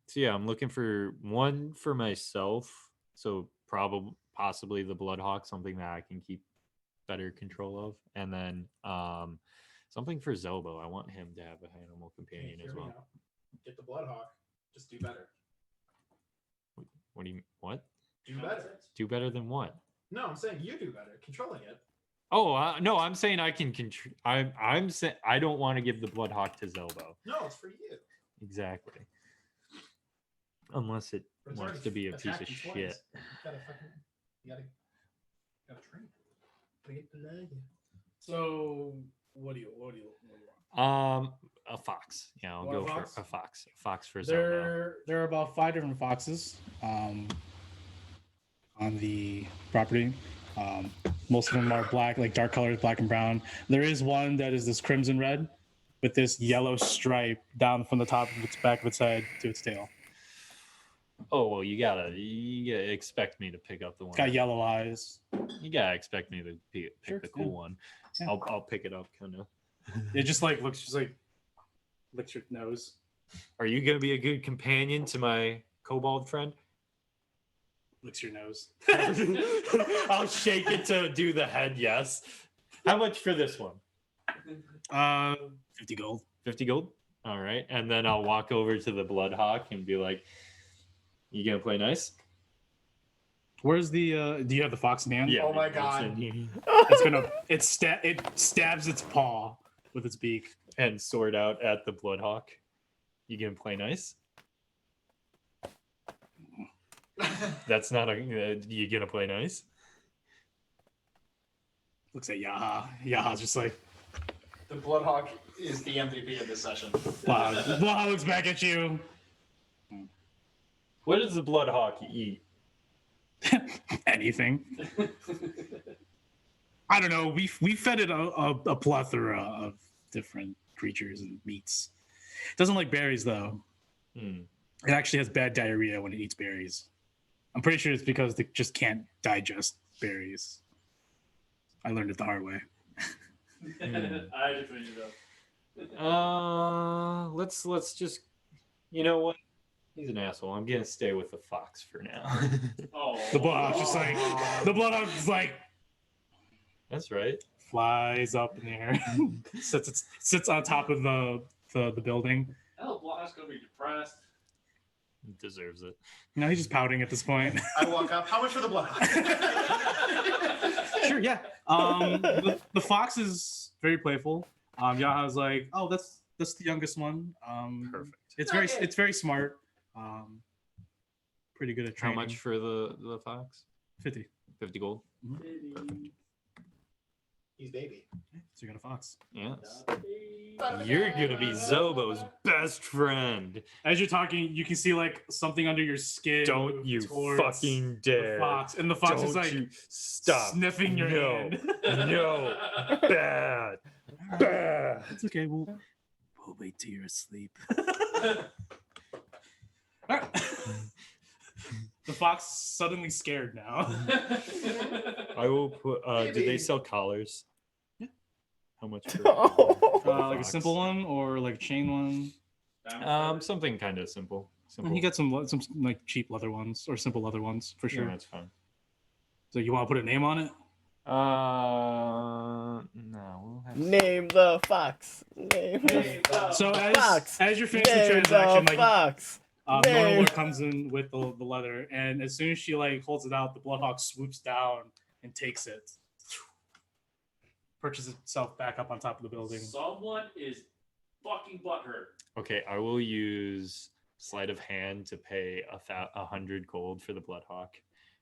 So yeah, I'm looking for one for myself. So possibly the Bloodhawk, something that I can keep better control of, and then something for Zobo. I want him to have an animal companion as well. Get the Bloodhawk. Just do better. What do you what? Do better. Do better than what? No, I'm saying you do better. Controlling it. Oh no, I'm saying I can control. I'm saying I don't want to give the Bloodhawk to Zobo. No, it's for you. Exactly. Unless it But it's wants already to be a piece of attacked you shit. twice. You gotta train. Gotta get to know you. So what do you want? A fox. Yeah, I'll Want a go fox? for a fox. A fox for Zobo. There are about 5 different foxes on the property. Most of them are black, like dark colors, black and brown. There is one that is this crimson red with this yellow stripe down from the top of its back of its head to its tail. Oh well, you gotta expect me to pick up the one. It's got yellow eyes. You gotta expect me to pick Sure, the cool yeah. one. Yeah. I'll pick it up, kind of. It just licks your nose. Are you gonna be a good companion to my kobold friend? Licks your nose. I'll shake it to do the head. Yes. How much for this one? 50 gold. 50 gold. All right, and then I'll walk over to the Bloodhawk and be like, "You gonna play nice?" Where's the? Do you have the fox in hand? Yeah. Oh my it's God. in here. It stabs its paw with its beak. And sword out at the Bloodhawk. You gonna play nice? That's not a. You gonna play nice? Looks at Yaha. Yaha's just like, The Bloodhawk is the MVP of this session. wow. Yaha looks back at you. What does the Bloodhawk eat? Anything. I don't know. We fed it a plethora of different creatures and meats. It doesn't like berries though. Hmm. It actually has bad diarrhea when it eats berries. I'm pretty sure it's because they just can't digest berries. I learned it the hard way. I just made it up. Let's just, you know what? He's an asshole. I'm gonna stay with the fox for now. The bloodhawk's just like the bloodhawk's like That's right. flies up in the air, sits on top of the building. Hell, Bloodhawk's gonna be depressed. He deserves it. No, he's just pouting at this point. I walk up. How much for the bloodhawk? Sure, yeah. The fox is very playful. Yaha's like, oh, that's the youngest one. Perfect. It's very smart. Pretty good at How training. much for the fox? 50. 50 gold. He's baby. So you got a fox. Yes. You're gonna be Zobo's best friend. As you're talking, you can see like something under your skin. Don't move you towards fucking the dare. fox, and the fox is Don't like you stop. sniffing your hand. No. Bad. Bad. It's okay. We'll wait till you're asleep. Alright. The fox suddenly scared now. I will put do they sell collars? Yeah. How much for Like a simple one or like a chain one? Something kind of simple. And you got some like cheap leather ones or simple leather ones for sure. Yeah, that's fine. So you want to put a name on it? No, we'll have Name the fox. Name the So fox. as you're finishing the Name transaction, the like fox. Nora comes in with the leather, and as soon as she like holds it out, the bloodhawk swoops down and takes it, perches itself back up on top of the building. Someone is fucking butthurt. Okay, I will use sleight of hand to pay 100 gold for the bloodhawk.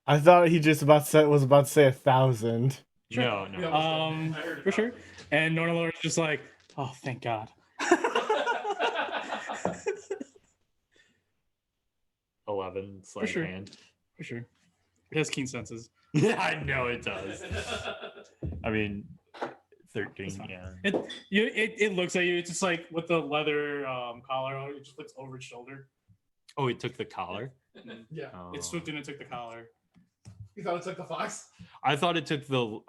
I thought he just was about to say 1,000. No. For sure. And Nora is just like, oh, thank God. 11 sleight sure. of hand. For sure. It has keen senses. Yeah, I know it does. I mean, 13. Yeah. It looks at you. It's just like with the leather collar. It just looks over its shoulder. Oh, it took the collar. Yeah. Oh. It swooped in and took the collar. You thought it took the fox? I thought it took the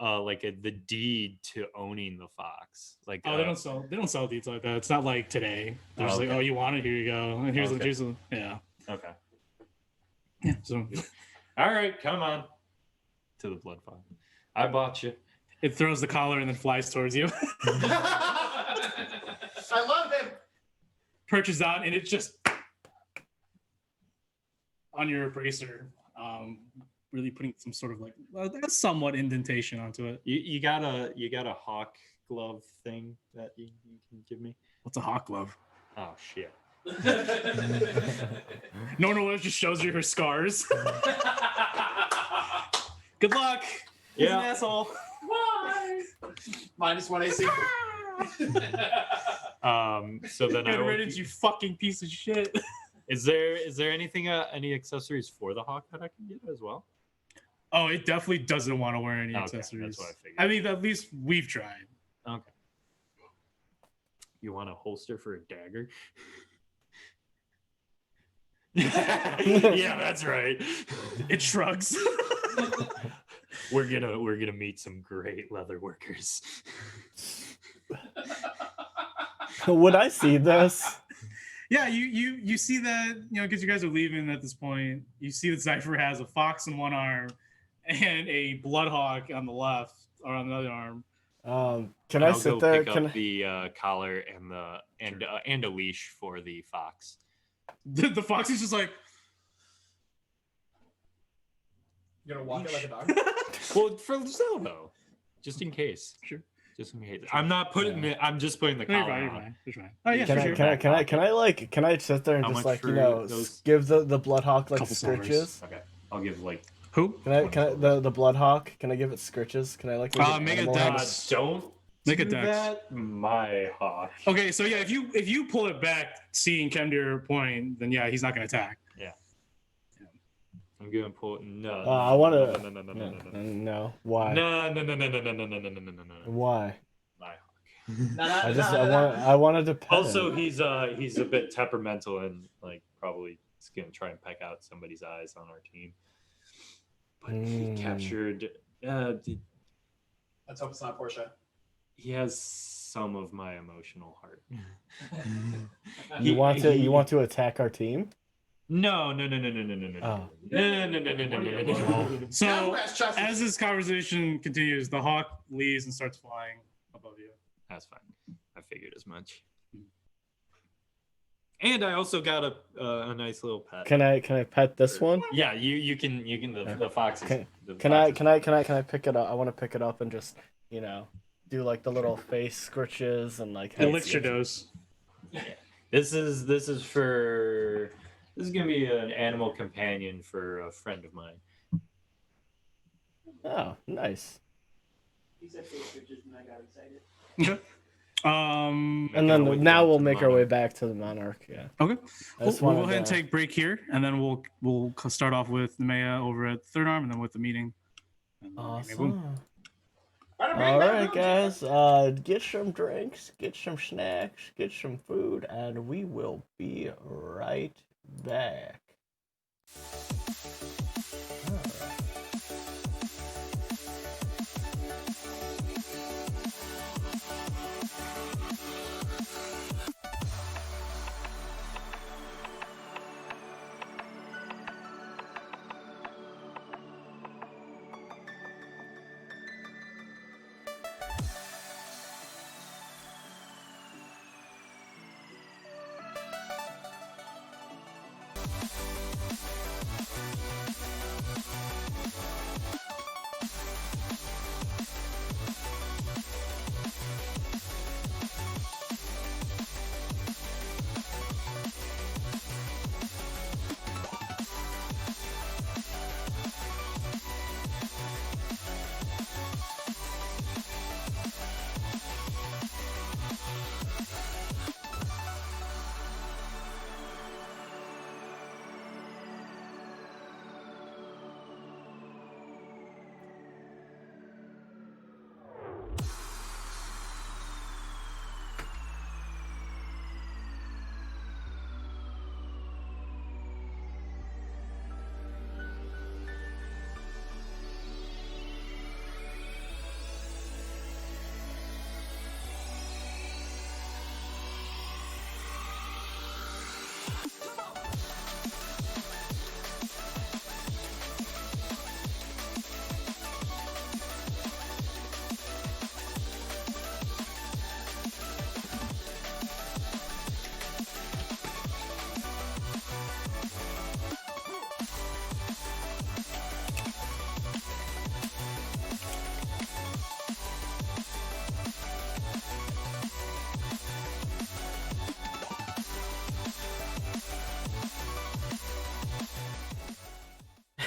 the deed to owning the fox. Like Oh, they don't sell deeds like that. It's not like today. They're just okay. like, oh, you want it? Here you go. And here's Okay. here's the yeah. Okay. Yeah. So All right, come on. To the blood fox. I bought you. it throws the collar and then flies towards you. I love him. Perches on, and it's just on your bracer, really putting some sort of like a somewhat indentation onto it. You got a hawk glove thing that you can give me? What's a hawk glove? Oh shit. Nora just shows you her scars. Good luck. Yeah. He's an asshole. Why? -1 AC. So then I Get will rid of you fucking piece of shit. Is there anything any accessories for the hawk that I can get as well? Oh, it definitely doesn't want to wear any Okay, accessories. that's what I figured. I mean, at least we've tried. Okay. You want a holster for a dagger? Yeah, that's right. It shrugs. We're gonna meet some great leather workers. Would I see this? Yeah, you see that, because you guys are leaving at this point. You see that Cypher has a fox in one arm and a bloodhawk on the left or on the other arm. Can I'll I sit go there? pick Can up the collar and a leash for the fox. The fox is just like, You're gonna walk it like a dog? Well, for Zobo, just in case. Sure. Just in case. I'm not putting it. I'm just putting the no, you're collar fine, you're on. fine, you're fine. Oh yeah, can for I, sure. can I sit there and How just much like for those? give the bloodhawk like Couple silvers. scritches? Okay, I'll give like. Who? Can I the bloodhawk? Can I give it scritches? Can I like make it make it animal dex. head? Don't Make a do dex. that, my hawk. Okay, so yeah, if you pull it back, seeing Kemdir point, then yeah, he's not gonna attack. Yeah. I'm gonna pull. No. I want to. No. No. Why? No. Why? My I wanted to pet Also, him. he's a bit temperamental and like probably is gonna try and peck out somebody's eyes on our team. But he captured. Let's hope it's not Portia. He has some of my emotional heart. You want to attack our team? No. So as this conversation continues, the hawk leaves and starts flying above you. That's fine. I figured as much. And I also got a nice little pet. Can I pet this one? Yeah, you can the foxes. Can I pick it up? I want to pick it up and just do like the little face scritches and like Elixir dose. This is gonna be an animal companion for a friend of mine. Oh, nice. He said face scritches and I got excited. Okay. And then now we'll make our way back to the Monarch. Yeah. Okay. We'll go ahead and to- take break here, and then we'll start off with Nemea over at Third Arm, and then with the meeting. Awesome. All right, guys. Get some drinks, get some snacks, get some food, and we will be right back.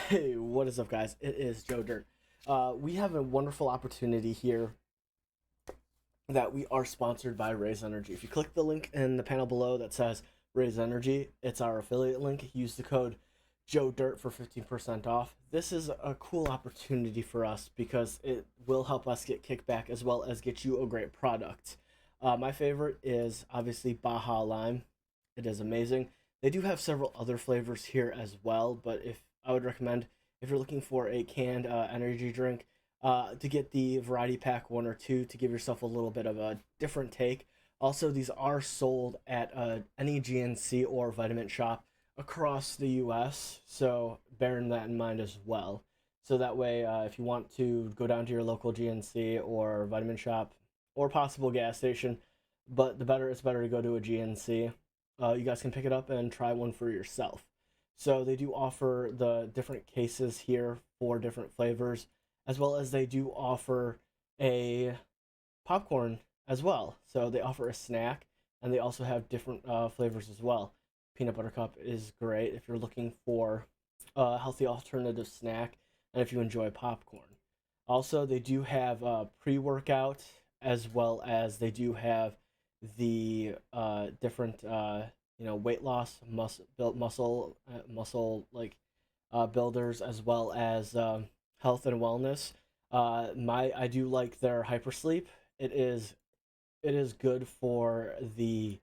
Hey, what is up, guys? It is Joe Dirt. We have a wonderful opportunity here that we are sponsored by Raise Energy. If you click the link in the panel below that says Raise Energy, it's our affiliate link. Use the code Joe Dirt for 15% off. This is a cool opportunity for us because it will help us get kickback as well as get you a great product. My favorite is obviously Baja Lime. It is amazing. They do have several other flavors here as well, but I would recommend if you're looking for a canned energy drink to get the variety pack 1 or 2 to give yourself a little bit of a different take. Also, these are sold at any GNC or vitamin shop across the US, so bearing that in mind as well. So that way, if you want to go down to your local GNC or vitamin shop or possible gas station, but it's better to go to a GNC. You guys can pick it up and try one for yourself. So they do offer the different cases here for different flavors, as well as they do offer a popcorn as well. So they offer a snack, and they also have different flavors as well. Peanut butter cup is great if you're looking for a healthy alternative snack, and if you enjoy popcorn. Also, they do have pre-workout, as well as they do have the different weight loss, muscle builders as well as health and wellness. I do like their hypersleep. It is good for the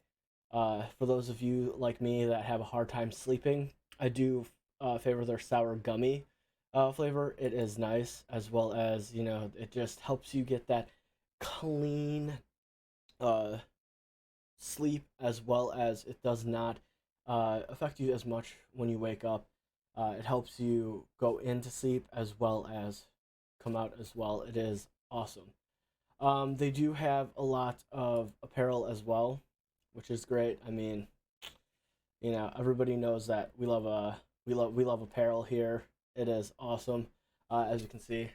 for those of you like me that have a hard time sleeping. I do favor their sour gummy flavor. It is nice, as well as it just helps you get that clean sleep, as well as it does not affect you as much when you wake up. It helps you go into sleep as well as come out as well. It is awesome. They do have a lot of apparel as well, which is great. I mean, everybody knows that we love apparel here. It is awesome. As you can see,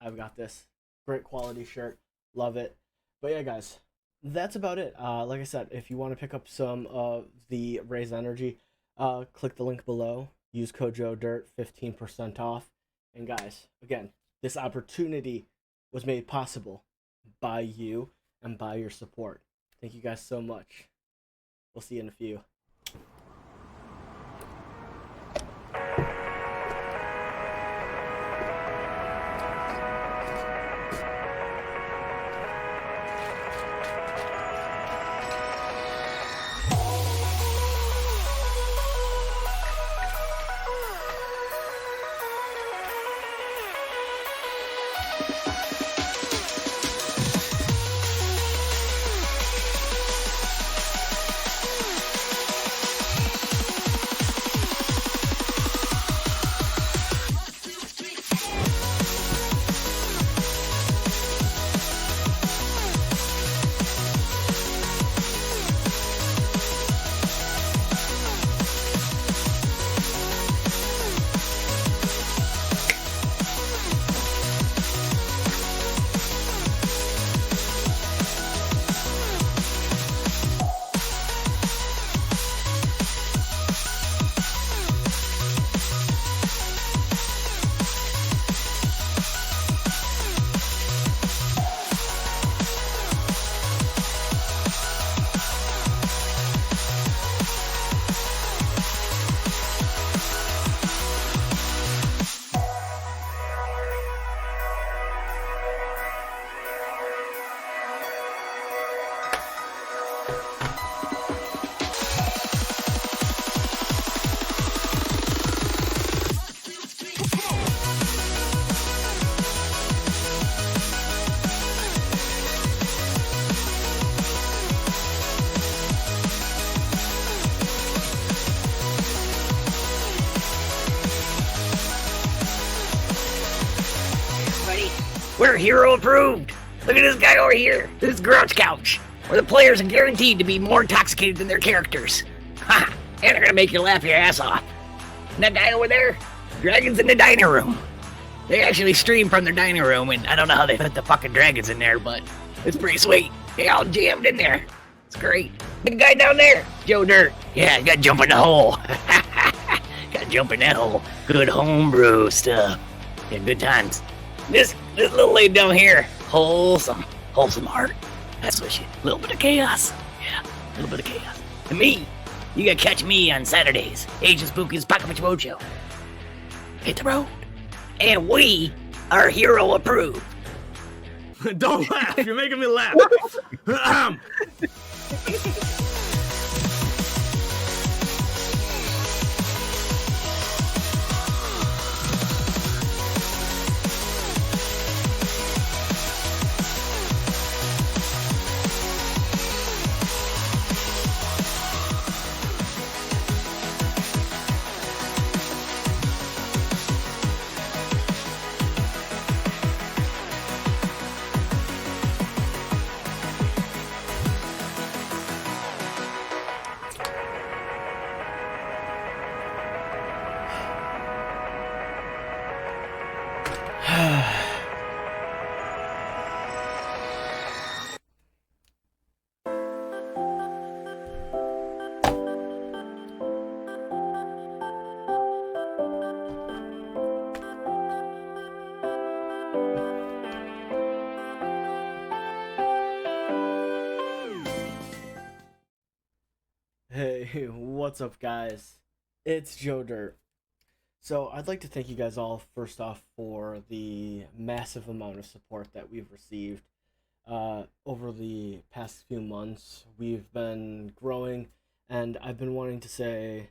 I've got this great quality shirt. Love it. But yeah, guys, that's about it. Like I said, if you want to pick up some of the Raise Energy, click the link below. Use code JoeDirt, 15% off. And guys, again, this opportunity was made possible by you and by your support. Thank you guys so much. We'll see you in a few. We're hero approved. Look at this guy over here. This is Grouch Couch, where the players are guaranteed to be more intoxicated than their characters. Ha! And they're gonna make you laugh your ass off. And that guy over there, dragons in the dining room. They actually stream from their dining room, and I don't know how they put the fucking dragons in there, but it's pretty sweet. They all jammed in there. It's great. The guy down there, Joe Dirt. Yeah, got to jump in the hole. Got to jump in that hole. Good homebrew stuff. Yeah, good times. This little lady down here, wholesome heart. That's what she. A little bit of chaos. Yeah, a little bit of chaos. And me, you gotta catch me on Saturdays. Agent Spooky's Pocket Mojo. Hit the road. And we are hero approved. Don't laugh. You're making me laugh. Hey, what's up, guys? It's Joe Dirt. So I'd like to thank you guys all first off for the massive amount of support that we've received over the past few months. We've been growing, and I've been wanting to say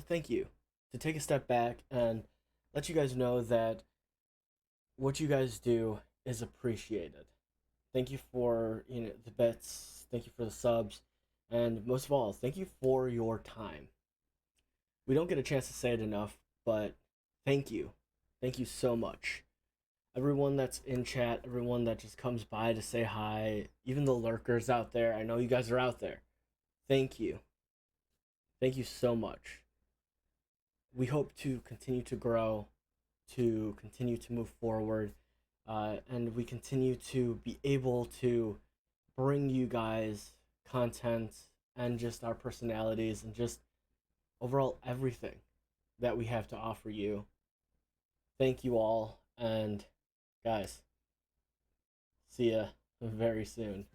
thank you, to take a step back and let you guys know that what you guys do is appreciated. Thank you for the bits, thank you for the subs, and most of all, thank you for your time. We don't get a chance to say it enough, but thank you. Thank you so much. Everyone that's in chat, everyone that just comes by to say hi, even the lurkers out there, I know you guys are out there. Thank you. Thank you so much. We hope to continue to grow, to continue to move forward, and we continue to be able to bring you guys content and just our personalities and just overall everything that we have to offer you. Thank you all, and guys, see ya very soon.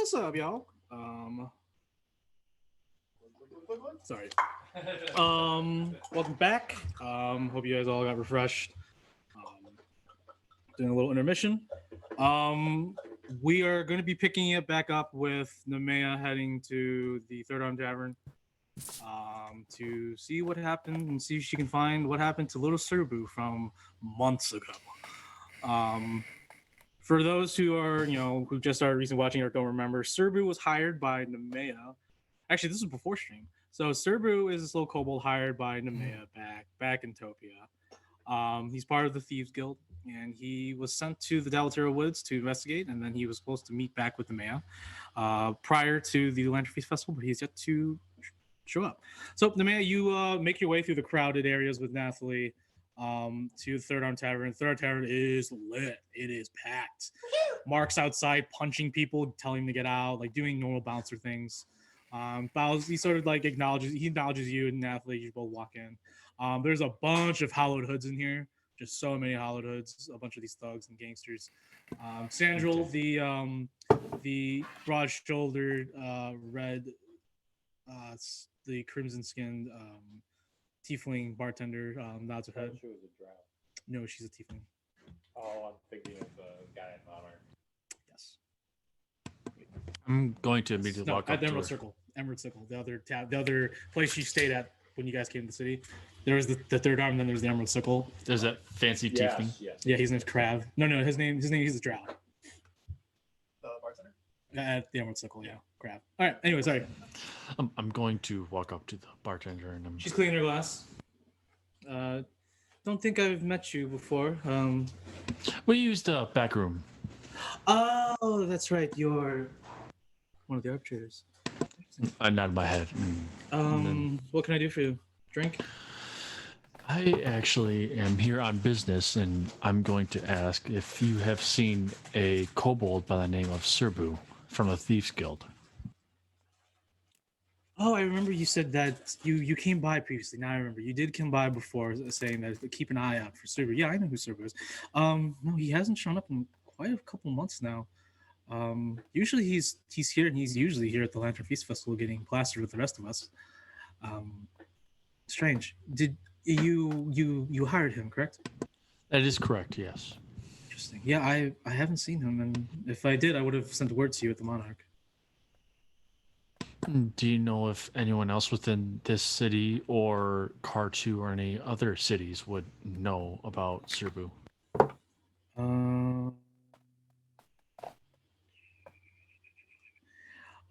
What's up, y'all? Sorry. Welcome back. Hope you guys all got refreshed. Doing a little intermission. We are going to be picking it back up with Nemea heading to the Third Arm Tavern to see what happened and see if she can find what happened to little Serbu from months ago. For those who are, who just started recently watching or don't remember, Serbu was hired by Nemea. Actually, this was before stream. So Serbu is this little kobold hired by Nemea back in Topia. He's part of the Thieves Guild, and he was sent to the Dalatera Woods to investigate, and then he was supposed to meet back with Nemea prior to the Lantern Feast Festival, but he's yet to show up. So Nemea, you make your way through the crowded areas with Nathalie to the Third Arm Tavern. Third Arm Tavern is lit. It is packed. Mark's outside punching people, telling them to get out, like doing normal bouncer things. He sort of like acknowledges you and Nathalie. You both walk in. There's a bunch of hollowed hoods in here. Just so many hollowed hoods. A bunch of these thugs and gangsters. Sandrel, the broad-shouldered, red, the crimson-skinned tiefling bartender nods her head. She was a drow. No, she's a tiefling. Oh, I'm thinking of the guy in Monarch. Yes. I'm going to immediately walk up at the to Emerald her. Circle. Emerald Circle, the other place you stayed at when you guys came to the city. There was the Third Arm, and then there's the Emerald Circle. There's that fancy tiefling. Yes. Yeah, his name's Krav. No, his name he's a drow. The bartender? At the Emerald Circle, yeah, Krav. All right. Anyway, sorry. I'm going to walk up to the bartender and She's cleaning her glass. Don't think I've met you before. We used the back room. Oh, that's right. You're one of the arbitrators. I nod my head. What can I do for you? Drink? I actually am here on business, and I'm going to ask if you have seen a kobold by the name of Serbu from the Thieves Guild. Oh, I remember you said that you came by previously. Now I remember you did come by before, saying that keep an eye out for Serbu. Yeah, I know who Serbu is. No, he hasn't shown up in quite a couple months now. Usually he's here, and he's usually here at the Lantern Feast Festival, getting plastered with the rest of us. Strange. Did you hired him, correct? That is correct. Yes. Interesting. Yeah, I haven't seen him, and if I did, I would have sent word to you at the Monarch. Do you know if anyone else within this city or Car2 or any other cities would know about Serbu?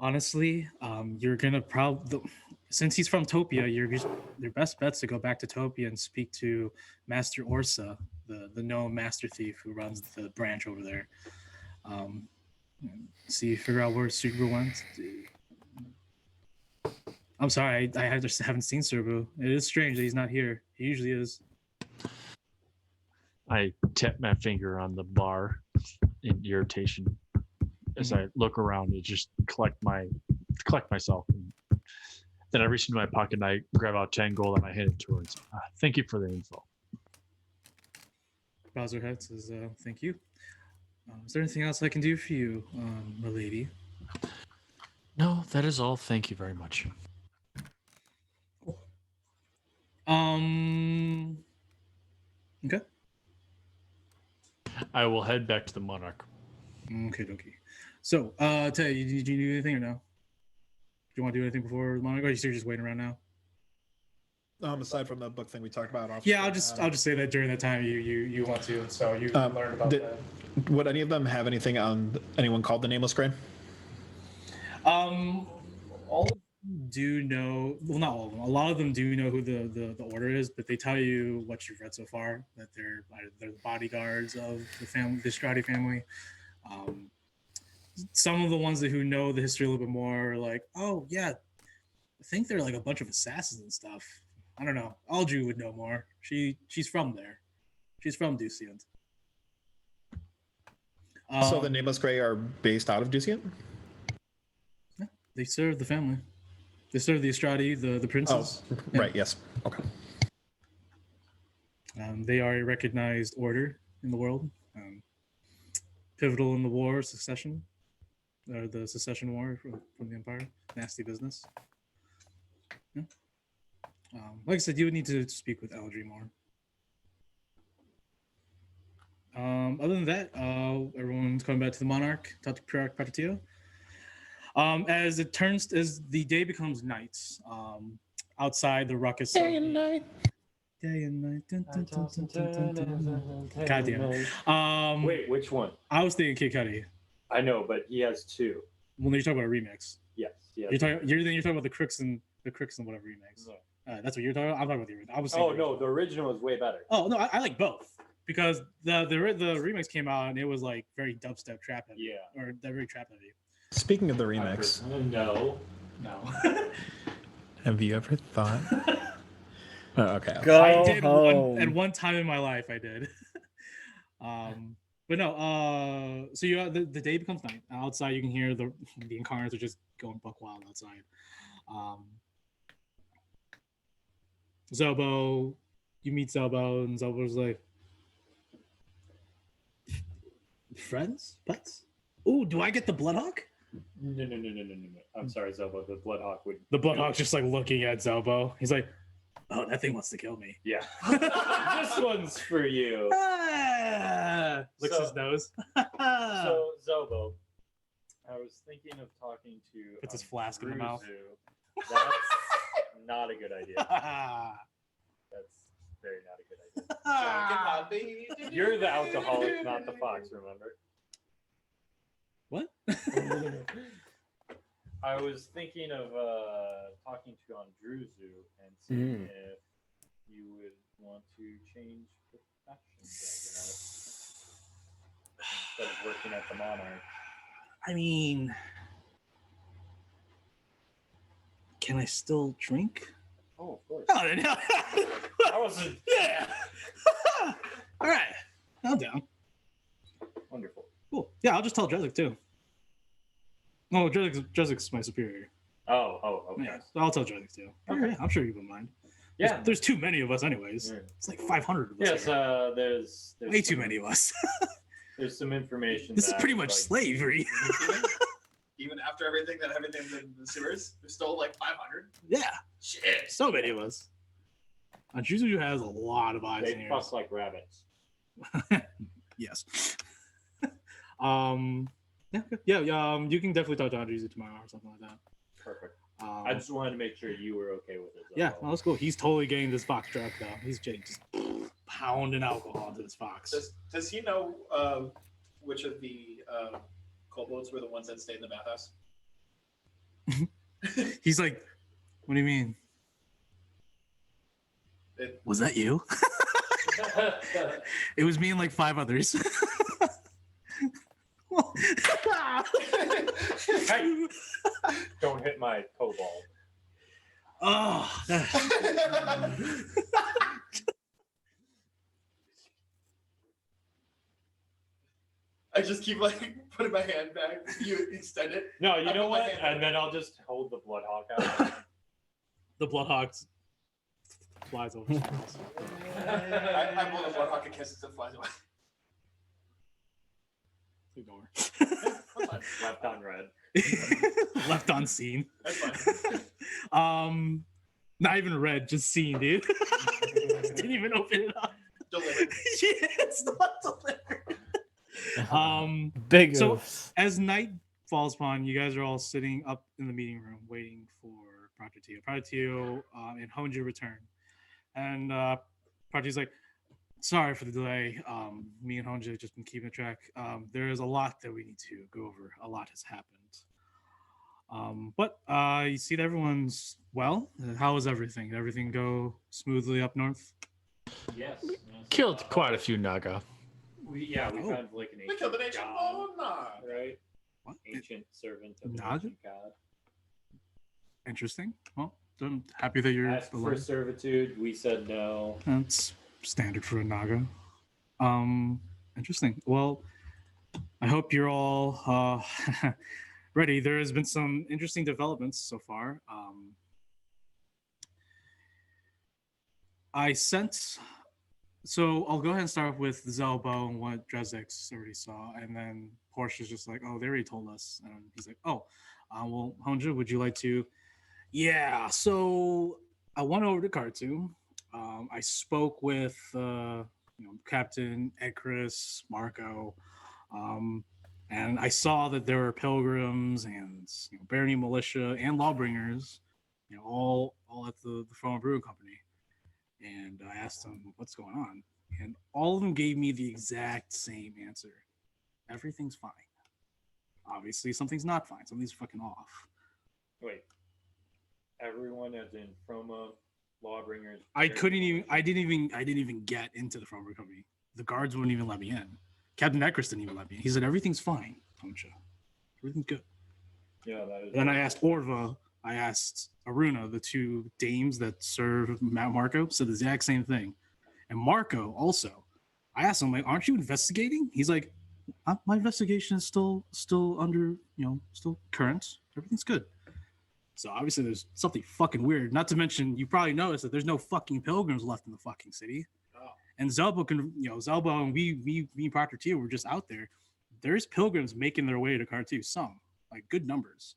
Honestly, you're gonna probably, since he's from Topia, your best bet's to go back to Topia and speak to Master Orsa, the known master thief who runs the branch over there. Figure out where Subaru went. I'm sorry, I just haven't seen Subaru. It is strange that he's not here. He usually is. I tap my finger on the bar in irritation as I look around and just collect myself. And then I reach into my pocket and I grab out 10 gold and I hand it to her and say, thank you for the info. Bowser head says, thank you. Is there anything else I can do for you, my lady? No, that is all. Thank you very much. Okay. I will head back to the Monarch. Okay. So, tell you, did you do anything or no? Do you want to do anything before the Monarch? Or are you just waiting around now? Aside from the book thing we talked about. Yeah, I'll just say that during the time you want to, so you learned about that. Would any of them have anything on anyone called the Nameless Grain? All of them do know. Well, not all of them. A lot of them do know who the order is, but they tell you what you've read so far, that they're the bodyguards of the family, the Strati family. Some of the ones who know the history a little bit more are like, oh yeah, I think they're like a bunch of assassins and stuff. I don't know. Aldru would know more. She's from there. She's from Ducient. So the Nameless Grey are based out of Ducient? Yeah, they serve the family. They serve the Estradi, the princes. Oh, right. Yes. Okay. They are a recognized order in the world. Pivotal in the war of succession, or the succession war from the Empire. Nasty business. Yeah. Like I said, you would need to speak with Aldri more. Other than that, everyone's coming back to the Monarch, talk to Priarch Patatio. As the day becomes night, outside the ruckus. Day and night. Dun, dun, dun, dun, dun, dun, dun. God damn. Wait, which one? I was thinking Kid Cudi. I know, but he has two. Well, you're talking about a remix. Yes. You're talking about the Crooks and whatever remix. No. That's what you're talking about. I'm talking about the original. The original is way better. Oh no, I like both because the remix came out and it was like very dubstep trap heavy. Yeah. Or very trap heavy. Speaking of the remix, no. Have you ever thought? Okay. I did at one time in my life. I did. But no. So the day becomes night. Outside, you can hear the incarnates are just going buck wild outside. Zobo, you meet Zobo, and Zobo's like, friends, pets. Ooh, do I get the Bloodhawk? No. I'm sorry, Zobo. The Bloodhawk would. The Bloodhawk's just like looking at Zobo. He's like, oh, that thing wants to kill me. Yeah. This one's for you. Licks his nose. So, Zobo, I was thinking of talking to. Puts his flask in the mouth. That's not a good idea. That's very not a good idea. You're the alcoholic, not the fox, remember? What? I was thinking of talking to Andruzu and seeing if you would want to change professions, I guess, instead of working at the Monarch. I mean, can I still drink? Oh, of course. Oh, no. I wasn't. Yeah. All right. I'm down. Wonderful. Cool. Yeah, I'll just tell Drezik too. No, Drezik's my superior. Oh, okay. Yeah, so I'll tell Drezik too. Okay. Yeah, I'm sure you wouldn't mind. Yeah. There's too many of us anyways. Yeah. It's like 500 of us. Yes, here. there's way too many of us. There's some information. This is pretty much slavery. Even after everything in the sewers, there's still like 500. Yeah. Shit. So many of us. Juzu has a lot of eyes They and ears. fuck like rabbits. Yes. Yeah. You can definitely talk to Juzu tomorrow or something like that. Perfect. I just wanted to make sure you were okay with it. Yeah, well, that's cool. He's totally getting this fox truck though. He's just pounding alcohol into this fox. Does he know which of the kobolds were the ones that stayed in the bathhouse? He's like, what do you mean? Was that you? It was me and like 5 others. Hey, don't hit my cobalt. Oh. I just keep like putting my hand back. You extend it. No, you I know put my what? hand And then I'll just hold the Bloodhawk out. The Bloodhawk flies over. I blow the Bloodhawk and kisses and flies away. Ignore. Left on red. Left on scene. That's fine. Not even red, just scene, dude. Didn't even open it up. Delivered. Yeah, it's not delivered. Big So oofs. as night falls upon, you guys are all sitting up in the meeting room waiting for Project Tio. Project Tio and Honju return. And Project's like, sorry for the delay. Me and Honju have just been keeping track. There is a lot that we need to go over. A lot has happened. But you see that everyone's well. How is everything? Did everything go smoothly up north? Yes. Killed quite a few Naga. We found like an We ancient killed an ancient god, right? What? ancient servant of Naga? an ancient god. Interesting. Well, I'm happy that you're Asked for alive. servitude. We said no. That's standard for a Naga. Interesting. Well, I hope you're all ready. There has been some interesting developments so far. So I'll go ahead and start with Zelbo and what Drezix already saw, and then Portia's just like, oh, they already told us. And he's like, oh, well, Honja, would you like to? Yeah, so I went over to Khartoum. I spoke with Captain Ekris, Marco, and I saw that there were pilgrims and Barony militia and lawbringers, all at the Froma Brewing Company. And I asked them what's going on, and all of them gave me the exact same answer: everything's fine. Obviously, something's not fine. Something's fucking off. Wait. Everyone as in Froma, Lawbringers. I didn't even get into the Froma Company. The guards wouldn't even let me in. Captain Ekris didn't even let me in. He said everything's fine, Poncha. Everything's good. Yeah, that is. Then I asked Orva, I asked Aruna, the 2 dames that serve Mount Marco, said the exact same thing. And Marco also, I asked him, like, aren't you investigating? He's like, my investigation is still under, still current. Everything's good. So obviously there's something fucking weird. Not to mention, you probably noticed that there's no fucking pilgrims left in the fucking city. Oh. And Zelbo and we Proctor T were just out there. There's pilgrims making their way to Khartoum, some, like good numbers.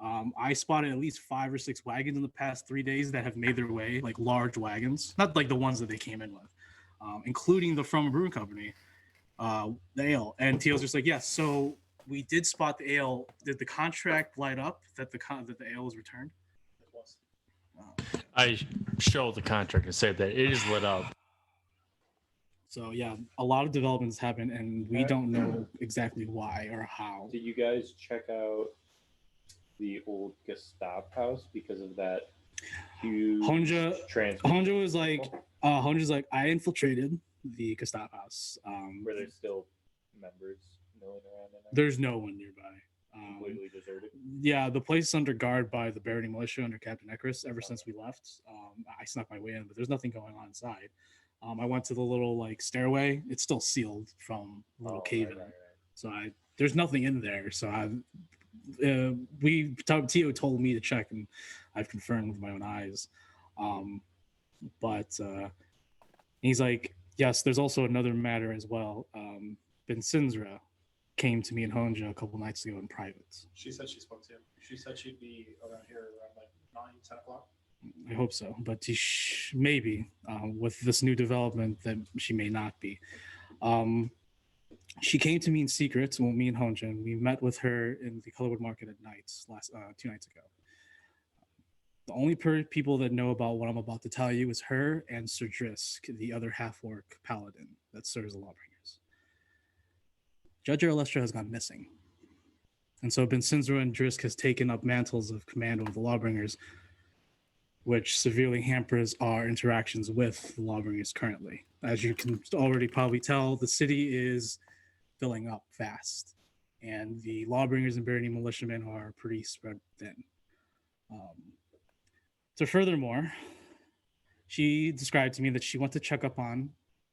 I spotted at least 5 or 6 wagons in the past 3 days that have made their way, like large wagons, not like the ones that they came in with, including the From Brewing Company, the ale. And Teal's just like, yes, so we did spot the ale. Did the contract light up that the ale was returned? It was. I showed the contract and said that it is lit up. So yeah, a lot of developments happen, and we don't know exactly why or how. Did you guys check out the old Gestapo house because of that huge Honja was like, Honja's like, I infiltrated the Gestapo house. Were there still members milling around in there? There's no one nearby. Completely deserted. Yeah, the place is under guard by the Barony militia under Captain Ekris ever since we left. I snuck my way in, but there's nothing going on inside. I went to the little like stairway. It's still sealed from a little cave in. Right. So there's nothing in there. So Tio told me to check, and I've confirmed with my own eyes. But he's like, yes, there's also another matter as well. Ben Sinzra came to me and Honja a couple nights ago in private. She said she spoke to him. She said she'd be around here around like 9-10 o'clock. I hope so, but maybe with this new development that she may not be. She came to me in secret when me and Honja, and we met with her in the Colorwood Market at night 2 nights ago. The only people that know about what I'm about to tell you is her and Sir Drisk, the other half-orc paladin that serves the Lawbringers. Judge Erlestra has gone missing. And so Bensinzra and Drisk has taken up mantles of command over the Lawbringers, which severely hampers our interactions with the Lawbringers currently. As you can already probably tell, the city is filling up fast, and the Lawbringers and Barony militiamen are pretty spread thin. So furthermore, she described to me that she went to check up on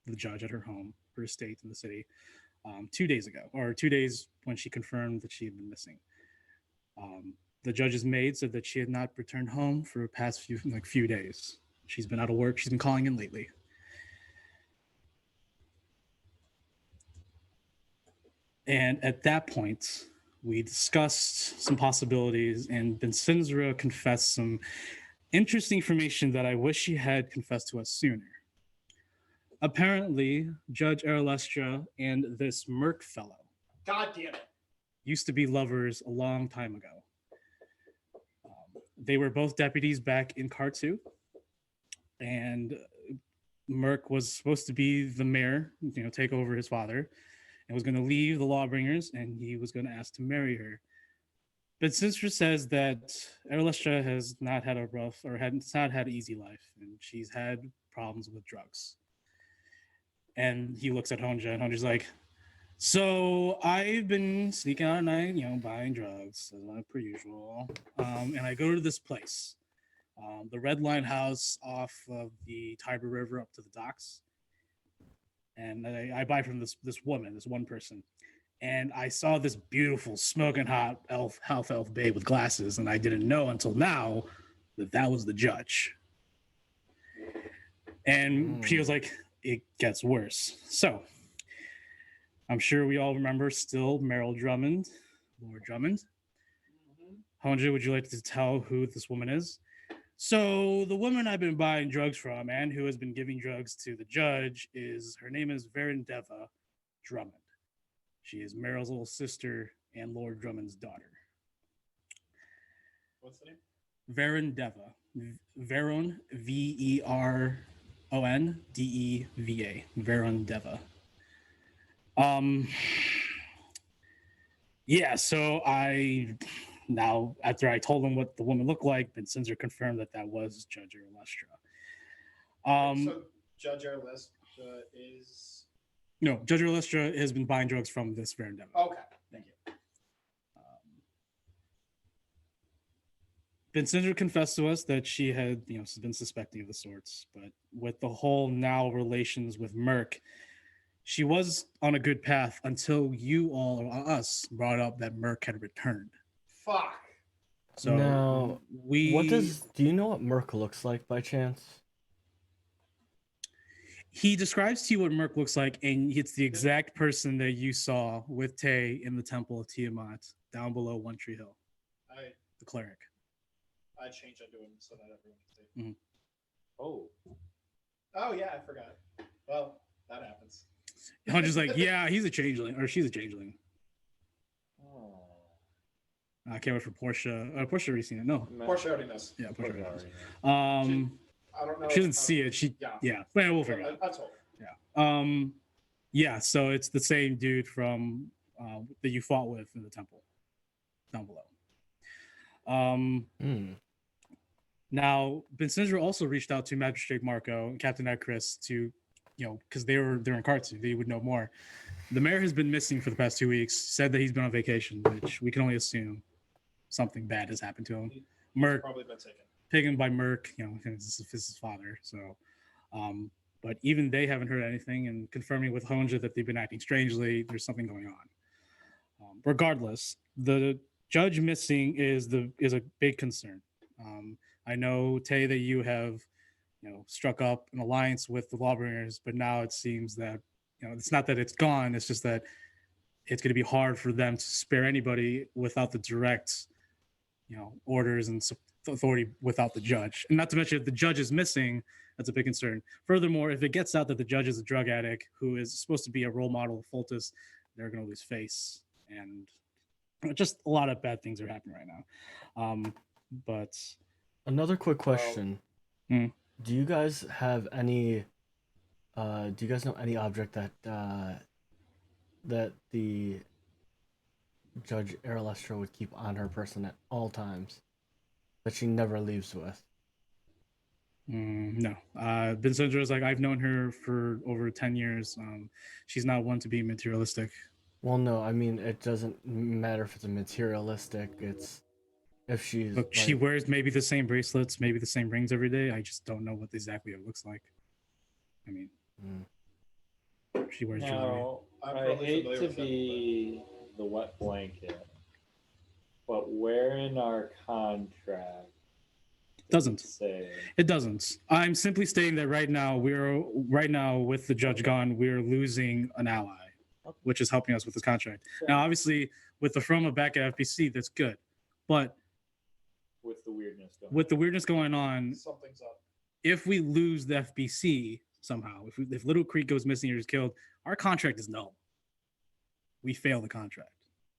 the judge at her home, her estate in the city, 2 days ago, or 2 days when she confirmed that she had been missing. The judge's maid said that she had not returned home for the past few days. She's been out of work. She's been calling in lately. And at that point, we discussed some possibilities, and Bensinzra confessed some interesting information that I wish she had confessed to us sooner. Apparently, Judge Aralestra and this Merc fellow God damn it. used to be lovers a long time ago. They were both deputies back in Kartu, and Merc was supposed to be the mayor, take over his father, and was going to leave the Lawbringers, and he was going to ask to marry her. But Sinstra says that Aralestra has not had a rough, or has not had an easy life, and she's had problems with drugs. And he looks at Honja, and Honja's like, so I've been sneaking out at night, buying drugs, as per usual. And I go to this place, the Red Line House off of the Tiber River up to the docks. And I buy from this woman, this one person. And I saw this beautiful, smoking hot half elf babe with glasses, and I didn't know until now that was the judge. And she was like, it gets worse. So I'm sure we all remember still Merrill Drummond, Lord Drummond. Honja, would you like to tell who this woman is? So the woman I've been buying drugs from and who has been giving drugs to the judge her name is Verendeva Drummond. She is Meryl's little sister and Lord Drummond's daughter. What's the name? Verendeva. Veron, Veron, Deva. Verendeva. Yeah, so now after I told him what the woman looked like, Bensinzer confirmed that was Judge Aralestra. So Judge Aralestra is... No, Judge Aralestra has been buying drugs from this Verendeva. Okay, thank you. Bensinzer confessed to us that she had, been suspecting of the sorts, but with the whole now relations with Merc, she was on a good path until you all, or us, brought up that Merc had returned. Fuck. So now, do you know what Merc looks like by chance? He describes to you what Merc looks like, and it's the exact person that you saw with Tay in the Temple of Tiamat, down below One Tree Hill. The cleric. I changed into him so that everyone can see. Mm-hmm. Oh yeah, I forgot. Well, that happens. I'm just like, yeah, he's a changeling, or she's a changeling. I can't wait for Portia. Portia already seen it. No, Portia already knows. Yeah, Portia already knows. I don't know. She doesn't see it. Yeah. But we'll figure it out. That's all. Yeah. Yeah. So it's the same dude from that you fought with in the temple down below. Now, Bensinzer also reached out to Magistrate Marco and Captain Ekris to, because they're in Kartu, they would know more. The mayor has been missing for the past 2 weeks. Said that he's been on vacation, which we can only assume something bad has happened to him. Merc, probably been taken by Merc. This is his father. So, but even they haven't heard anything, and confirming with Honja that they've been acting strangely. There's something going on. Regardless, the judge missing is a big concern. I know, Tay, that you have, struck up an alliance with the Lawbringers, but now it seems that, it's not that it's gone. It's just that it's going to be hard for them to spare anybody without the direct, orders and authority without the judge. And not to mention, if the judge is missing, that's a big concern. Furthermore, if it gets out that the judge is a drug addict who is supposed to be a role model of Foltus, they're going to lose face. And just a lot of bad things are happening right now. But another quick question: do you guys have any? Do you guys know any object that that the Judge Aralestra would keep on her person at all times, that she never leaves with. No. Vincendra is like, I've known her for over 10 years. She's not one to be materialistic. Well, no, I mean, it doesn't matter if it's a materialistic. It's if she's. Look, she like- wears maybe the same bracelets, maybe the same rings every day. I just don't know what exactly it looks like. I mean, she wears jewelry. Now, I hate to be the wet blanket, but where in our contract Doesn't. say It doesn't. I'm simply stating that right now with the judge gone, we're losing an ally, which is helping us with this contract. Now, obviously, with the Froma back at FBC, that's good, but with the weirdness going on, Something's up. if we lose the FBC somehow, if Little Creek goes missing or is killed, our contract is null. We fail the contract.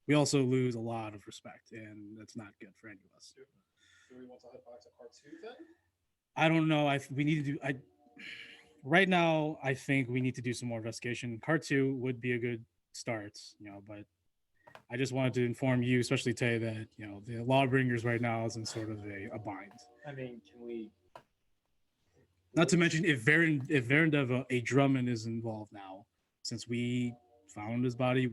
We also lose a lot of respect, and that's not good for any of us. Do we want to head back to part 2 then? I don't know. We need to do. Right now, I think we need to do some more investigation. Part 2 would be a good start, but I just wanted to inform you, especially Tay, that the Lawbringers right now is in sort of a bind. I mean, can we? Not to mention if Verendeva, a Drummond, is involved now, since we found his body.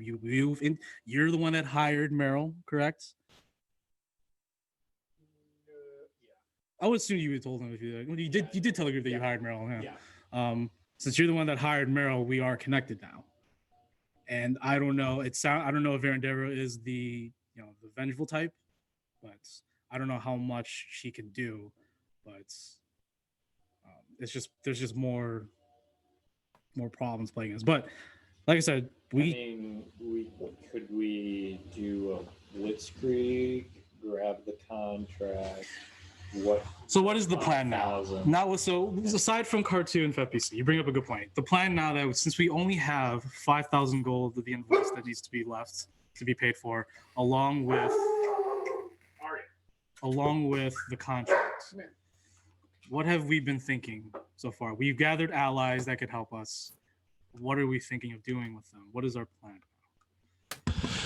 You're the one that hired Meryl, correct? I would assume you would told him if you did tell her that you hired Meryl. Yeah. Since you're the one that hired Meryl, we are connected now. And I don't know. I don't know if Verendeva is the the vengeful type, but I don't know how much she can do. But there's just more problems playing us. But like I said, could we do a blitzkrieg, grab the contract? What is the plan now? So aside from Cartoon and FPC, you bring up a good point. The plan now that since we only have 5,000 gold of the invoice that needs to be left to be paid for, along with the contract. What have we been thinking so far? We've gathered allies that could help us. What are we thinking of doing with them? What is our plan?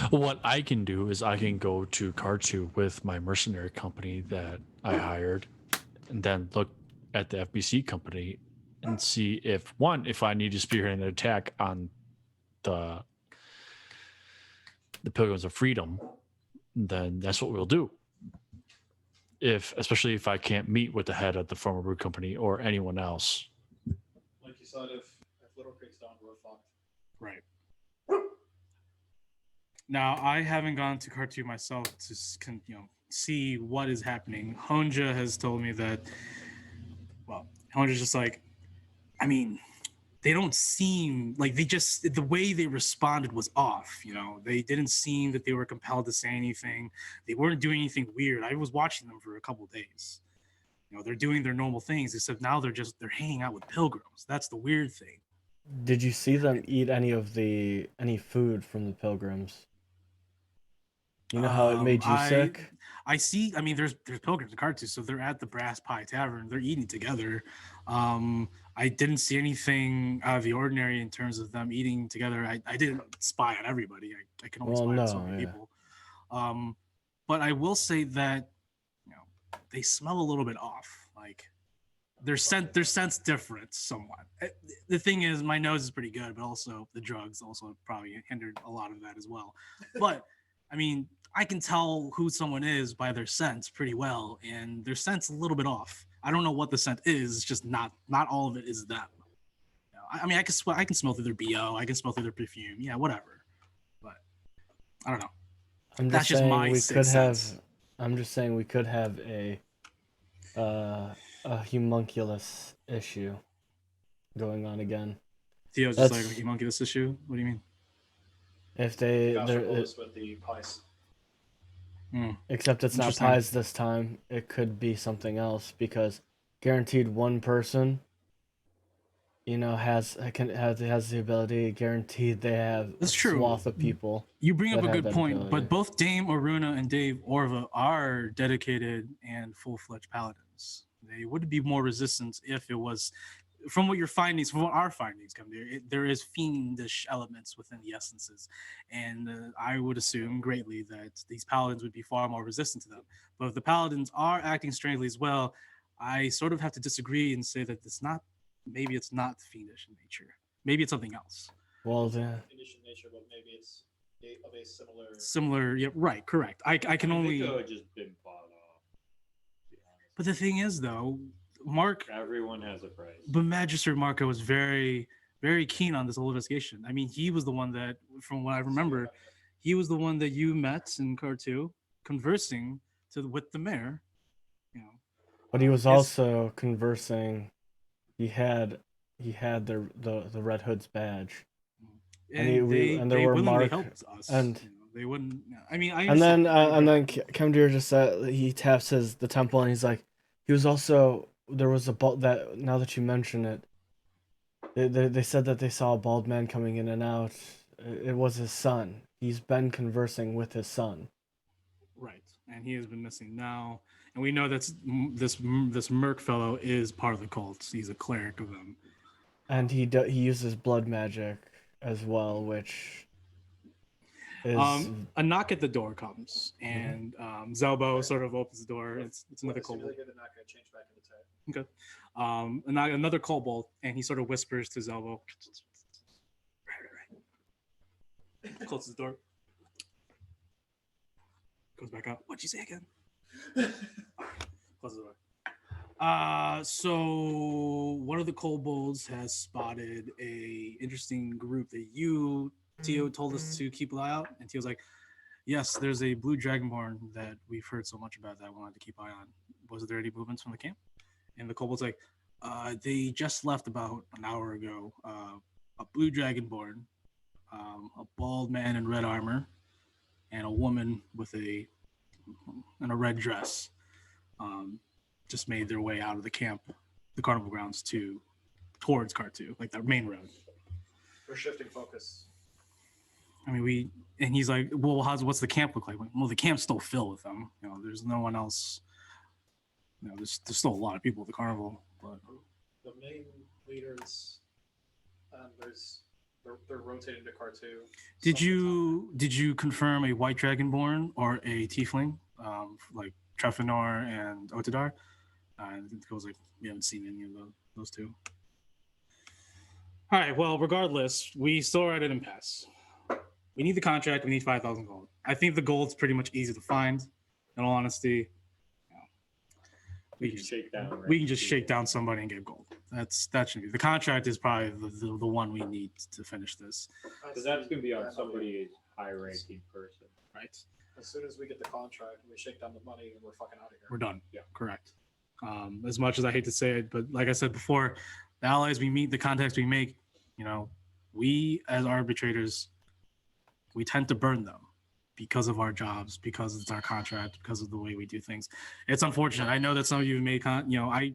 What I can do is I can go to Cartu with my mercenary company that I hired, and then look at the FBC company and see if I need to spearhead an attack on the Pilgrims of Freedom, then that's what we'll do. Especially if I can't meet with the head of the former brew company or anyone else. Like you said, if Little Creek's done, we're fucked. Right. Now, I haven't gone to Cartu myself to see what is happening. Honja has told me that, Honja's just like, I mean, they don't seem like the way they responded was off. They didn't seem that they were compelled to say anything. They weren't doing anything weird. I was watching them for a couple of days. They're doing their normal things, except now they're hanging out with pilgrims. That's the weird thing. Did you see them eat any food from the pilgrims? You know how it made you sick? I see. I mean, there's pilgrims in Cartu, so they're at the Brass Pie Tavern. They're eating together. I didn't see anything out of the ordinary in terms of them eating together. I didn't spy on everybody. I can only spy on so many people. But I will say that they smell a little bit off. Like their scent's different somewhat. The thing is, my nose is pretty good, but also the drugs also probably hindered a lot of that as well. But I mean, I can tell who someone is by their scent pretty well, and their scent's a little bit off. I don't know what the scent is. It's just not all of it is them. I mean, I can smell through their BO. I can smell through their perfume. Yeah, whatever. But I don't know. That's just my sense. I'm just saying we could have a homunculus issue going on again. Theo's just like a homunculus issue. What do you mean? If they're with the pies. Except it's not pies this time. It could be something else because guaranteed one person, has the ability. Guaranteed they have a swath of people. You bring up a good point, but both Dame Aruna and Dave Orva are dedicated and full-fledged paladins. They would be more resistant if it was from what your findings, from what our findings come there is fiendish elements within the essences, and I would assume greatly that these paladins would be far more resistant to them. But if the paladins are acting strangely as well, I sort of have to disagree and say that maybe it's not fiendish in nature. Maybe it's something else. Well, then. Fiendish in nature, but maybe it's of a similar. Similar, yeah, right, correct. I can only. It had just been bought off. But the thing is, though, Mark. Everyone has a price. But Magister Marco was very, very keen on this whole investigation. I mean, he was the one that, from what I remember, he was the one that you met in Car 2, conversing with the mayor. You know. But he was also conversing. He had the Red Hood's badge. And they were willingly helped us. And you know, they wouldn't. I mean, and then Kemdir just said he taps the temple and he's like, he was also there was a bald that now that you mention it, they said that they saw a bald man coming in and out. It was his son. He's been conversing with his son. Right, and he has been missing now, and we know that this Merc fellow is part of the cult. He's a cleric of them, and he uses blood magic as well, which is a knock at the door comes, and Zelbo sort of opens the door. It's another kobold. Really good, not gonna change back into type. Okay, another kobold, and he sort of whispers to Zelbo. Right. Closes the door. Goes back out. What'd you say again? Closes the door. So one of the kobolds has spotted a interesting group that you, Tio, told us to keep an eye out. And Tio's like, yes, there's a blue dragonborn that we've heard so much about that I wanted to keep an eye on. Was there any movements from the camp? And the kobold's like, they just left about an hour ago. A blue dragonborn, a bald man in red armor, and a woman with in a red dress. Just made their way out of the camp, the carnival grounds, towards Car2, like the main road. We're shifting focus. I mean, and he's like, well, what's the camp look like? Well, the camp's still filled with them. You know, there's no one else. You know, there's still a lot of people at the carnival, but the main leaders, they're rotating to Car 2. Did you confirm a white dragonborn or a tiefling, like Trefinor and Otadar? It goes like we haven't seen any of those two. All right. Well, regardless, we still are at an impasse. We need the contract. We need 5,000 gold. I think the gold's pretty much easy to find. In all honesty, we can just shake down somebody and get gold. That should be the contract. Is probably the one we need to finish this. Because that's going to be on somebody's high-ranking person, right? As soon as we get the contract, we shake down the money and we're fucking out of here. We're done. Yeah, correct. As much as I hate to say it, but like I said before, the allies we meet, the contacts we make, you know, we as arbitrators, we tend to burn them because of our jobs, because it's our contract, because of the way we do things. It's unfortunate. I know that some of you made, I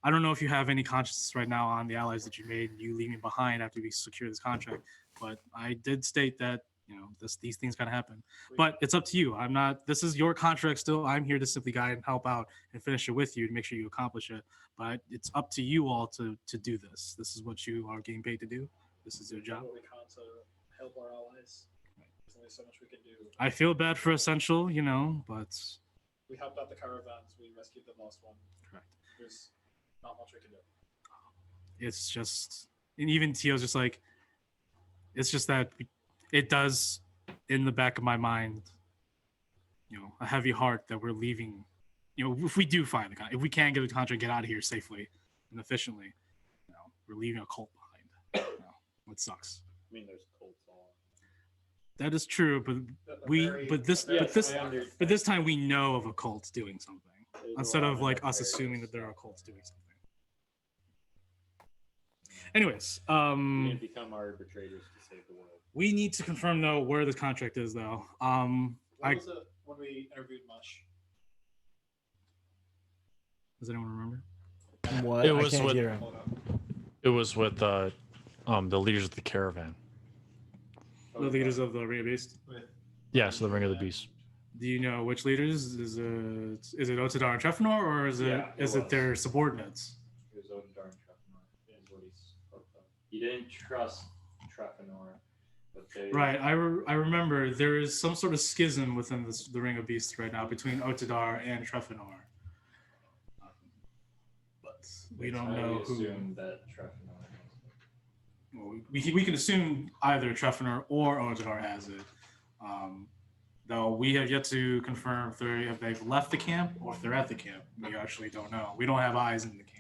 don't know if you have any conscience right now on the allies that you made and you leaving behind after we secure this contract, but I did state that, you know, these things gotta happen. But it's up to you. This is your contract still. I'm here to simply guide and help out and finish it with you to make sure you accomplish it. But it's up to you all to do this. This is what you are getting paid to do. This is your job. We can't help our allies. There's only so much we can do. I feel bad for Essential, you know, but we helped out the caravans. We rescued the lost one. Correct. There's not much we can do. It's just, and even Tio's just like, it's just that it does, in the back of my mind, you know, a heavy heart that we're leaving. You know, if we do find the contract, if we can get a contract, get out of here safely and efficiently, you know, we're leaving a cult behind. You know, it sucks. I mean, there's cults all. That is true, but this time we know of a cult doing something instead of like us assuming that there are cults doing something. Anyways, we need to become arbitrators to save the world. We need to confirm though where this contract is though. What was it when we interviewed Mush? Does anyone remember? What? It was with the leaders of the caravan. The leaders of the Ring of the Beast? Yeah, so the Ring of the Beast. Do you know which leaders? Is it Otadar and Trefinor, or is it their subordinates? It was Otadar and Trefinor. You didn't trust Trefanor, but they Right. I remember there is some sort of schism within the Ring of Beasts right now between Otadar and Trefanor. But we don't know who. Assume that Trefanor has it. Well, we can assume either Trefanor or Otadar has it. Though we have yet to confirm if they've left the camp or if they're at the camp. We actually don't know. We don't have eyes in the camp.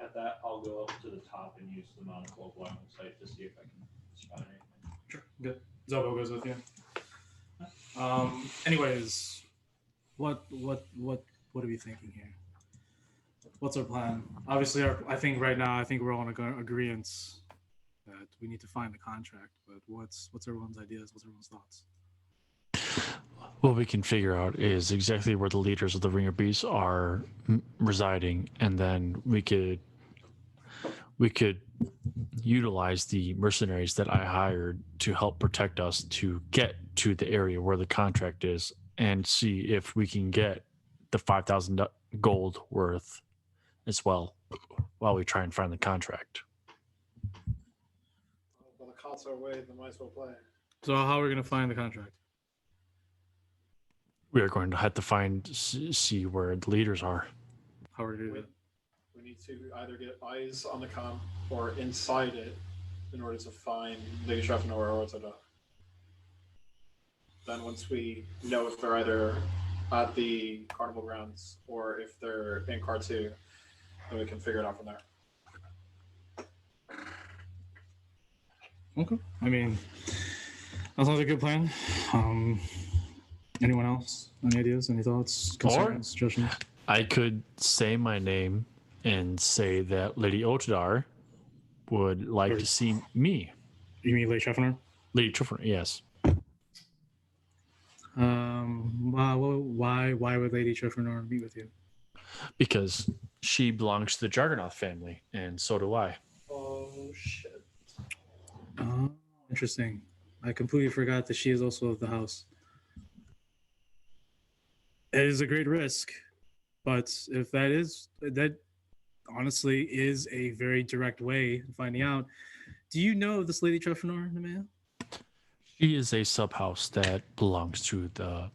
At that, I'll go up to the top and use the monocle of line of sight to see if I can spot anything. Sure. Good. Zobo goes with you. Anyways, what are we thinking here? What's our plan? Obviously, I think right now we're all in agreement that we need to find the contract. But what's everyone's ideas? What's everyone's thoughts? What we can figure out is exactly where the leaders of the Ring of Beasts are residing, and then we could utilize the mercenaries that I hired to help protect us to get to the area where the contract is and see if we can get the 5,000 gold worth as well while we try and find the contract. Well, the costs are away, then might as well play. So how are we going to find the contract? We are going to have to see where the leaders are. How are we going to do that? We need to either get eyes on the camp or inside it in order to find Lady Trefanor or Ortoda. Then once we know if they're either at the carnival grounds or if they're in Car2, then we can figure it out from there. Okay. I mean, that sounds like a good plan. Anyone else? Any ideas? Any thoughts? Concerns? Suggestions? I could say my name and say that Lady Otadar would like to see me. You mean Lady Trefanor? Lady Trefanor, yes. Why would Lady Trefanor meet with you? Because she belongs to the Jargonoth family, and so do I. Oh, shit. Oh, interesting. I completely forgot that she is also of the house. It is a great risk, but if that honestly is a very direct way of finding out. Do you know this Lady Trefanor, Nemea? She is a sub-house that belongs to the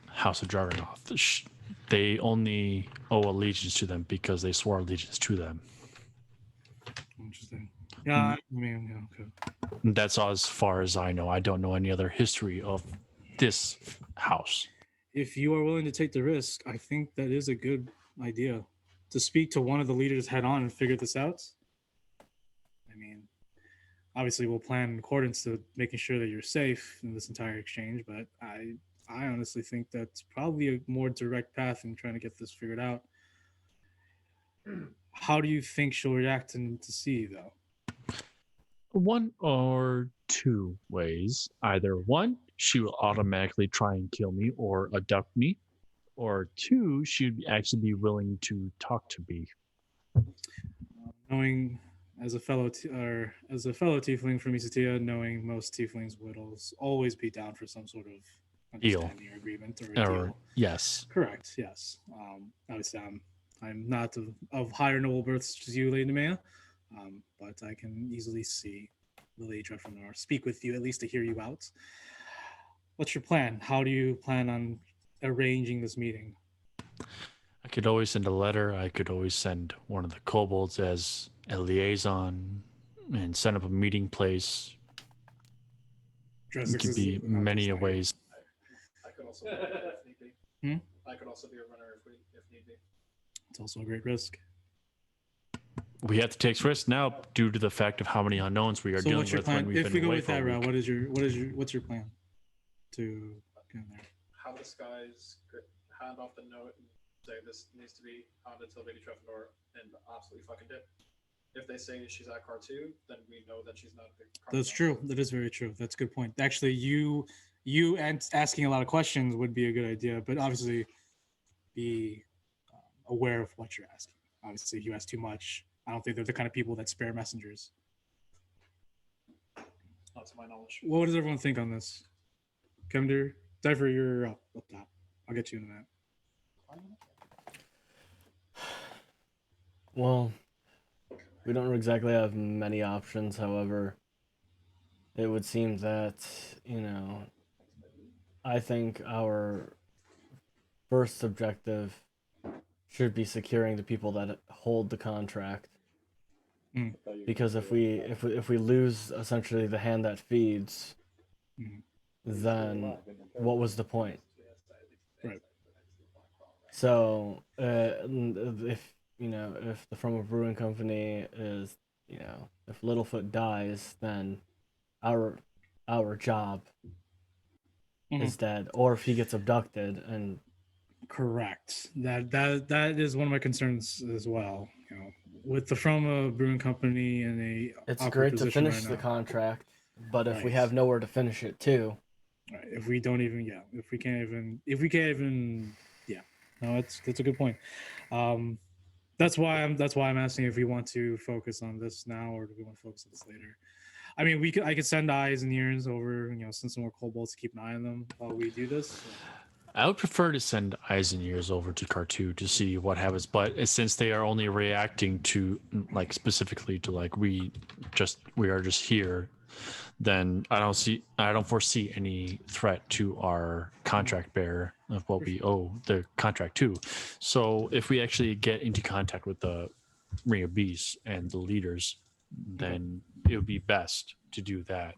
House of Jargonoth. They only owe allegiance to them because they swore allegiance to them. Interesting. Yeah, I mean, yeah, okay. That's as far as I know. I don't know any other history of this house. If you are willing to take the risk, I think that is a good idea. To speak to one of the leaders head on and figure this out. I mean, obviously we'll plan in accordance to making sure that you're safe in this entire exchange, but I honestly think that's probably a more direct path in trying to get this figured out. How do you think she'll react to see, though? One or two ways. Either one, she will automatically try and kill me or abduct me, or two, she'd actually be willing to talk to me. Knowing as a fellow tiefling from Isatia, knowing most tieflings would always be down for some sort of understanding or agreement or deal. Yes. Correct. Yes. Obviously, I'm not of higher noble births as you, Lady Nemea, but I can easily see the Lady Trefanor speak with you, at least to hear you out. What's your plan? How do you plan on arranging this meeting? I could always send a letter. I could always send one of the kobolds as a liaison and set up a meeting place. It could be many ways. I could also be a runner if need be. I could also be a runner if need be. It's also a great risk. We have to take risks now due to the fact of how many unknowns we are dealing with when we've if been we go away with for a that route, week. what's your plan to get in there? Have this guy's hand off the note and say this needs to be handed to Lady Trefanor and absolutely fucking dip. If they say she's at Car2, then we know that she's not a big Car2. That's true. That is very true. That's a good point. Actually, you asking a lot of questions would be a good idea, but obviously be aware of what you're asking. Obviously, if you ask too much, I don't think they're the kind of people that spare messengers. Not to my knowledge. What does everyone think on this? Kemder, Cypher, you're up top. I'll get you in a minute. Well, We don't exactly have many options. However, it would seem that, I think our first objective should be securing the people that hold the contract. Mm. Because if we lose essentially the hand that feeds, then what was the point? Right. So if the From a Brewing Company is, if Littlefoot dies, then our job is dead, or if he gets abducted. And correct, that is one of my concerns as well. With the From a Brewing Company and it's great to finish the contract, but if we have nowhere to finish it too, right, if we can't even, no, that's a good point. That's why I'm asking if we want to focus on this now or do we want to focus on this later. I mean, I could send eyes and ears over, send some more kobolds to keep an eye on them while we do this. I would prefer to send eyes and ears over to Cartu to see what happens, but since they are only reacting to specifically to we are just here, then I don't foresee any threat to our contract bearer of what we owe the contract to. So if we actually get into contact with the Ring of Beasts and the leaders, then it would be best to do that.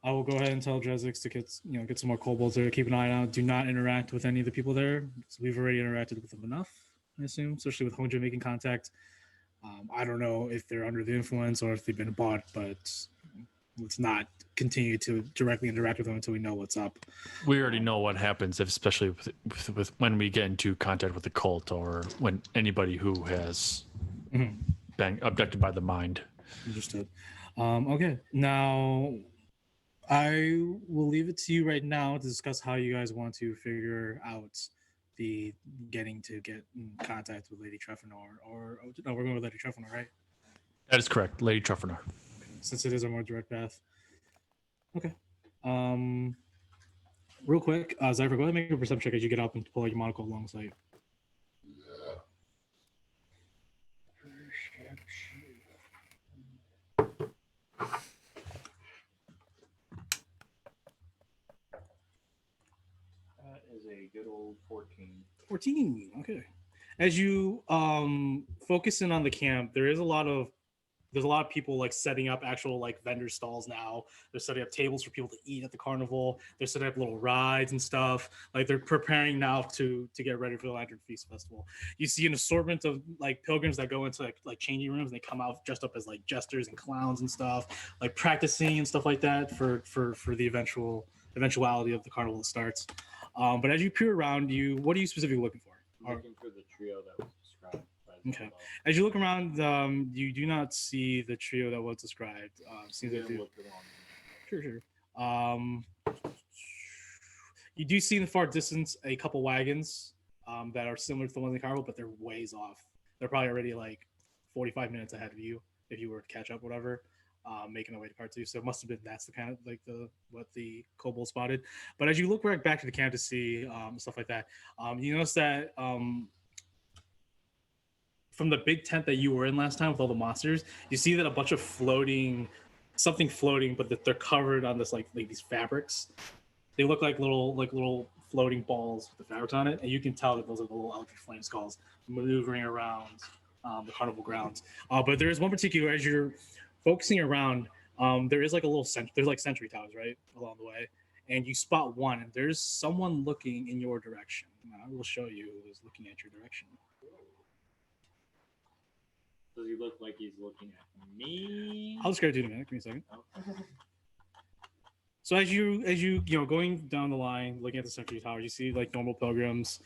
I will go ahead and tell Dresix to get some more kobolds there. Keep an eye out. Do not interact with any of the people there. So we've already interacted with them enough, I assume, especially with Honja making contact. I don't know if they're under the influence or if they've been bought, but let's not continue to directly interact with them until we know what's up. We already know what happens, especially with when we get into contact with the cult or when anybody who has been abducted by the mind. Understood. Okay, now I will leave it to you right now to discuss how you guys want to figure out the get in contact with Lady Trefenor, or no, we're going with Lady Trefenor, right? That is correct, Lady Trefenor. Since it is a more direct path. Okay. Real quick, Zypher, go ahead and make a perception check as you get up and pull out your monocle alongside. That is a good old 14. 14. Okay. As you focus in on the camp, there's a lot of people setting up actual vendor stalls now. They're setting up tables for people to eat at the carnival. They're setting up little rides and stuff. They're preparing now to get ready for the Lantern Feast Festival. You see an assortment of pilgrims that go into changing rooms. And they come out dressed up as jesters and clowns and stuff, practicing and stuff like that for the eventuality of the carnival that starts. But as you peer around, what are you specifically looking for? I'm looking for the trio that was described. Okay. As you look around, you do not see the trio that was described. Seems like Sure. You do see in the far distance a couple wagons that are similar to the one in the carnival, but they're ways off. They're probably already 45 minutes ahead of you if you were to catch up, whatever, making their way to part 2. So it must have been that's the kind of what the kobold spotted. But as you look right back to the camp to see stuff like that, you notice that from the big tent that you were in last time with all the monsters, you see that a bunch of something floating, but that they're covered on this these fabrics. They look like little floating balls with the fabrics on it, and you can tell that those are the little eldritch flame skulls maneuvering around the carnival grounds. But there is one particular, as you're focusing around, there is a little there's sentry towers right along the way, and you spot one, and there's someone looking in your direction. I will show you who's looking at your direction. Does he look like he's looking at me? I'll just go do it in a minute. Give me a second. So as you going down the line, looking at the sentry tower, you see normal pilgrims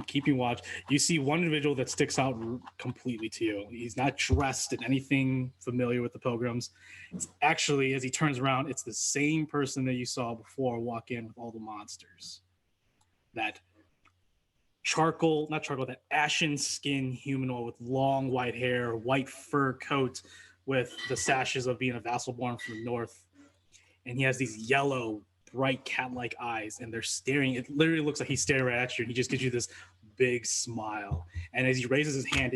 keeping watch. You see one individual that sticks out completely to you. He's not dressed in anything familiar with the pilgrims. It's actually, as he turns around, it's the same person that you saw before walk in with all the monsters. That that ashen skin humanoid with long white hair, white fur coat with the sashes of being a vassal born from the north. And he has these yellow, bright cat-like eyes, and they're staring. It literally looks like he's staring right at you, and he just gives you this big smile. And as he raises his hand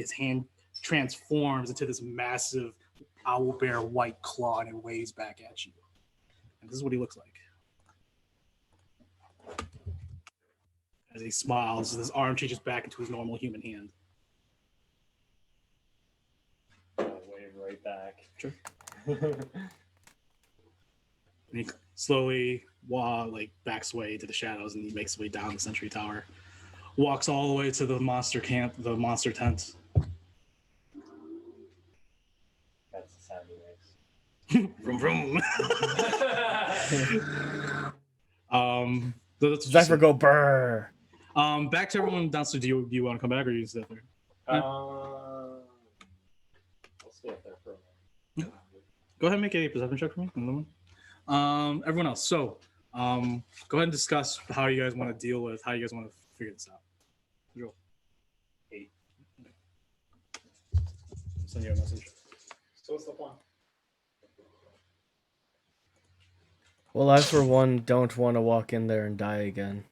transforms into this massive owlbear white claw and it waves back at you. And this is what he looks like. As he smiles, his arm changes back into his normal human hand. Wave right back. Sure. And he slowly backs away to the shadows, and he makes his way down the sentry tower. Walks all the way to the monster camp, the monster tent. That's the sound he makes. Vroom vroom. Zephyr go brr. Back to everyone downstairs. Do you want to come back, or you stay up there? I'll stay up there for a moment. Go ahead and make a perception check for me. Everyone else. So, go ahead and discuss how you guys want to deal with, how you guys want to figure this out. Go. 8. Send you a message. So what's the plan? Well, I for one don't want to walk in there and die again.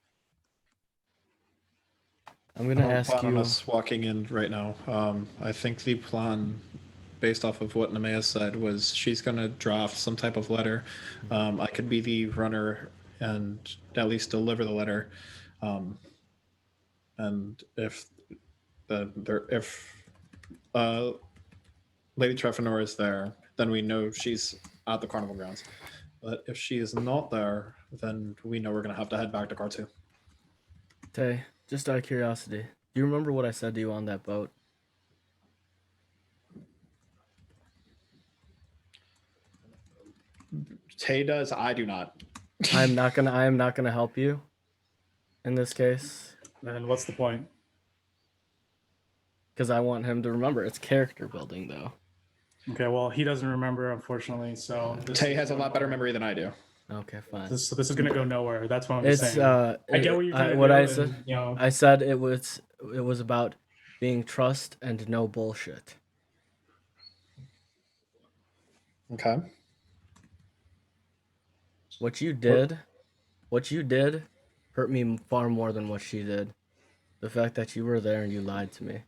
I'm gonna ask plan on you. us walking in right now. I think the plan, based off of what Nemea said, was she's gonna draft some type of letter. I could be the runner and at least deliver the letter. And if Lady Trefanor is there, then we know she's at the carnival grounds. But if she is not there, then we know we're gonna have to head back to Car 2. Tay, just out of curiosity, do you remember what I said to you on that boat? Tay does. I do not. I am not gonna help you. In this case. And what's the point? Because I want him to remember. It's character building, though. Okay, well, he doesn't remember, unfortunately. So Tay has a lot better memory than I do. Okay, fine. This is gonna go nowhere. That's what I'm It's saying. I get what you're trying to what do, I said. and, you know, I said it was about being trust and no bullshit. Okay. What you did hurt me far more than what she did. The fact that you were there and you lied to me.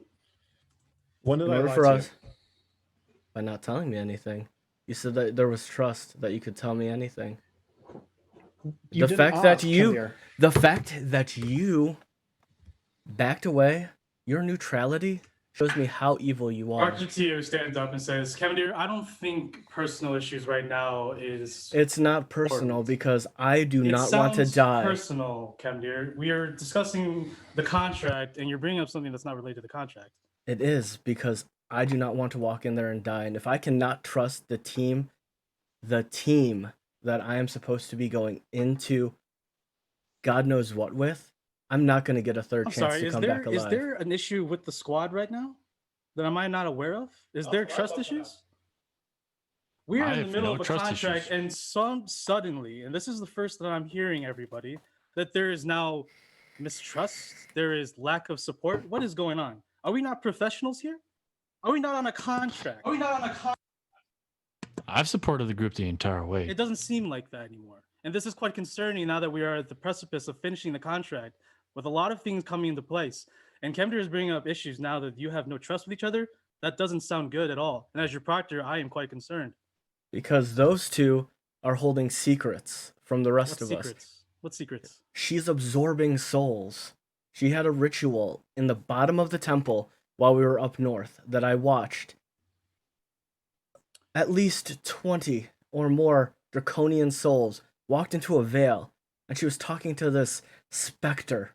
When did In I order lie for to us, by not telling me anything. You said that there was trust, that you could tell me anything. You the didn't fact that ask, you Kendir. the fact that you backed away, your neutrality shows me how evil you are. RGTO stands up and says, Kevin dear, I don't think personal issues right now is... It's not personal because I do It not want to sounds die. personal, Kevin dear. We are discussing the contract, and you're bringing up something that's not related to the contract. It is because I do not want to walk in there and die. And if I cannot trust the team that I am supposed to be going into God knows what with, I'm not going to get a third chance to come back alive. Is there an issue with the squad right now that I might not aware of? Is there trust issues? We are I in the have middle no of a trust contract, issues. and suddenly, and this is the first that I'm hearing, everybody, that there is now mistrust. There is lack of support. What is going on? Are we not professionals here? Are we not on a contract? I've supported the group the entire way. It doesn't seem like that anymore. And this is quite concerning now that we are at the precipice of finishing the contract with a lot of things coming into place. And Kemder is bringing up issues now that you have no trust with each other. That doesn't sound good at all. And as your proctor, I am quite concerned. Because those two are holding secrets from the rest of us. What secrets? She's absorbing souls. She had a ritual in the bottom of the temple while we were up north that I watched. At least 20 or more draconian souls walked into a veil, and she was talking to this specter.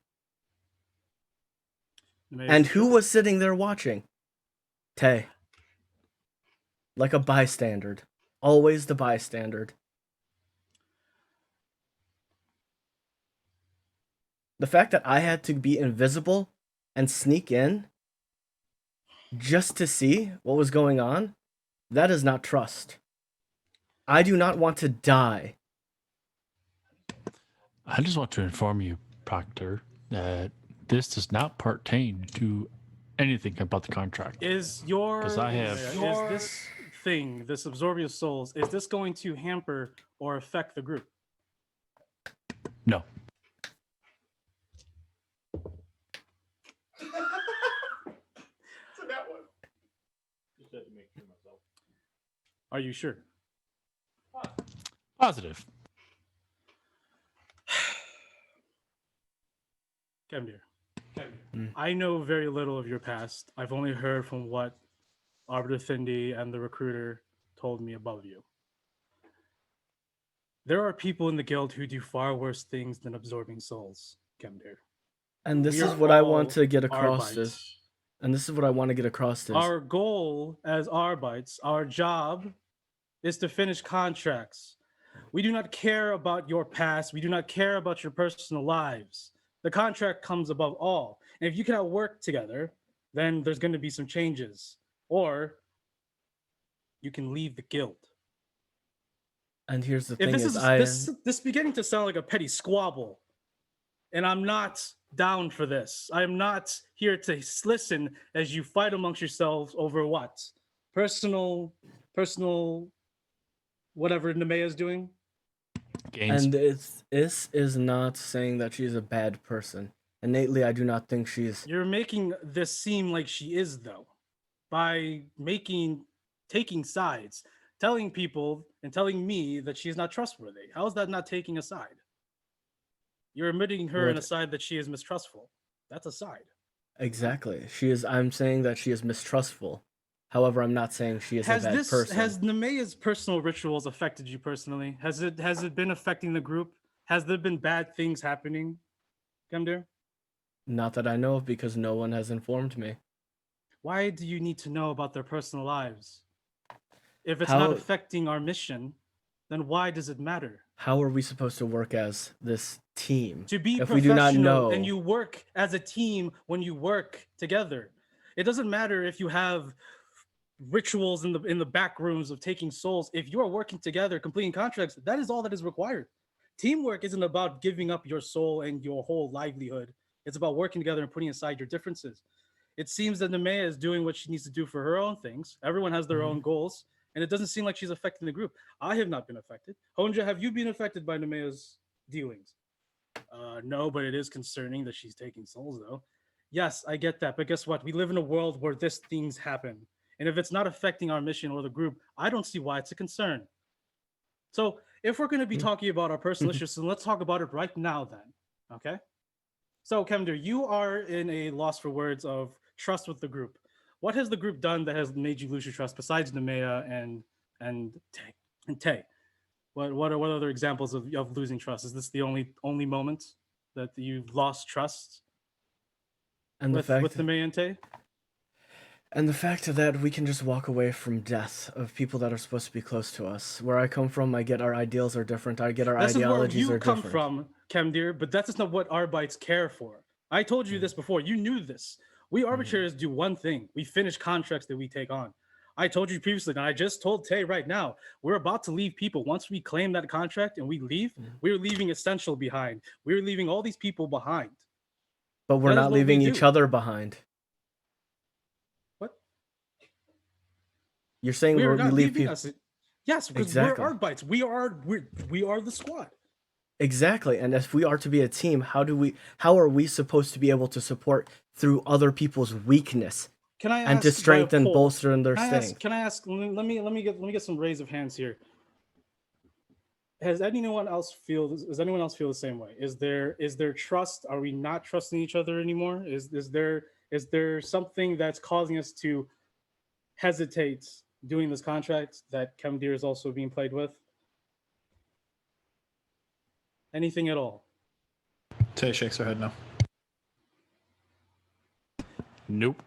And who was sitting there watching? Tay. Like a bystander. Always the bystander. The fact that I had to be invisible and sneak in just to see what was going on, that is not trust. I do not want to die. I just want to inform you, Proctor, that this does not pertain to anything about the contract. Is this thing, this absorbing of souls, is this going to hamper or affect the group? No. So that one. Are you sure? Positive. Kemdir, Mm. I know very little of your past. I've only heard from what Arbiter Thindi and the recruiter told me above you. There are people in the guild who do far worse things than absorbing souls, Kemdir. And this We is are what I all want to get across Arbites. is, and this is what I want to get across is, Our goal as Arbites, our job is to finish contracts. We do not care about your past. We do not care about your personal lives. The contract comes above all. And if you cannot work together, then there's going to be some changes. Or you can leave the guild. and here's the If thing this is, is this beginning to sound like a petty squabble, and I'm not down for this. I am not here to listen as you fight amongst yourselves over what? Personal, whatever Nemea is doing. Games. and this is not saying that she's a bad person. Innately, I do not think she's. You're making this seem like she is, though, by taking sides, telling people and telling me that she's not trustworthy. How is that not taking a side? You're admitting her in a side that she is mistrustful. That's a side. Exactly. She is. I'm saying that she is mistrustful. However, I'm not saying she is a bad person. Has Nemea's personal rituals affected you personally? Has it been affecting the group? Has there been bad things happening, Gemdir? Not that I know of, because no one has informed me. Why do you need to know about their personal lives? If it's How- not affecting our mission, then why does it matter? How are we supposed to work as this team To be if we do not professional know? and you work as a team when you work together. It doesn't matter if you have rituals in the back rooms of taking souls. If you are working together, completing contracts, that is all that is required. Teamwork isn't about giving up your soul and your whole livelihood. It's about working together and putting aside your differences. It seems that Nemea is doing what she needs to do for her own things. Everyone has their own goals, and it doesn't seem like she's affecting the group. I have not been affected. Honja, have you been affected by Nemea's dealings? No, but it is concerning that she's taking souls, though. Yes, I get that, but guess what? We live in a world where these things happen. And if it's not affecting our mission or the group, I don't see why it's a concern. So if we're going to be talking about our personal issues, then let's talk about it right now then, okay? So Kemdir, you are in a loss for words of trust with the group. What has the group done that has made you lose your trust besides Nemea and Tay? What are other examples of losing trust? Is this the only moment that you've lost trust And with Nemea and Tay? And the fact that we can just walk away from death of people that are supposed to be close to us. Where I come from, I get our ideals are different. I get our ideologies are different. That's where you come from, Kemdir, but that's just not what Arbites care for. I told you this before. You knew this. We arbitrators do one thing. We finish contracts that we take on. I told you previously, and I just told Tay right now, we're about to leave people. Once we claim that contract and we leave, we're leaving Essential behind. We're leaving all these people behind. But we're not leaving each other behind. What? You're saying we leave people? Yes, because Exactly. we're Arbites. We are the squad. Exactly. And if we are to be a team, how are we supposed to be able to support through other people's weakness? Can I ask, and to strengthen, by a poll, bolster in their staying? Can I ask? Let me get some raise of hands here. Does anyone else feel the same way? Is there trust? Are we not trusting each other anymore? Is there something that's causing us to hesitate doing this contract that Kemdir is also being played with? Anything at all? Tay shakes her head no. Nope.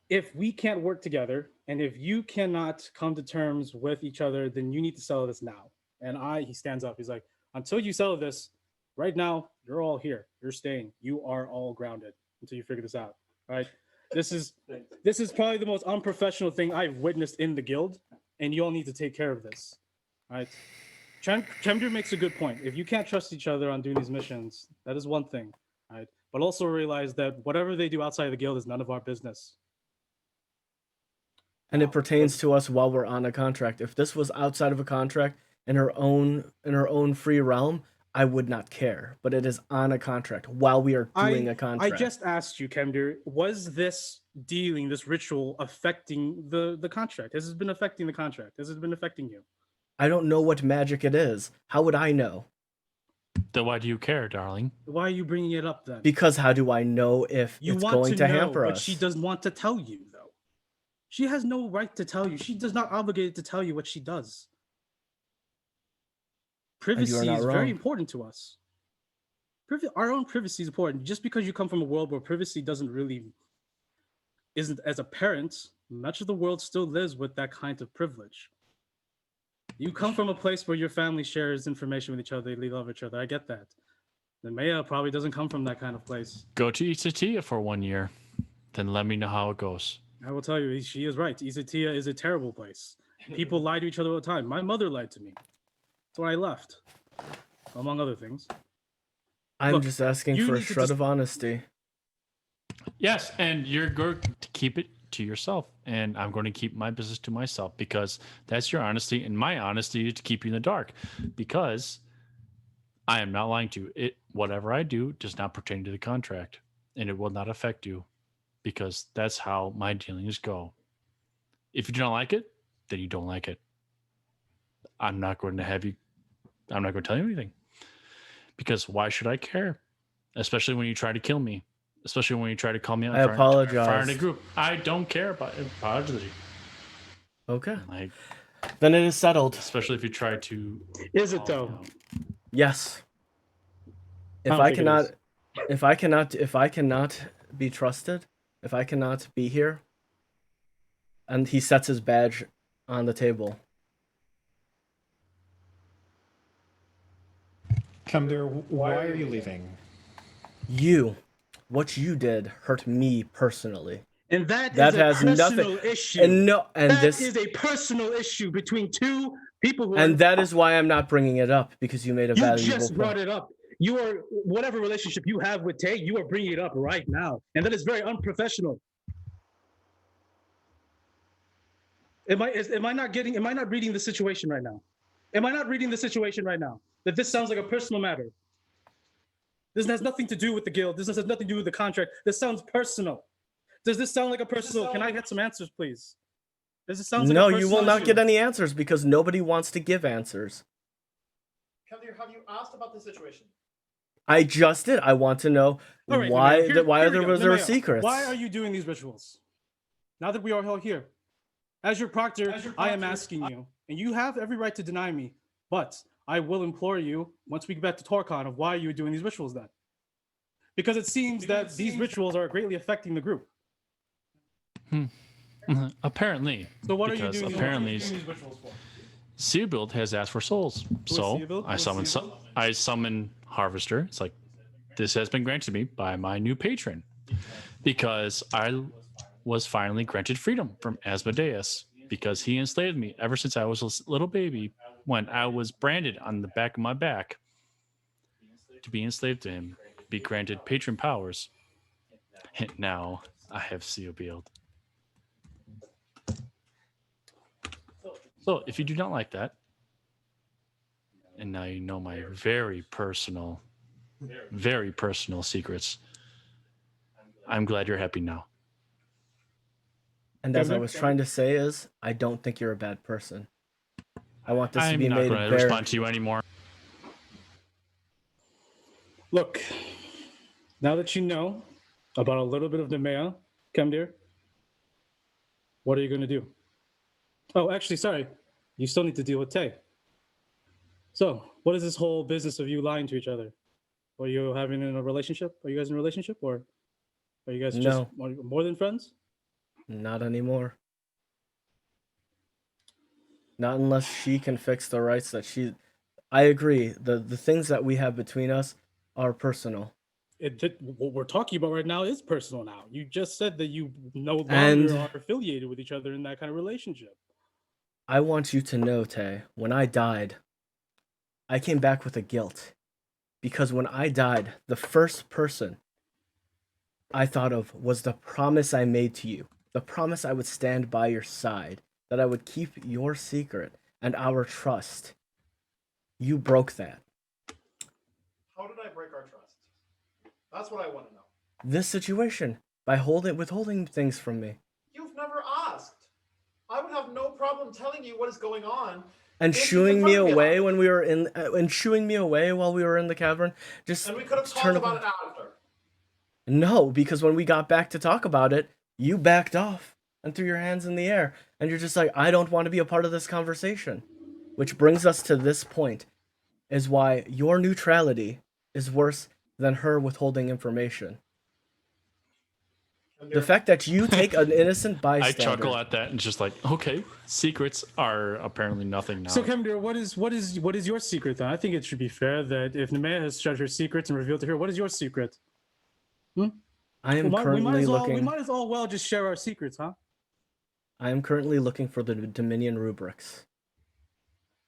If we can't work together and if you cannot come to terms with each other, then you need to settle this now. And he stands up. He's like, until you settle this, right now, you're all here. You're staying. You are all grounded until you figure this out. Right? This is probably the most unprofessional thing I've witnessed in the guild, and you all need to take care of this. Right? Kemdir makes a good point. If you can't trust each other on doing these missions, that is one thing. Right? But also realize that whatever they do outside of the guild is none of our business. And it pertains to us while we're on a contract. If this was outside of a contract in her own free realm, I would not care, but it is on a contract while we are doing a contract. I just asked you, Kemdir, was this dealing, this ritual affecting the contract? Has it been affecting the contract? Has it been affecting you? I don't know what magic it is. How would I know? Then why do you care, darling? Why are you bringing it up then? Because how do I know if You it's want going to know, hamper but us? she doesn't want to tell you, though. She has no right to tell you. She does not obligated to tell you what she does. Privacy not is wrong. very important to us. Our own privacy is important. Just because you come from a world where privacy isn't as a parent, much of the world still lives with that kind of privilege. You come from a place where your family shares information with each other, they love each other. I get that. The Maya probably doesn't come from that kind of place. Go to E33 for 1 year, then let me know how it goes. I will tell you, she is right. Isatia is a terrible place. People lie to each other all the time. My mother lied to me. That's why I left, among other things. I'm Look, just asking you for a need to shred just- of honesty. Yes, and you're going to keep it to yourself, and I'm going to keep my business to myself because that's your honesty, and my honesty is to keep you in the dark because I am not lying to you. Whatever I do does not pertain to the contract, and it will not affect you because that's how my dealings go. If you don't like it, then you don't like it. I'm not going to tell you anything because why should I care? Especially when you try to kill me. Especially when you try to call me out. I apologize. Fire in a group. I don't care about apology. Okay. Like, then it is settled. Especially if you try to. Is it though? Yes. If don't I think it cannot, is. if I cannot be trusted, if I cannot be here, and he sets his badge on the table. Kemdir, why are you leaving? What you did hurt me personally. And that That is a has personal nothing- issue. And That this is a personal issue between two people who and are. that is why I'm not bringing it up because you made a You valuable just brought point. it up. You are whatever relationship you have with Tay, you are bringing it up right now, and that is very unprofessional. Am I not reading the situation right now? Am I not reading the situation right now? That this sounds like a personal matter. This has nothing to do with the guild. This has nothing to do with the contract. This sounds personal. Does this sound like a personal? Can I get some answers, please? Does it sound like No, a you personal will not issue? get any answers because nobody wants to give answers. Kemdir, have you asked about the situation? I just did. I want to know All right, why Nemea, here we there go. was there Nemea, secrets. Why are you doing these rituals? Now that we are all here, as your proctor, I am asking you, and you have every right to deny me, but I will implore you once we get back to Torcon of why you're doing these rituals then. Because it seems that these rituals are greatly affecting the group. Apparently. So what are you because doing? Apparently, these rituals for? Seabuild has asked for souls, so Seabuild? I summon Harvester. It's like this has been granted me by my new patron because I was finally granted freedom from Asmodeus because he enslaved me ever since I was a little baby when I was branded on the back of my back to be enslaved to him, be granted patron powers. And now I have Seabuild. So if you do not like that, and now you know my very personal secrets, I'm glad you're happy now. And as I was trying to say is, I don't think you're a bad person. I want this to be I'm not made going to very... respond to you anymore. Look, now that you know about a little bit of Nemea, Kemdir, what are you going to do? Oh, actually, sorry. You still need to deal with Tay. So, what is this whole business of you lying to each other? Are you having a relationship? Are you guys in a relationship? Or are you guys just more than friends? Not anymore. Not unless she can fix the rights that she... I agree. The things that we have between us are personal. What we're talking about right now is personal now. You just said that you no longer And- are affiliated with each other in that kind of relationship. I want you to know, Tay, when I died, I came back with a guilt. Because when I died, the first person I thought of was the promise I made to you. The promise I would stand by your side. That I would keep your secret and our trust. You broke that. How did I break our trust? That's what I want to know. This situation, by withholding things from me. You've never asked. I would have no problem telling you what is going on. And if you shooing me confront away about it. when we were in, and shooing me away while we were in the cavern. Just And we could have turn talked about it after. No, because when we got back to talk about it, you backed off and threw your hands in the air, and you're just like, I don't want to be a part of this conversation. Which brings us to this point, is why your neutrality is worse than her withholding information. The fact that you take an innocent I bystander. chuckle at that and just like, okay, secrets are apparently nothing now. So, Kemdir, what is your secret then? I think it should be fair that if Nemea has shared her secrets and revealed to her, what is your secret? I am we currently might looking. as well just share our secrets, huh? I am currently looking for the Dominion rubrics.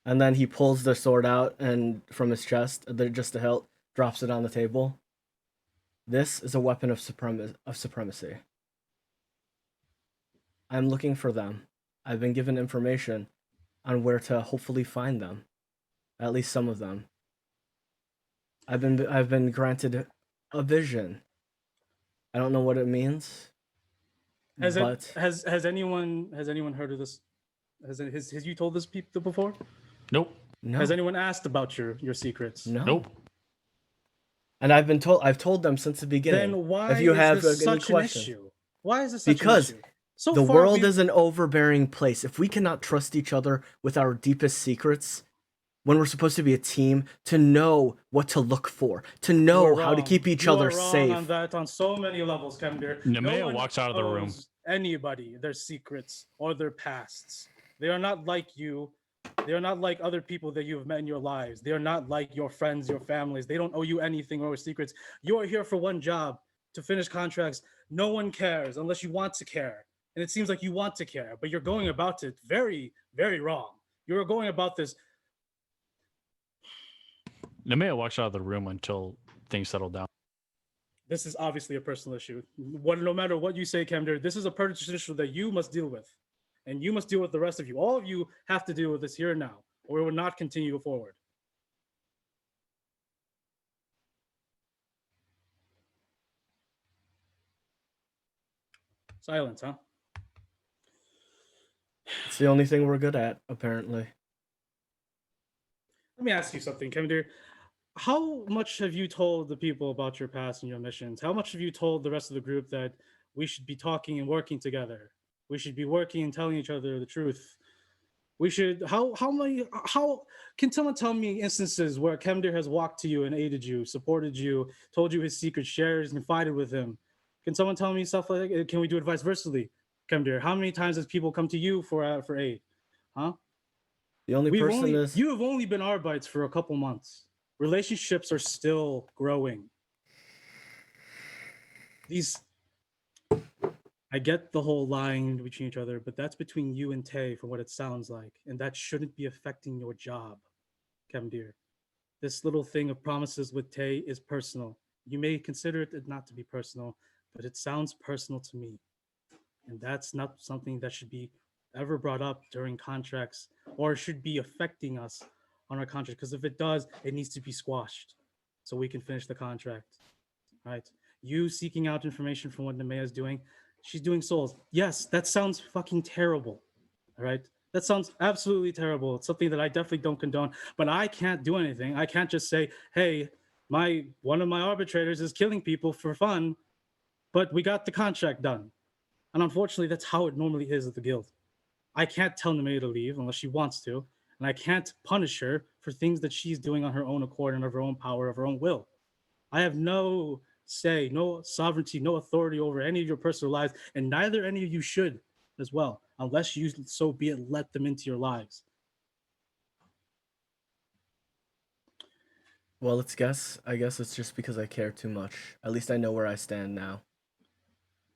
And then he pulls the sword out and from his chest, just the hilt, drops it on the table. This is a weapon of supremacy. I'm looking for them. I've been given information on where to hopefully find them. At least some of them. I've been granted a vision. I don't know what it means. Has anyone heard of this? Has you told this people before? Nope. No. Has anyone asked about your secrets? No. Nope. And I've told them since the beginning. Then why if you is have this any such an questions. issue? Why is this such Because an issue? So the far, world is an overbearing place. If we cannot trust each other with our deepest secrets, when we're supposed to be a team, to know what to look for, to know how to keep each other safe. On that on so many levels, Kemdir. Nemea walks out of the room. Anybody, their secrets or their pasts. They are not like you. They are not like other people that you have met in your lives. They are not like your friends, your families. They don't owe you anything or secrets. You are here for one job, to finish contracts. No one cares unless you want to care. And it seems like you want to care, but you're going about it very, very wrong. You're going about this. Nemea walks out of the room until things settle down. This is obviously a personal issue. No matter what you say, Kemdir, this is a personal issue that you must deal with. And you must deal with the rest of you. All of you have to deal with this here and now, or it will not continue forward. Silence, huh? It's the only thing we're good at, apparently. Let me ask you something, Kemdir. How much have you told the people about your past and your missions? How much have you told the rest of the group that we should be talking and working together? We should be working and telling each other the truth. We should. How can someone tell me instances where Kemdir has walked to you and aided you, supported you, told you his secret shares, and confided with him? Can someone tell me stuff like that? Can we do it vice versa, Kemdir? How many times has people come to you for aid? Huh? The only person is you have only been Arbites for a couple months. Relationships are still growing. I get the whole lying between each other, but that's between you and Tay from what it sounds like. And that shouldn't be affecting your job, Kemdir. This little thing of promises with Tay is personal. You may consider it not to be personal, but it sounds personal to me. And that's not something that should be ever brought up during contracts or should be affecting us on our contract. Because if it does, it needs to be squashed so we can finish the contract. All right. You seeking out information from what Nemea is doing. She's doing souls. Yes, that sounds fucking terrible. All right. That sounds absolutely terrible. It's something that I definitely don't condone, but I can't do anything. I can't just say, hey, one of my arbitrators is killing people for fun, but we got the contract done. And unfortunately, that's how it normally is at the guild. I can't tell Nemea to leave unless she wants to, and I can't punish her for things that she's doing on her own accord and of her own power, of her own will. I have no say, no sovereignty, no authority over any of your personal lives, and neither any of you should as well, unless you, so be it, let them into your lives. Well, let's guess. I guess it's just because I care too much. At least I know where I stand now.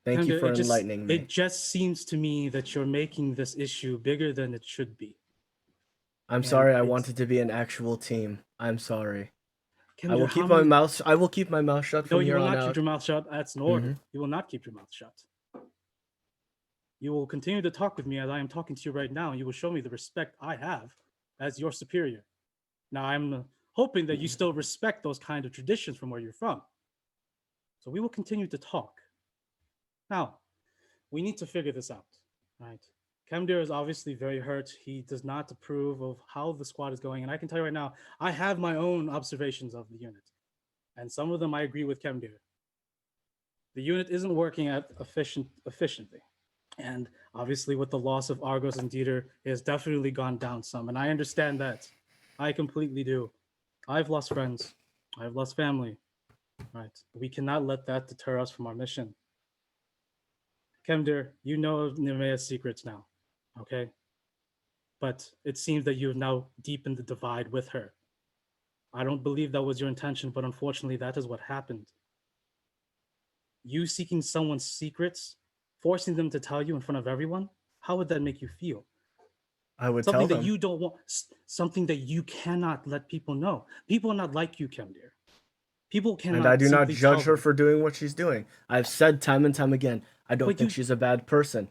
Thank you for enlightening me. It just seems to me that you're making this issue bigger than it should be. I'm sorry. I wanted to be an actual team. I'm sorry. Kemdir, I will keep my mouth. I will keep my mouth shut from here on out. No, you will not keep your mouth shut. That's an order. You will not keep your mouth shut. You will continue to talk with me as I am talking to you right now, and you will show me the respect I have as your superior. Now, I'm hoping that you still respect those kind of traditions from where you're from. So we will continue to talk. Now, we need to figure this out, right? Kemdir is obviously very hurt. He does not approve of how the squad is going. And I can tell you right now, I have my own observations of the unit. And some of them I agree with Kemdir. The unit isn't working at efficiently. And obviously with the loss of Argos and Dieter, it has definitely gone down some. And I understand that. I completely do. I've lost friends. I've lost family. Right? We cannot let that deter us from our mission. Kemdir, you know Nemea's secrets now, okay? But it seems that you have now deepened the divide with her. I don't believe that was your intention, but unfortunately, that is what happened. You seeking someone's secrets, forcing them to tell you in front of everyone, how would that make you feel? I would something tell that them. you don't want, something that you cannot let people know. People are not like you, Kemdir. People cannot. And I do not simply judge tell her them. for doing what she's doing. I've said time and time again, I don't But think you- she's a bad person.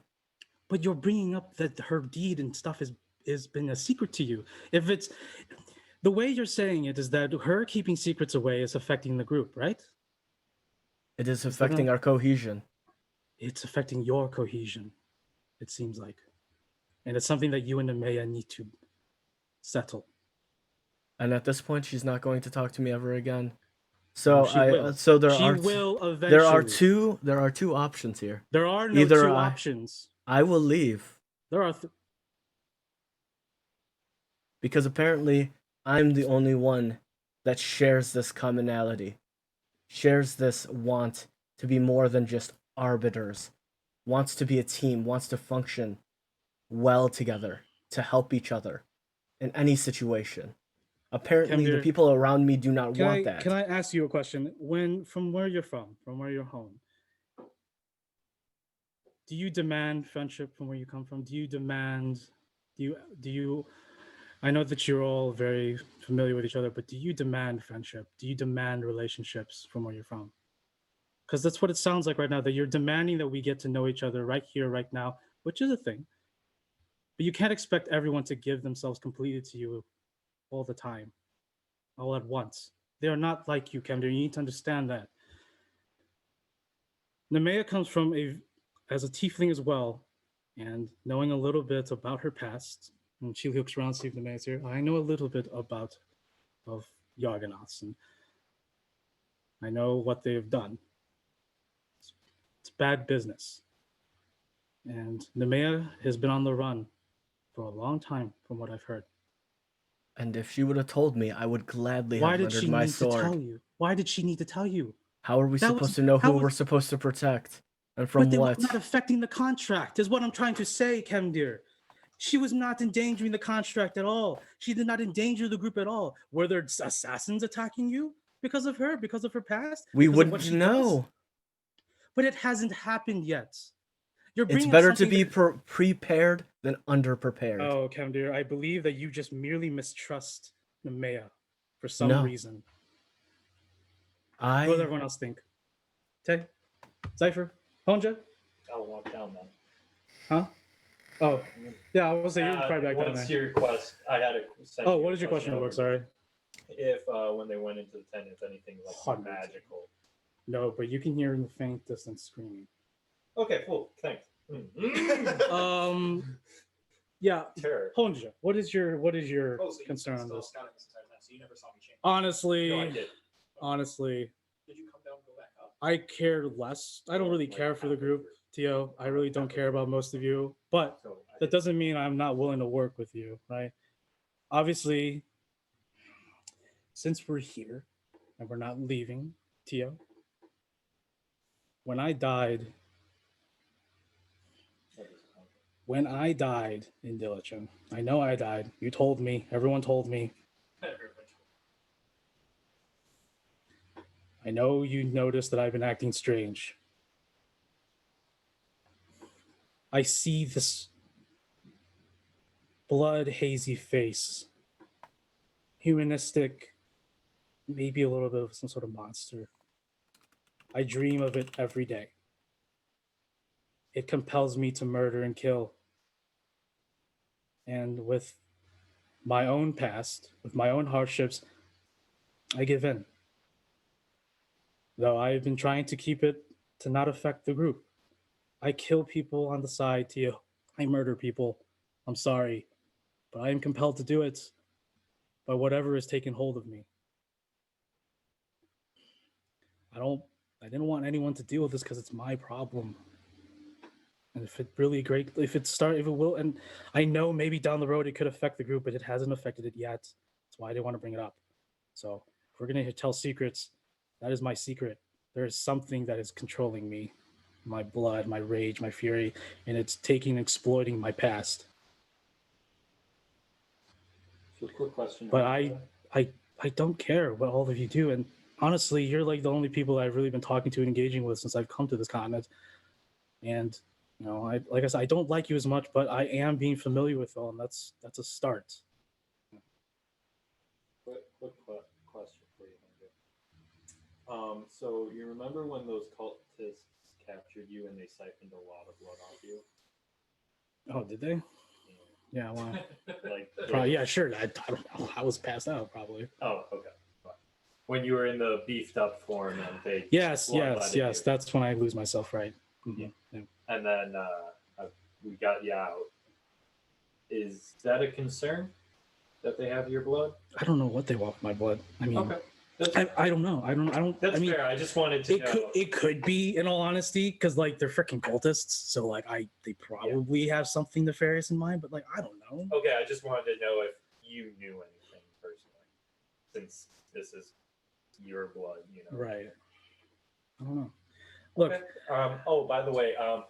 But you're bringing up that her deed and stuff is been a secret to you. If it's the way you're saying it is that her keeping secrets away is affecting the group, right? It is that affecting not- our cohesion. It's affecting your cohesion, it seems like. And it's something that you and Nemea need to settle. And at this point, she's not going to talk to me ever again. So she will. so there She are will there are eventually. there are two options here. There are no Either two options. I will leave There are because apparently I'm the only one that shares this commonality, shares this want to be more than just arbiters, wants to be a team, wants to function well together, to help each other in any situation. Apparently, the Kemdir, people around me do not want that. Can I ask you a question? From where you're from where you're home, do you demand friendship from where you come from? Do you I know that you're all very familiar with each other, but do you demand friendship? Do you demand relationships from where you're from? Because that's what it sounds like right now, that you're demanding that we get to know each other right here, right now, which is a thing. But you can't expect everyone to give themselves completely to you all the time, all at once. They are not like you, Kemdir. You need to understand that. Nemea comes from as a tiefling as well, and knowing a little bit about her past, and she looks around, see if Nemea's here. I know a little bit of Yargonoths, and I know what they've done. It's bad business. And Nemea has been on the run for a long time, from what I've heard. And if she would have told me, I would gladly Why have did rendered she my need sword. to tell you? Why did she need to tell you? How are we That supposed was- to know how who was- we're supposed to protect? And from But they what? were not affecting the contract, is what I'm trying to say, Kemdir. She was not endangering the contract at all. She did not endanger the group at all. Were there assassins attacking you because of her past? We Because of what wouldn't she know. does? But it hasn't happened yet. You're It's bringing up better to something be that- prepared than underprepared. Oh, Kemdir, I believe that you just merely mistrust Nemea for some No. reason. What does everyone else think? Tay? Cypher? Honja? I'll walk down then. Huh? Oh, yeah, I was saying you're probably back down What's there. your quest? I had a. send Oh, you what a is your question about? over. Sorry. If when they went into the tent, if anything like Hundreds. magical. No, but you can hear in the faint distance screaming. Okay, cool. Thanks. Yeah. Terror. Honja, what is your Oh, so you've concern been on still this? scouting this entire time, so you never saw me change. Honestly, No, I did. honestly, Did you come down and go back up? I care less. I don't really care for the group, Tio. I really don't care about most of you, but So I that doesn't mean I'm not willing to work with you, right? Obviously, since we're here and we're not leaving, Tio, when I died in Dillichan, I know I died. You told me. Everyone told me. I know you noticed that I've been acting strange. I see this blood hazy face, humanistic, maybe a little bit of some sort of monster. I dream of it every day. It compels me to murder and kill. And with my own past, with my own hardships, I give in. Though I've been trying to keep it to not affect the group. I kill people on the side, Tio. I murder people. I'm sorry, but I am compelled to do it by whatever has taken hold of me. I didn't want anyone to deal with this because it's my problem. And if it will, and I know maybe down the road it could affect the group, but it hasn't affected it yet. That's why I didn't want to bring it up. So if we're gonna tell secrets, that is my secret. There is something that is controlling me, my blood, my rage, my fury, and it's taking and exploiting my past. So quick question. But I don't care what all of you do, and honestly, you're like the only people I've really been talking to and engaging with since I've come to this continent. And you know, like I said, I don't like you as much, but I am being familiar with all, and that's a start. Quick question for you, Andrew. So you remember when those cultists captured you and they siphoned a lot of blood off you? Oh, did they? Yeah, well, Like, probably, yeah, sure. I don't know. I was passed out, probably. Oh, okay. When you were in the beefed up form and they Yes. bloodletted you. That's when I lose myself, right? Mm-hmm. Yeah. And then we got you out. Is that a concern that they have your blood? I don't know what they want with my blood. I mean, Okay. I don't know. I don't. That's I mean, fair. I just wanted to know. It could be, in all honesty, because like they're freaking cultists, so like they probably have something nefarious in mind, but like I don't know. Okay, I just wanted to know if you knew anything personally, since this is your blood, you know. Right. I don't know. Look. Okay. Oh, by the way, a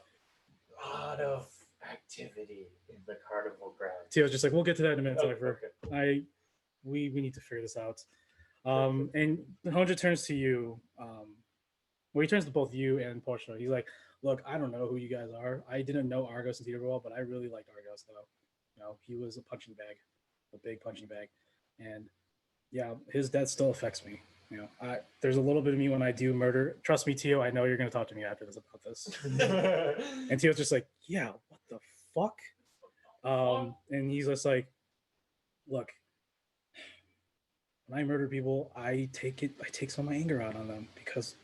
lot of activity in the carnival grounds. Tio's just like, we'll get to that in a minute, Oh, Cypher. okay. We need to figure this out. And 100 turns to you. Well, he turns to both you and Portia. He's like, look, I don't know who you guys are. I didn't know Argos and Dieter well, but I really liked Argos, though. You know, he was a punching bag, a big punching bag. And yeah, his death still affects me. You know, there's a little bit of me when I do murder. Trust me, Tio, I know you're going to talk to me after this about this. And Tio's just like, yeah, what the fuck? And he's just like, look, when I murder people, I take some of my anger out on them because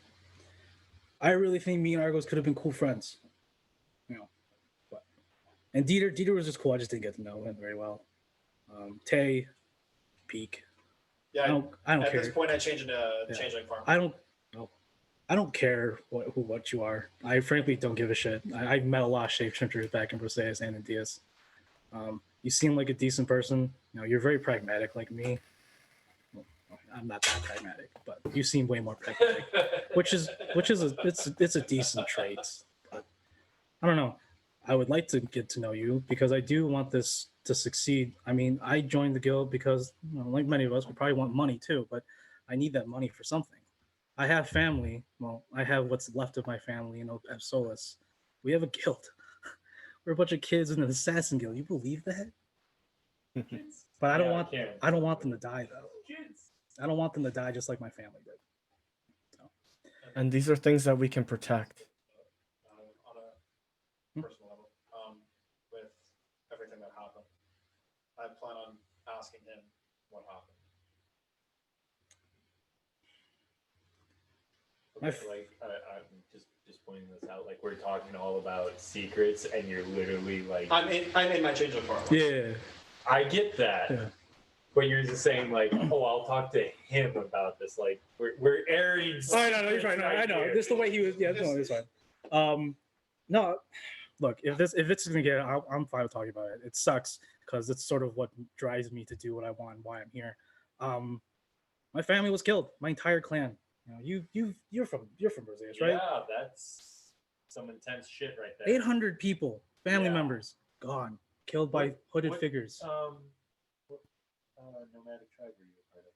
I really think me and Argos could have been cool friends. You know, and Dieter was just cool. I just didn't get to know him very well. Tay, peak. Yeah, I don't at care. this point, I change into changeling farm. I don't care what you are. I frankly don't give a shit. I've met a lot of shapeshifters back in Briseis and in Diaz. You seem like a decent person. You know, you're very pragmatic like me. Well, I'm not that pragmatic, but you seem way more pragmatic, which is it's a decent trait. But I don't know. I would like to get to know you because I do want this to succeed. I mean, I joined the guild because, you know, like many of us, we probably want money too, but I need that money for something. I have family. Well, I have what's left of my family, you know, at Solus. We have a guild. We're a bunch of kids in an assassin guild. You believe that? But I don't want them to die though. I don't want them to die just like my family did. So. And these are things that we can protect. On a personal level, with everything that happened, I plan on asking him what happened. Like I'm just pointing this out. Like we're talking all about secrets, and you're literally like, I made my change of farm. Yeah, I get that. Yeah. But you're just saying like, oh, I'll talk to him about this. Like we're airing. Oh, no, you're fine. I know. This is the way he was. Yeah, no, it's fine. No, look, if it's gonna get, I'm fine with talking about it. It sucks because it's sort of what drives me to do what I want and why I'm here. My family was killed. My entire clan. You know, you're from Briseis, right? Yeah, that's some intense shit right there. 800 people, family members, gone, killed by hooded figures. What nomadic tribe were you a part of?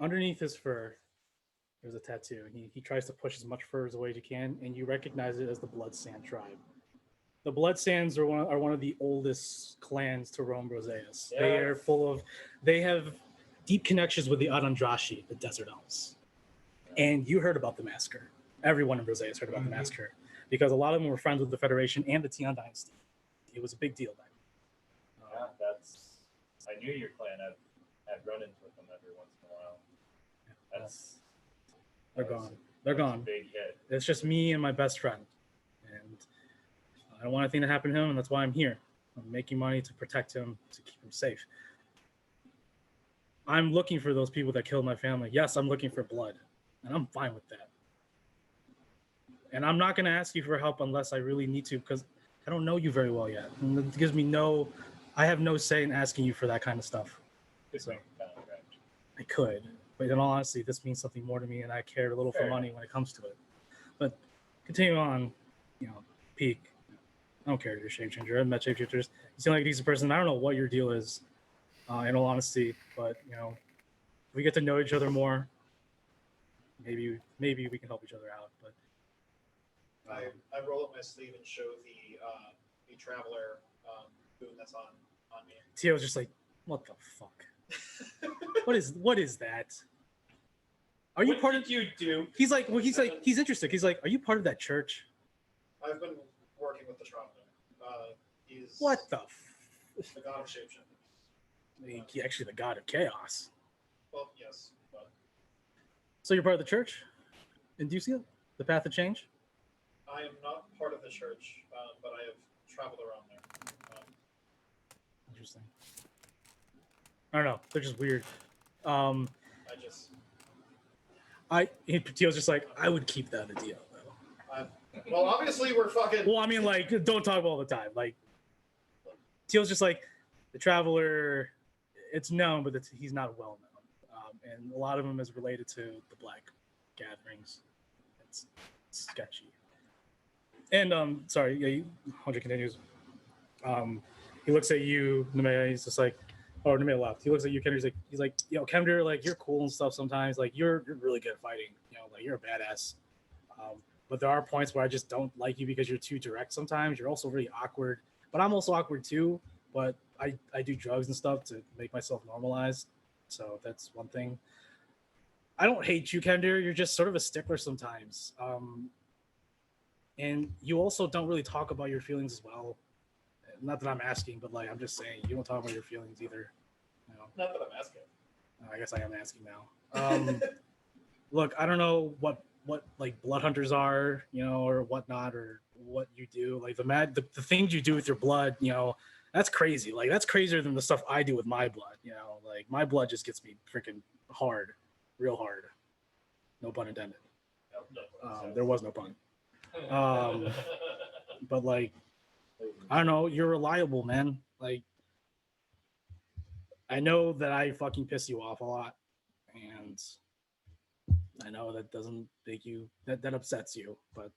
Underneath his fur, there's a tattoo. He tries to push as much fur away as he can, and you recognize it as the Blood Sand tribe. The Blood Sands are one of the oldest clans to roam Briseis. Yeah. They are they have deep connections with the Adandrashi, the Desert Elves. And you heard about the massacre. Everyone in Briseis heard about the massacre because a lot of them were friends with the Federation and the Tian Dynasty. It was a big deal back then. I knew your clan had have run-ins with them every once in a while. They're gone. They're that's a gone. big hit. It's just me and my best friend, and I don't want anything to happen to him, and that's why I'm here. I'm making money to protect him, to keep him safe. I'm looking for those people that killed my family. Yes, I'm looking for blood, and I'm fine with that. And I'm not going to ask you for help unless I really need to, because I don't know you very well yet. And it gives me I have no say in asking you for that kind of stuff. So, I could, but in all honesty, this means something more to me, and I care a little for money when it comes to it. But continue on, Peak. I don't care if you're a shape changer. I've met shape changers. You seem like a decent person. I don't know what your deal is, in all honesty, but if we get to know each other more, maybe we can help each other out. But I roll up my sleeve and show the traveler boon that's on me. Tio's just like, what the fuck? What is that? Are you part of? You do? He's like, he's interested. He's like, are you part of that church? I've been working with the traveler. He's What the? the god of shapeshifting. He's actually the god of chaos. Well, yes, but So you're part of the church? And do you see it? The path of change? I am not part of the church, but I have traveled around there. Interesting. I don't know. They're just weird. Tio's just like, I would keep that a deal, though. Well, obviously we're fucking. Well, I mean, like, don't talk all the time. Like, Tio's just like, the traveler, it's known, but he's not well known. And a lot of them is related to the Black gatherings. It's sketchy. And, sorry, yeah, Hunter continues. He looks at you, Nemea, he's just like, oh, Nemea left. He looks at you, Kendra, he's like, Kendra, like, you're cool and stuff sometimes. Like, you're really good at fighting. Like, you're a badass. But there are points where I just don't like you because you're too direct sometimes. You're also really awkward. But I'm also awkward too. But I do drugs and stuff to make myself normalized. So that's one thing. I don't hate you, Kendra. You're just sort of a stickler sometimes. And you also don't really talk about your feelings as well. Not that I'm asking, but like I'm just saying, you don't talk about your feelings either. Not that I'm asking. I guess I am asking now. Look, I don't know what like blood hunters are, or whatnot, or what you do. Like the things you do with your blood, that's crazy. Like that's crazier than the stuff I do with my blood. Like my blood just gets me freaking hard, real hard. No pun intended. There was no pun. But like, I don't know. You're reliable, man. Like, I know that I fucking piss you off a lot, and I know that doesn't make you that upsets you, but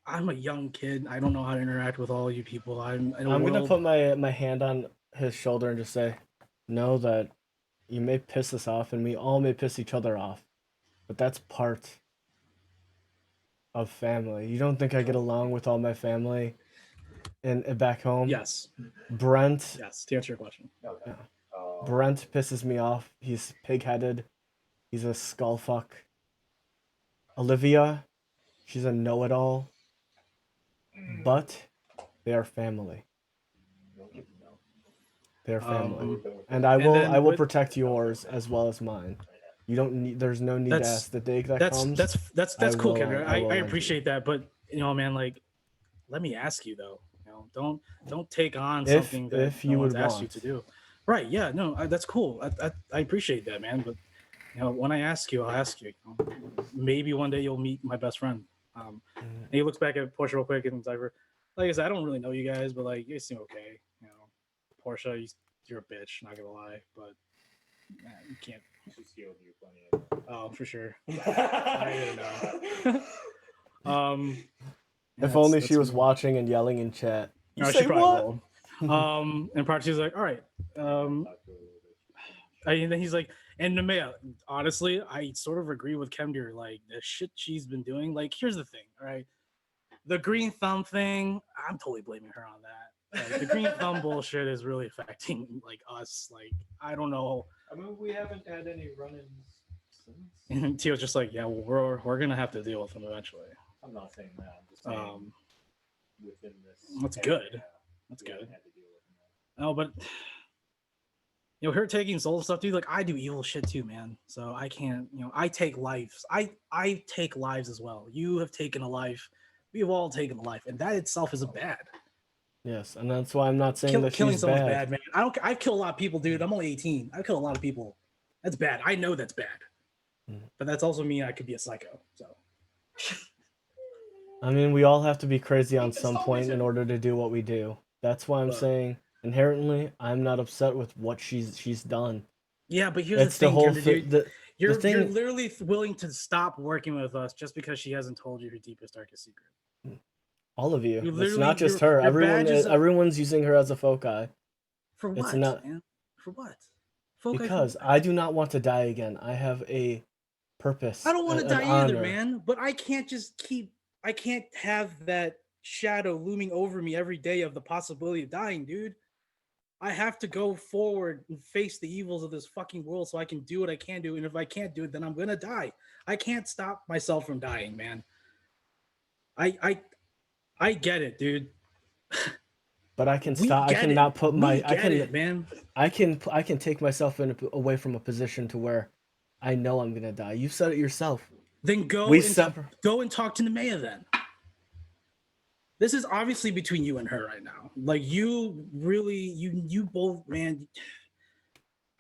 I'm a young kid. I don't know how to interact with all you people. I'm gonna put my hand on his shoulder and just say, know that you may piss us off, and we all may piss each other off, but that's part of family. You don't think I get along with all my family and back home? Yes. Brent. Yes. To answer your question. Okay. Brent pisses me off. He's pig-headed. He's a skull fuck. Olivia, she's a know-it-all. But they are family. They're family, and I will protect yours as well as mine. You don't need. There's no need to ask the day that comes. That's cool, Kendra. I appreciate that, but man, like, let me ask you though. Don't take on something that no one's asked you to do. Right? Yeah. No, that's cool. I appreciate that, man. But when I ask you, I'll ask you. Maybe one day you'll meet my best friend. And he looks back at Portia real quick and Cypher. Like I said, I don't really know you guys, but like you seem okay. Portia, you're a bitch. Not gonna lie, but you can't. She steals you plenty of. Oh, for sure. I didn't know. If only she was watching and yelling in chat. No, she probably will. And Parchi's like, all right. And then he's like, and Nemea, honestly, I sort of agree with Kemdir. Like the shit she's been doing. Like, here's the thing, all right? The green thumb thing, I'm totally blaming her on that. Like, the green thumb bullshit is really affecting like us. Like, I don't know. I mean, we haven't had any run-ins since. And Tio's just like, yeah, well, we're gonna have to deal with them eventually. I'm not saying that. I'm just saying within this. That's good. That's good. No, but her taking souls and stuff, dude. Like I do evil shit too, man. So I can't. I take lives. I take lives as well. You have taken a life. We have all taken a life, and that itself is a bad. Yes, and that's why I'm not saying that Killing she's someone's bad. bad, man. I don't. I've killed a lot of people, dude. I'm only 18. I've killed a lot of people. That's bad. I know that's bad. But that's also mean I could be a psycho. So. I mean, we all have to be crazy on some point in order to do what we do. That's why I'm saying inherently, I'm not upset with what she's done. Yeah, but here's It's the thing, whole dude. You're thing. literally willing to stop working with us just because she hasn't told you her deepest, darkest secret. All of you. It's not just her. Everyone's using her as a foci. For what, man? For what? Because I do not want to die again. I have a purpose. I don't want to die either, man. But I can't just I can't have that shadow looming over me every day of the possibility of dying, dude. I have to go forward and face the evils of this fucking world so I can do what I can do. And if I can't do it, then I'm gonna die. I can't stop myself from dying, man. I get it, dude. But I can stop. I cannot put my. I can, man. I can take myself away from a position to where I know I'm gonna die. You said it yourself. Then go and talk to Nemea then. This is obviously between you and her right now. Like you both, man.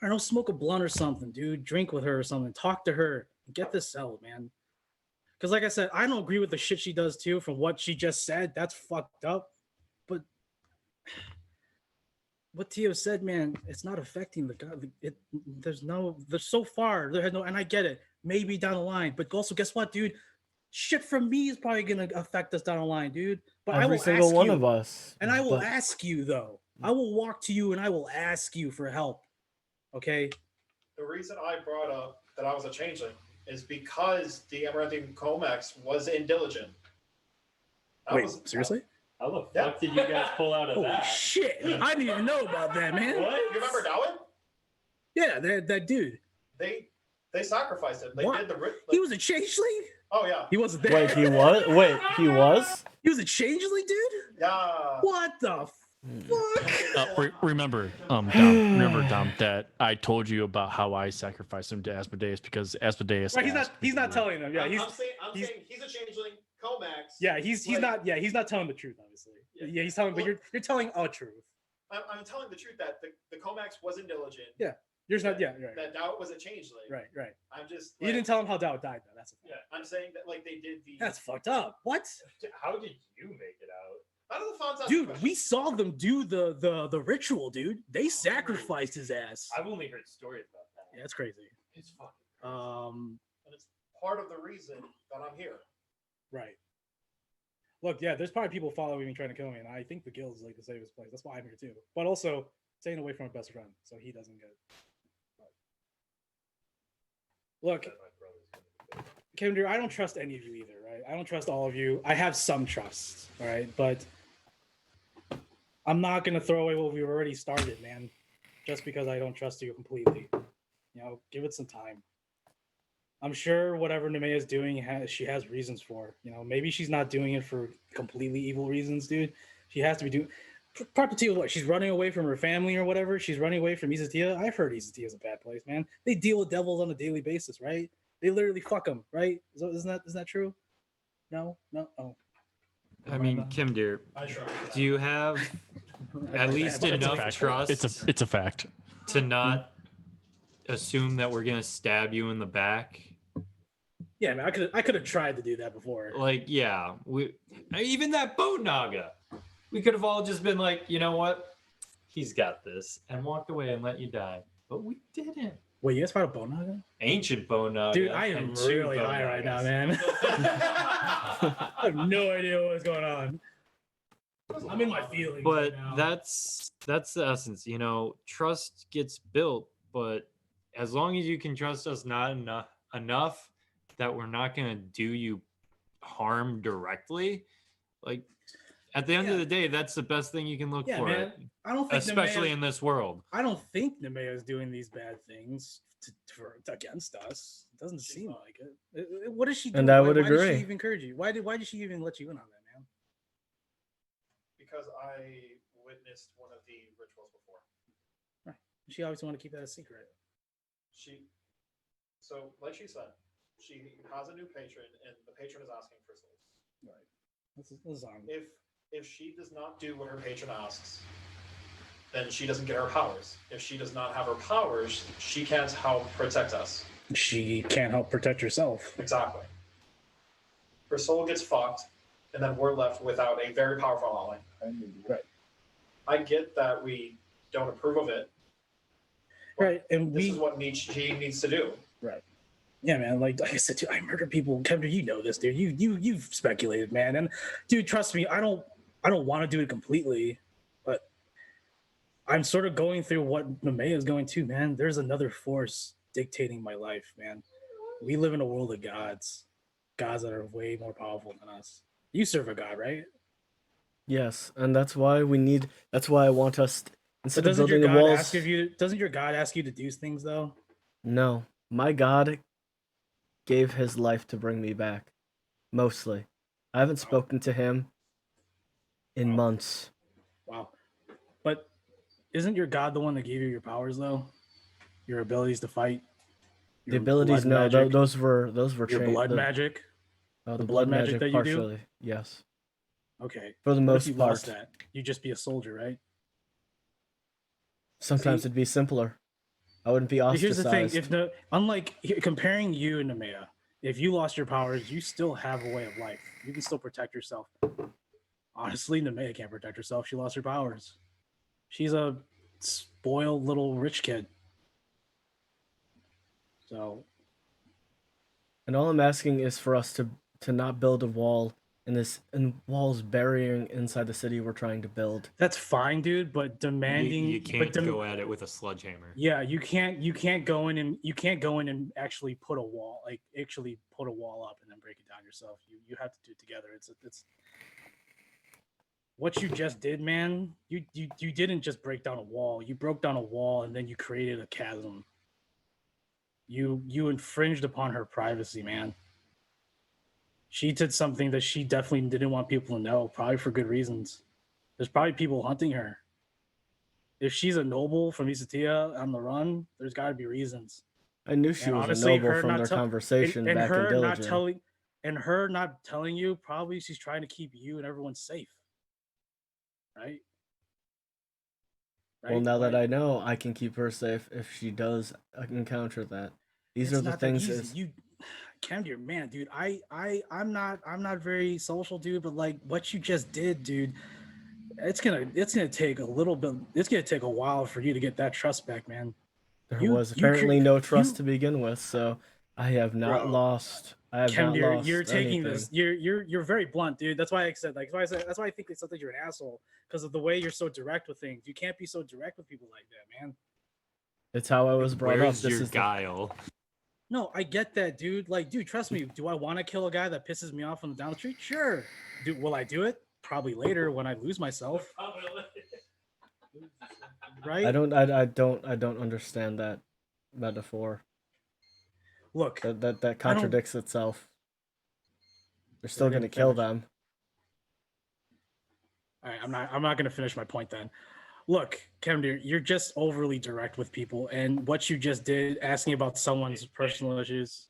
I don't know, smoke a blunt or something, dude. Drink with her or something. Talk to her. Get this settled, man. Because like I said, I don't agree with the shit she does too. From what she just said, that's fucked up. But what Tio said, man, it's not affecting the guy. There's so far there had no, and I get it. Maybe down the line, but also guess what, dude? Shit from me is probably gonna affect us down the line, dude. But every single one of us. And I will ask you though. I will walk to you and I will ask you for help. Okay. The reason I brought up that I was a changeling is because the Amaranthian Comax was indiligent. Seriously? How the fuck did you guys pull out of that? Shit! I didn't even know about that, man. What? You remember Darwin? Yeah, that dude. They sacrificed him. They did the ritual. He was a changeling? Oh yeah. He wasn't there. Wait, he was? Wait, he was? He was a changeling, dude? Yeah. What the fuck? Remember, Dom, that I told you about how I sacrificed him to Asmodeus because Asmodeus. Right, he's not telling them. Yeah, I'm saying he's a changeling. Comax. Yeah, he's not telling the truth, obviously. Yeah, he's telling, but you're telling a truth. I'm telling the truth that the Comax wasn't diligent. Yeah. Yours not, yeah, right. That Dowd was a changeling. Right. I'm just. You didn't tell him how Dowd died, though. That's I'm saying that like they did the. That's fucked up. What? How did you make it out? Out of the Fonz. Dude, we saw them do the ritual, dude. They sacrificed his ass. I've only heard stories about that. Yeah, it's crazy. It's fucking crazy. And it's part of the reason that I'm here. Right. Look, yeah, there's probably people following me trying to kill me, and I think the guild is like to save his place. That's why I'm here too. But also staying away from my best friend, so he doesn't get. Look, Kevin, I don't trust any of you either, right? I don't trust all of you. I have some trust, all right, but I'm not gonna throw away what we've already started, man, just because I don't trust you completely. Give it some time. I'm sure whatever Nemea is doing, she has reasons for. Maybe she's not doing it for completely evil reasons, dude. She has to be doing. Part two, what? She's running away from her family or whatever. She's running away from Izatia. I've heard Izatia is a bad place, man. They deal with devils on a daily basis, right? They literally fuck them, right? Isn't that true? No. Oh. I mean, Kim, dear, do you have at least enough trust? It's a fact to not assume that we're gonna stab you in the back. Yeah, man, I could have tried to do that before. Like, yeah, even that boat naga, we could have all just been like, you know what, he's got this, and walked away and let you die. But we didn't. Wait, you guys fought a bone naga? Ancient bone naga. Dude, I am really high right now, man. I have no idea what's going on. I'm in my feelings. But right now. that's the essence. Trust gets built, but as long as you can trust us not enough that we're not going to do you harm directly, like at the end of the day, that's the best thing you can look for. Man. I don't think especially in this world. I don't think Nemea is doing these bad things against us. It doesn't seem like it. What is she doing? And I would agree. Why did she even encourage you? Why did she even let you in on that, man? Because I witnessed one of the rituals before. Right. She obviously want to keep that a secret. So like she said, she has a new patron, and the patron is asking for souls. Right. This is on. If she does not do what her patron asks, then she doesn't get her powers. If she does not have her powers, she can't help protect us. She can't help protect herself. Exactly. Her soul gets fucked, and then we're left without a very powerful ally. Right. I get that we don't approve of it. Right, and this is what she needs to do. Right. Yeah, man. Like I said, dude, I murder people. Kevin, you know this, dude. You've speculated, man. And dude, trust me, I don't want to do it completely, but I'm sort of going through what Nemea is going to, man. There's another force dictating my life, man. We live in a world of gods that are way more powerful than us. You serve a god, right? Yes, and that's why I want us instead of doesn't building your the god walls. doesn't your god ask you to do things though? No, my God gave his life to bring me back. Mostly, I haven't spoken to him in months. Wow. But isn't your god the one that gave you your powers though? Your abilities to fight? The abilities, no, those were your blood magic. Oh, the blood magic that you do? partially, yes. Okay. For the What if most you part. lost that? You'd just be a soldier, right? Sometimes See? it'd be simpler. I wouldn't be ostracized. Here's the thing: unlike comparing you and Nemea, if you lost your powers, you still have a way of life. You can still protect yourself. Honestly, Nemea can't protect herself. She lost her powers. She's a spoiled little rich kid. So, And all I'm asking is for us to not build a wall and walls burying inside the city we're trying to build. that's fine, dude. But demanding You can't go at it with a sledgehammer. Yeah, you can't go in and actually put a wall up and then break it down yourself. You have to do it together. It's what you just did, man. You didn't just break down a wall. You broke down a wall and then you created a chasm. You infringed upon her privacy, man. She did something that she definitely didn't want people to know, probably for good reasons. There's probably people hunting her. If she's a noble from Isatia on the run, there's got to be reasons. I knew she was honestly, a noble her from not their tell- conversation and back in her not Diligent. her not telling you, probably she's trying to keep you and everyone safe. Right? Well, now that I know, I can keep her safe if she does encounter that. These are the things. Camden, man, dude, I'm not very social, dude, but like what you just did, dude, it's gonna take a little bit. It's gonna take a while for you to get that trust back, man. There was apparently no trust to begin with, so I have not lost. I have not lost. You're taking anything. this. You're very blunt, dude. That's why I said that's why I think it's something you're an asshole because of the way you're so direct with things. You can't be so direct with people like that, man. It's how I was brought Where's up. your guile? No, I get that, dude. Like, dude, trust me. Do I want to kill a guy that pisses me off on the down the street? Sure. Will I do it? Probably later when I lose myself. Right? I don't understand that metaphor. Look, that contradicts itself. They're still going to kill them. All right, I'm not going to finish my point then. Look, Kevin, you're just overly direct with people, and what you just did, asking about someone's personal issues.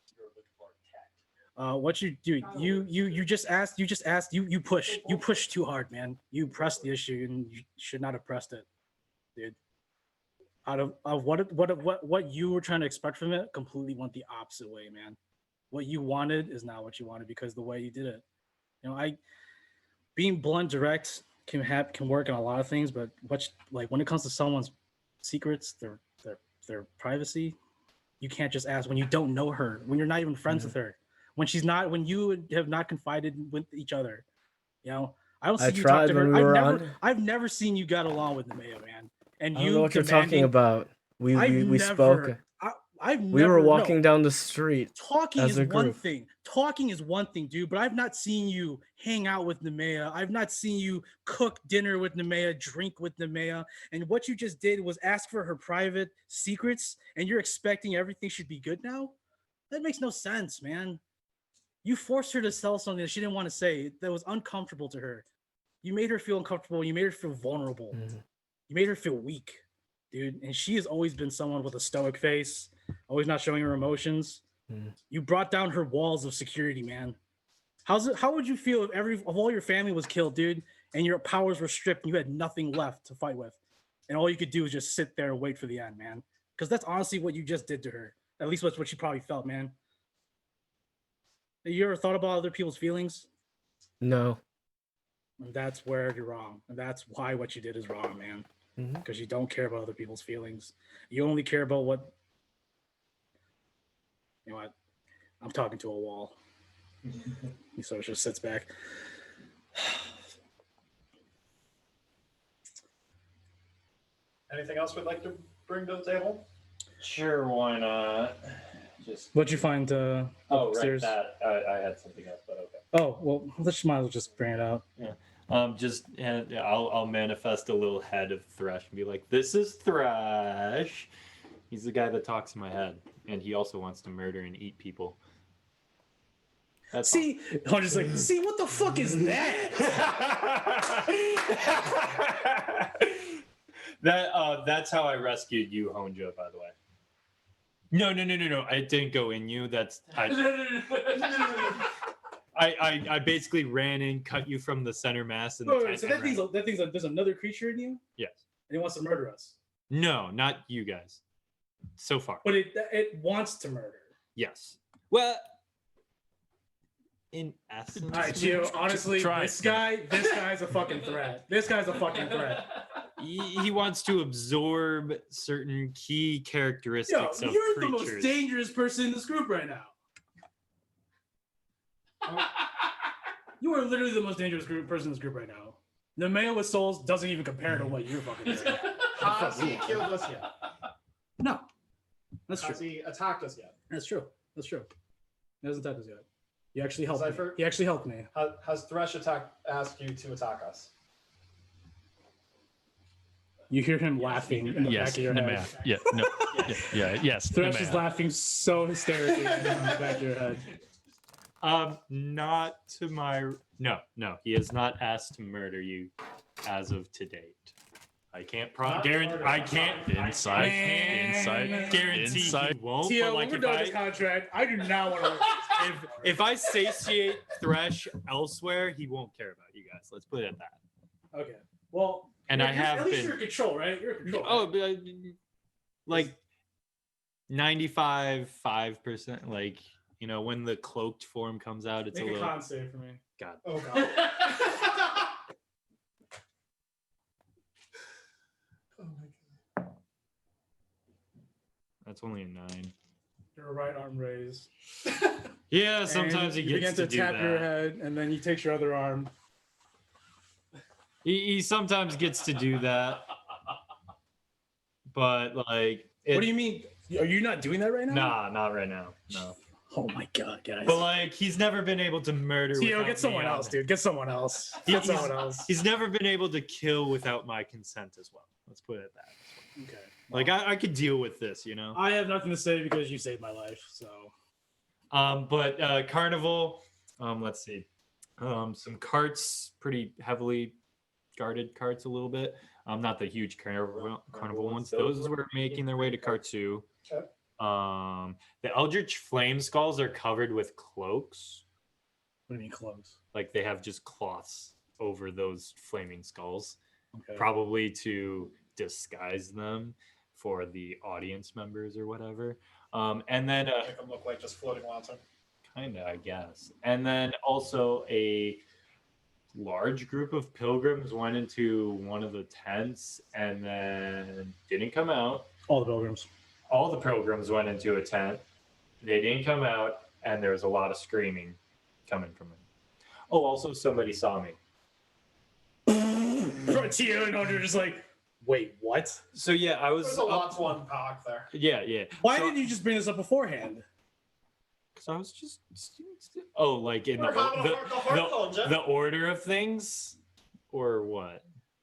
What you do, you push too hard, man. You pressed the issue, and you should not have pressed it, dude. Out of what you were trying to expect from it, completely went the opposite way, man. What you wanted is not what you wanted because the way you did it. You know, being blunt, direct can work in a lot of things, but when it comes to someone's secrets, their privacy, you can't just ask when you don't know her, when you're not even friends with her, when you have not confided with each other. You know, I don't see you talk to her. I've never seen you got along with Nemea, man. And I don't know what you're talking about. We spoke. We were walking down the street. Talking is one thing. Talking is one thing, dude. But I've not seen you hang out with Nemea. I've not seen you cook dinner with Nemea, drink with Nemea. And what you just did was ask for her private secrets, and you're expecting everything should be good now? That makes no sense, man. You forced her to sell something that she didn't want to say that was uncomfortable to her. You made her feel uncomfortable. You made her feel vulnerable. You made her feel weak. dude. And she has always been someone with a stoic face, always not showing her emotions. You brought down her walls of security, man. How would you feel if all your family was killed, dude, and your powers were stripped and you had nothing left to fight with? And all you could do was just sit there and wait for the end, man. Because that's honestly what you just did to her. At least that's what she probably felt, man. You ever thought about other people's feelings? No. And that's where you're wrong. And that's why what you did is wrong, man. Because you don't care about other people's feelings. You only care about what... You know what? I'm talking to a wall. So it just sits back. Anything else we'd like to bring to the table? Sure, why not? Just What'd you find right, upstairs? that I had something else, but okay. Oh, well, let's might as well just bring it out. Yeah. I'll manifest a little head of Thresh and be like, "This is Thresh. He's the guy that talks in my head, and he also wants to murder and eat people." That's I'm just like, see, what the fuck is that? That's how I rescued you, Honjo, by the way. No. I didn't go in you. I basically ran in, cut you from the center mass. And So that thing's there's another creature in you? Yes. And it wants to murder us. No, not you guys. So far. But it wants to murder. Yes. Well, in essence. All right, Gio, honestly, this guy's a fucking threat. This guy's a fucking threat. He wants to absorb certain key characteristics of you're creatures. the most dangerous person in this group right now. You are literally the most dangerous person in this group right now. The male with souls doesn't even compare to what you're fucking doing. Has he killed us yet? No. That's true. Has he attacked us yet? That's true. He hasn't attacked us yet. He actually helped me. Cypher? He actually helped me. Has Thresh asked you to attack us? You hear him laughing in the back of your head. Yes. Thresh is laughing so hysterically in the back of your head. Not to my... No. He has not asked to murder you as of to date. I can't guarantee. I can't guarantee he won't. Tio, but when we're done with this contract, I do not want to. If I satiate Thresh elsewhere, he won't care about you guys. Let's put it at that. Okay. Well, and I have at least been. you're in control, right? You're in control. Oh, but, like 95.5%. Like, you know, when the cloaked form comes out, it's Make a little. con save for me. God. Oh God. That's only a 9. Your right arm raised. Yeah, sometimes he you gets begin to do tap that. your head, and then he takes your other arm. He sometimes gets to do that, but like. What do you mean? Are you not doing that right now? Nah, not right now. No. Oh my God, guys. But like, he's never been able to murder. Tio, get someone else, dude. Get someone else. Get someone else. He's never been able to kill without my consent as well. Let's put it at that. Okay. Like I could deal with this, you know. I have nothing to say because you saved my life. So. But Carnival. Let's see. Some carts, pretty heavily guarded carts a little bit. Not the huge carnival ones. Those were making their way to cart 2. Okay. The Eldritch Flame Skulls are covered with cloaks. What do you mean cloaks? Like they have just cloths over those flaming skulls, okay. Probably to disguise them for the audience members or whatever. And then make them look like just floating lantern. Kinda, I guess. And then also a large group of pilgrims went into one of the tents and then didn't come out. All the pilgrims. All the pilgrims went into a tent. They didn't come out, and there was a lot of screaming coming from them. Oh, also somebody saw me. Tio and Andre just like, wait, what? So yeah, I was. There's a lot to unpack there. Yeah. Why didn't you just bring this up beforehand? Because I was just. Oh, like in the order of things, or what?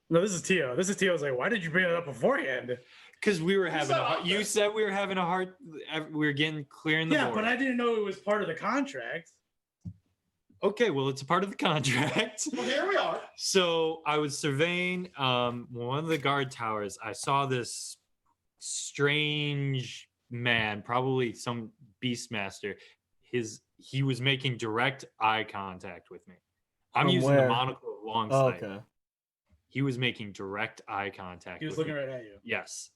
No, this is Tio. This is Tio's like, why did you bring it up beforehand? Because we were having you said we were having a hard. We were getting clear in the board. But I didn't know it was part of the contract. Okay, well, it's a part of the contract. Well, here we are. So I was surveying one of the guard towers. I saw this strange man, probably some beastmaster. He was making direct eye contact with me. I'm From using where? the monocle long Oh, sight. okay. He was making direct eye contact. He was with looking me. right at you. Yes.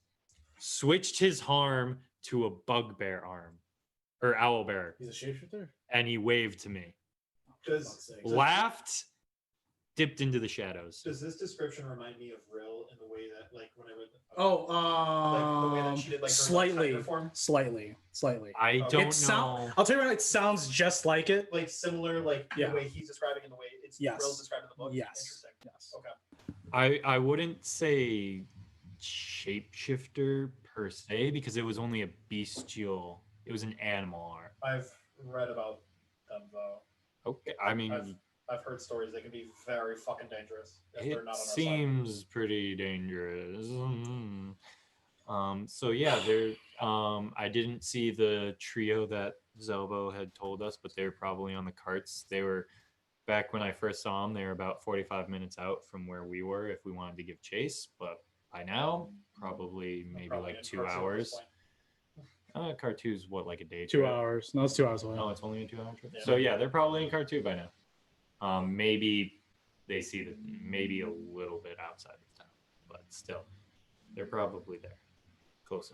Switched his arm to a bugbear arm, or owlbear, He's a shapeshifter? and he waved to me. Laughed, dipped into the shadows. Does this description remind me of Rill in the way that, like, when I read Oh, the way that she did, like, her, slightly, tiger form? slightly. I don't know. I'll tell you what, it sounds just like it. Like similar, like Yeah. the way he's describing and the way it's Rill's described in the book. Yes. Interesting. Yes. Okay. I wouldn't say shapeshifter per se because it was only a bestial. It was an animal art. I've read about them though. Okay, I mean, I've heard stories they can be very fucking dangerous if they're it not on our side. seems pretty dangerous. So yeah, there. I didn't see the trio that Zelbo had told us, but they were probably on the carts. They were back when I first saw them. They were about 45 minutes out from where we were if we wanted to give chase. But by now, probably like in 2 Cartier at this hours. point. Cartou's what, like a day? 2 hours. No, it's 2 hours away. Oh, it's only a 2 hour trip. Yeah. So yeah, they're probably in Cartou by now. Maybe they see that maybe a little bit outside of town, but still, they're probably there, close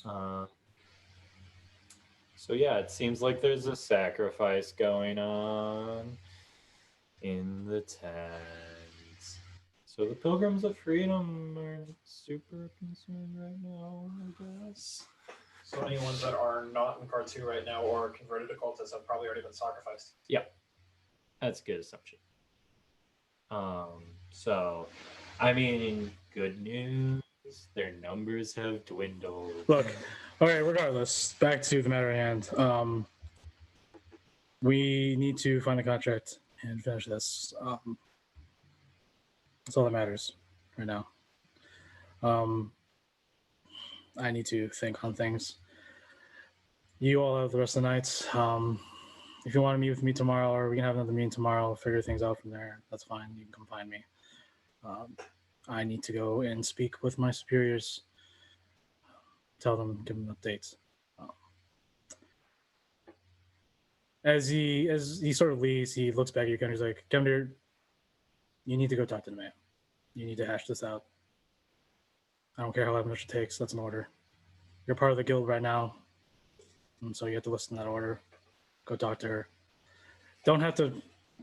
enough. So yeah, it seems like there's a sacrifice going on in the tent. So the Pilgrims of Freedom aren't super concerned right now, I guess. So any ones that are not in Cartier right now or converted to cultists have probably already been sacrificed. Yep. That's a good assumption. So, I mean, good news. Their numbers have dwindled. Look, okay, regardless, back to the matter at hand. We need to find a contract and finish this. That's all that matters right now. I need to think on things. You all have the rest of the night. If you want to meet with me tomorrow, or we can have another meeting tomorrow, I'll figure things out from there. That's fine. You can come find me. I need to go and speak with my superiors. Tell them, give them updates. As he sort of leaves, he looks back at you and he's like, "Kemdir, you need to go talk to the man. You need to hash this out. I don't care how much it takes. That's an order. You're part of the guild right now, and so you have to listen to that order. Go talk to her. Don't have to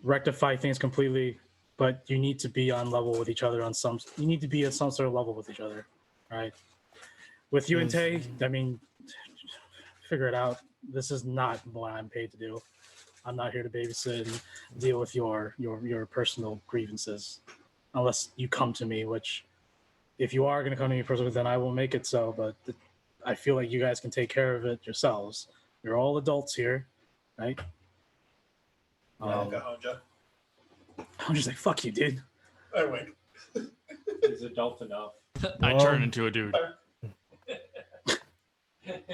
rectify things completely, but you need to be on level with each other on some. You need to be at some sort of level with each other, right? With you and Tay, I mean, figure it out. This is not what I'm paid to do. I'm not here to babysit and deal with your personal grievances, unless you come to me. Which, if you are going to come to me personally, then I will make it so. But I feel like you guys can take care of it yourselves. You're all adults here, right? I'm just like, fuck you, dude. I wink. He's adult enough. I turn into a dude.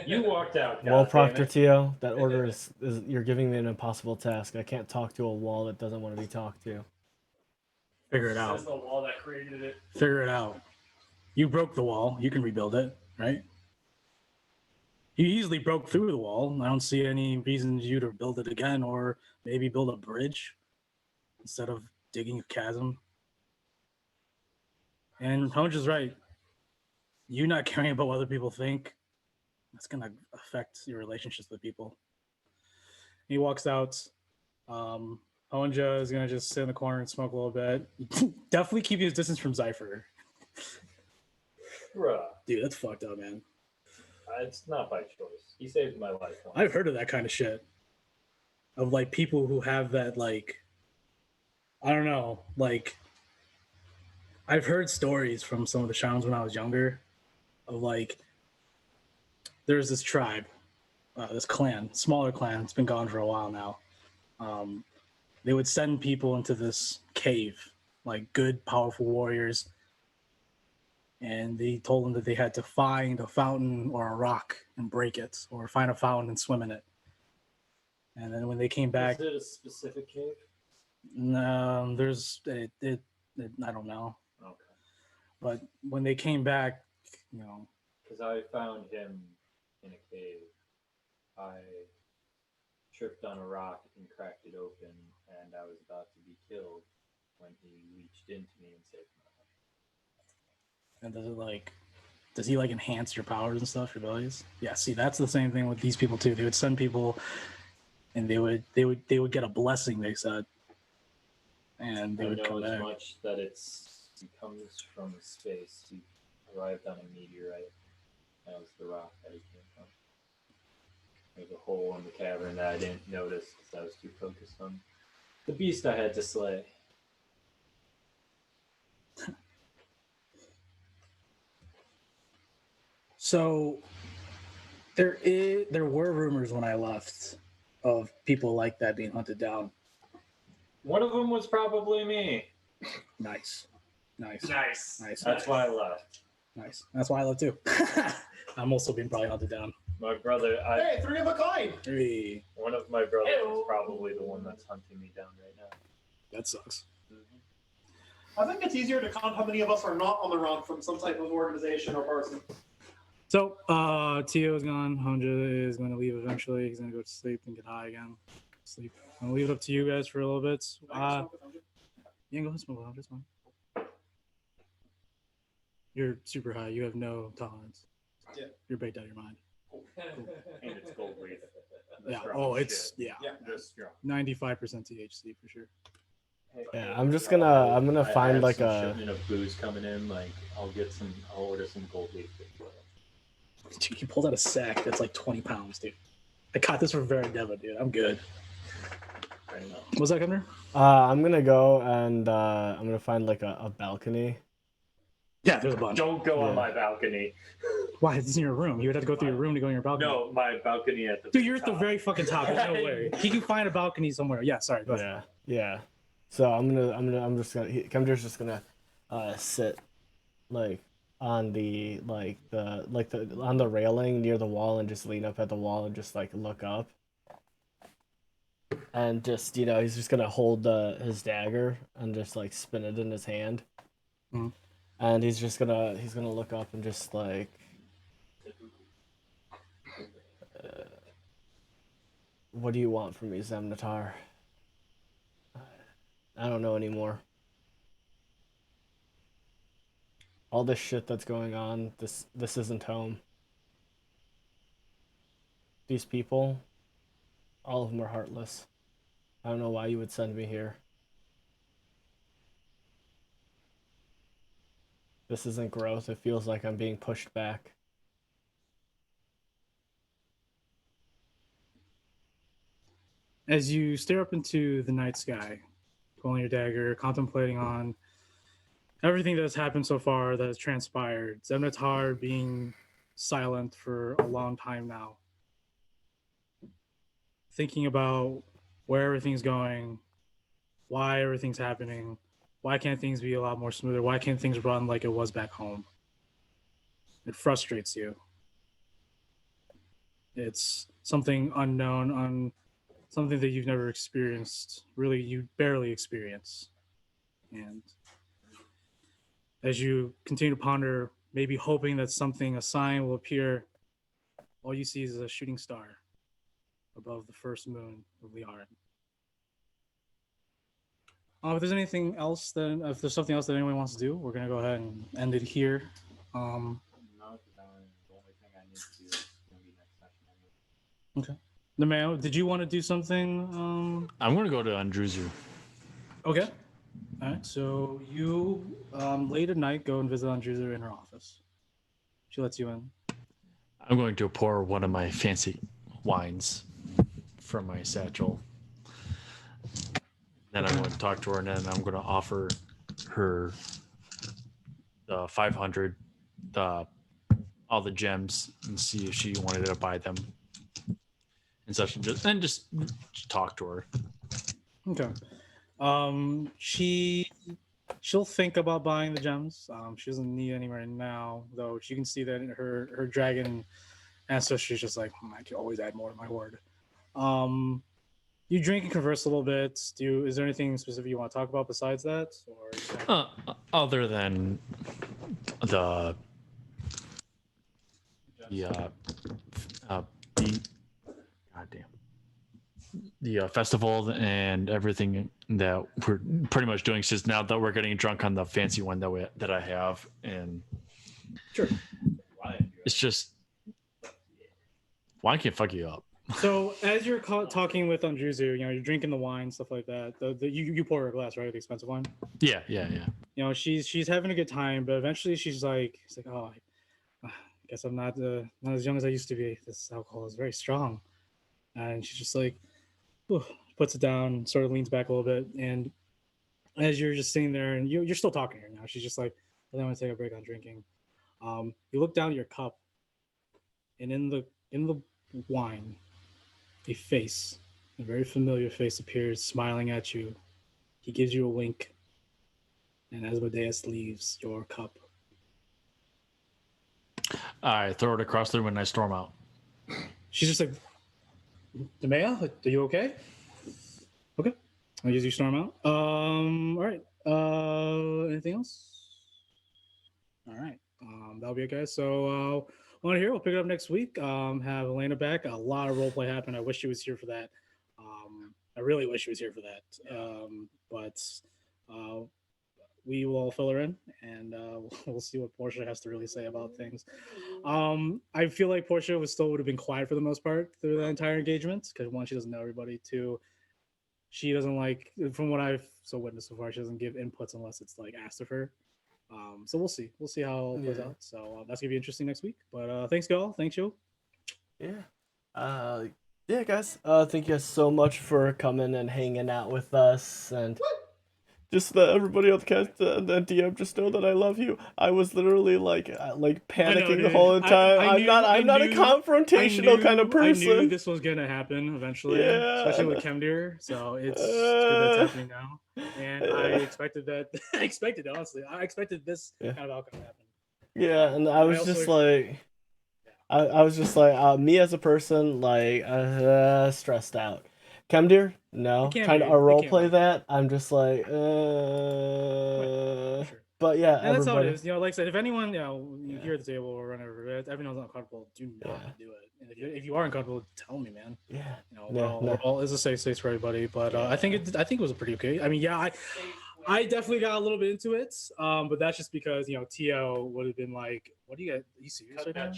You walked out. Well, goddammit. Proctor Tio, that order is you're giving me an impossible task. I can't talk to a wall that doesn't want to be talked to. Figure it out. This is the wall that created it. Figure it out. You broke the wall. You can rebuild it, right? You easily broke through the wall. I don't see any reason for you to build it again, or maybe build a bridge instead of digging a chasm. And Hunch is right. You not caring about what other people think, that's gonna affect your relationships with people. He walks out. Honja is gonna just sit in the corner and smoke a little bit. Definitely keep his distance from Zypher. Bruh. Dude, that's fucked up, man. It's not by choice. He saved my life once. I've heard of that kind of shit. Of like people who have that, like, I don't know, like, I've heard stories from some of the shamans when I was younger of like, there's this tribe, this clan, smaller clan, it's been gone for a while now. They would send people into this cave, like good, powerful warriors, and they told them that they had to find a fountain or a rock and break it, or find a fountain and swim in it. And then when they came back, Is it a specific cave? there's I don't know. Okay. But when they came back, you know, Because I found him in a cave. I tripped on a rock and cracked it open, and I was about to be killed when he reached into me and saved my life. And does he like enhance your powers and stuff, your abilities? Yeah, see, that's the same thing with these people too. They would send people and they would get a blessing, they said. And they I would know come as back. much that he comes from space. He arrived on a meteorite. That was the rock that he came from. There's a hole in the cavern that I didn't notice because I was too focused on the beast I had to slay. So there were rumors when I left of people like that being hunted down. One of them was probably me. Nice. That's why I left. Nice. That's why I left too. I'm also being probably hunted down. My brother, Hey, 3 of a kind. 3. one of my brothers is probably the one that's hunting me down right now. That sucks. I think it's easier to count how many of us are not on the run from some type of organization or person. So, Tio is gone. Honja is going to leave eventually. He's going to go to sleep and get high again. Sleep. I'm going to leave it up to you guys for a little bit. You can go ahead and smoke with Honja. It's fine. You're super high. You have no tolerance. Yeah. You're baked out of your mind. Cool. And it's gold leaf. Yeah. That's Oh, rough it's shit. Just strong. 95% THC for sure. Yeah, I'm gonna I find have like some a. shipment of booze coming in. Like I'll order some gold leaf. Dude, he pulled out a sack that's like 20 pounds, dude. I caught this from Veradeva, dude. I'm good. What's that, Governor? I'm gonna go and I'm gonna find like a balcony. Yeah, there's a bunch. Don't go on my balcony. Why? It's in your room. You would have to go through your room to go in your balcony. No, my balcony at the. Dude, you're at the very fucking top. There's no way. He can find a balcony somewhere. Yeah, sorry. Go ahead. Yeah. So I'm just gonna. Kemder's just gonna sit like on the on the railing near the wall and just lean up at the wall and just like look up. And just he's just gonna hold his dagger and just like spin it in his hand. Mm-hmm. And he's gonna look up and just like what do you want from me, Zemnatar? I don't know anymore. All this shit that's going on, this isn't home. These people, all of them are heartless. I don't know why you would send me here. This isn't growth. It feels like I'm being pushed back. As you stare up into the night sky, pulling your dagger, contemplating on everything that has happened so far, that has transpired, Zemnatar being silent for a long time now, thinking about where everything's going, why everything's happening, why can't things be a lot more smoother, why can't things run like it was back home? It frustrates you. It's something unknown, something that you've never experienced, really you barely experience. And as you continue to ponder, maybe hoping that a sign will appear, all you see is a shooting star above the first moon of Liaran. If there's anything else, if there's something else that anyone wants to do, we're going to go ahead and end it here. No, the only thing I need to do is going to be next session. Okay. Nemeo, did you want to do something? I'm going to go to Andruzu. Okay. All right. So you late at night go and visit Andruzu in her office. She lets you in. I'm going to pour one of my fancy wines from my satchel. Then I'm going to talk to her, and then I'm going to offer her the 500, all the gems, and see if she wanted to buy them. And such, and just talk to her. Okay. She'll think about buying the gems. She doesn't need any right now, though. She can see that in her dragon ancestry is just like, I can always add more to my hoard. You drink and converse a little bit. Is there anything specific you want to talk about besides that, or Other than the goddamn the festival and everything that we're pretty much doing. Since now that we're getting drunk on the fancy one that I have, and Sure. it's just wine can't fuck you up. So as you're talking with Andruzu, you're drinking the wine, stuff like that. You pour her a glass, right? The expensive wine. Yeah. She's having a good time, but eventually she's like, oh, I guess I'm not as young as I used to be. This alcohol is very strong, and she's just like, puts it down, sort of leans back a little bit, and as you're just sitting there and you're still talking to her now, she's just like, I want to take a break on drinking. You look down at your cup, and in the wine, a very familiar face appears, smiling at you. He gives you a wink, and Asmodeus leaves your cup. I throw it across the room and I storm out. She's just like, Nemea, are you okay? Okay. I'll use you storm out. All right. Anything else? All right. That'll be it, guys. So on here, we'll pick it up next week. Have Elena back. A lot of roleplay happened. I wish she was here for that. I really wish she was here for that. But we will fill her in, and we'll see what Portia has to really say about things. I feel like Portia would have been quiet for the most part through the entire engagement, because one, she doesn't know everybody. Two, she doesn't like, from what I've witnessed so far, she doesn't give inputs unless it's like asked of her. So we'll see how it plays out. So that's gonna be interesting next week. But thanks, y'all. Thanks, you. Yeah, guys. Thank you guys so much for coming and hanging out with us, and just let everybody on the cast and DM just know that I love you. I was literally like panicking the whole time. I'm not a confrontational kind of person. I knew this was gonna happen eventually, especially with Kemdir. So it's good that's happening now. And I expected that. Honestly, I expected this kind of outcome to happen. Yeah, and I was just like, me as a person, stressed out. Kemdir, no, trying to role play that. I'm just like, but yeah, and that's how it is. Like I said, if anyone, here at the table or whatever, if everyone's uncomfortable, do not do it. And if you are uncomfortable, tell me, man. We're all is a safe space for everybody. But I think it was a pretty okay. I mean, I definitely got a little bit into it, but that's just because Tio would have been like, "What do you got? Are you serious right now?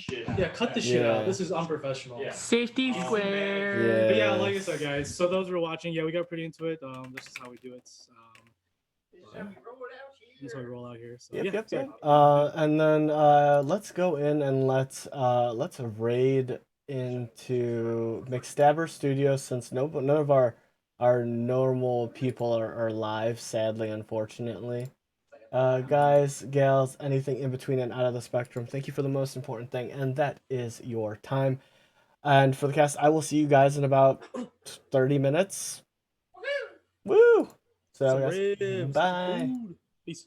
Cut the shit out. This is unprofessional." Safety square. But like I said, guys. So those who are watching, we got pretty into it. This is how we do it. This is how we roll out here. So, yep. And then let's go in and let's raid into McStabber Studios, since none of our normal people are live, sadly, unfortunately. Guys, gals, anything in between and out of the spectrum, thank you for the most important thing, and that is your time. And for the cast, I will see you guys in about 30 minutes. Woo! So, guys, bye. Peace.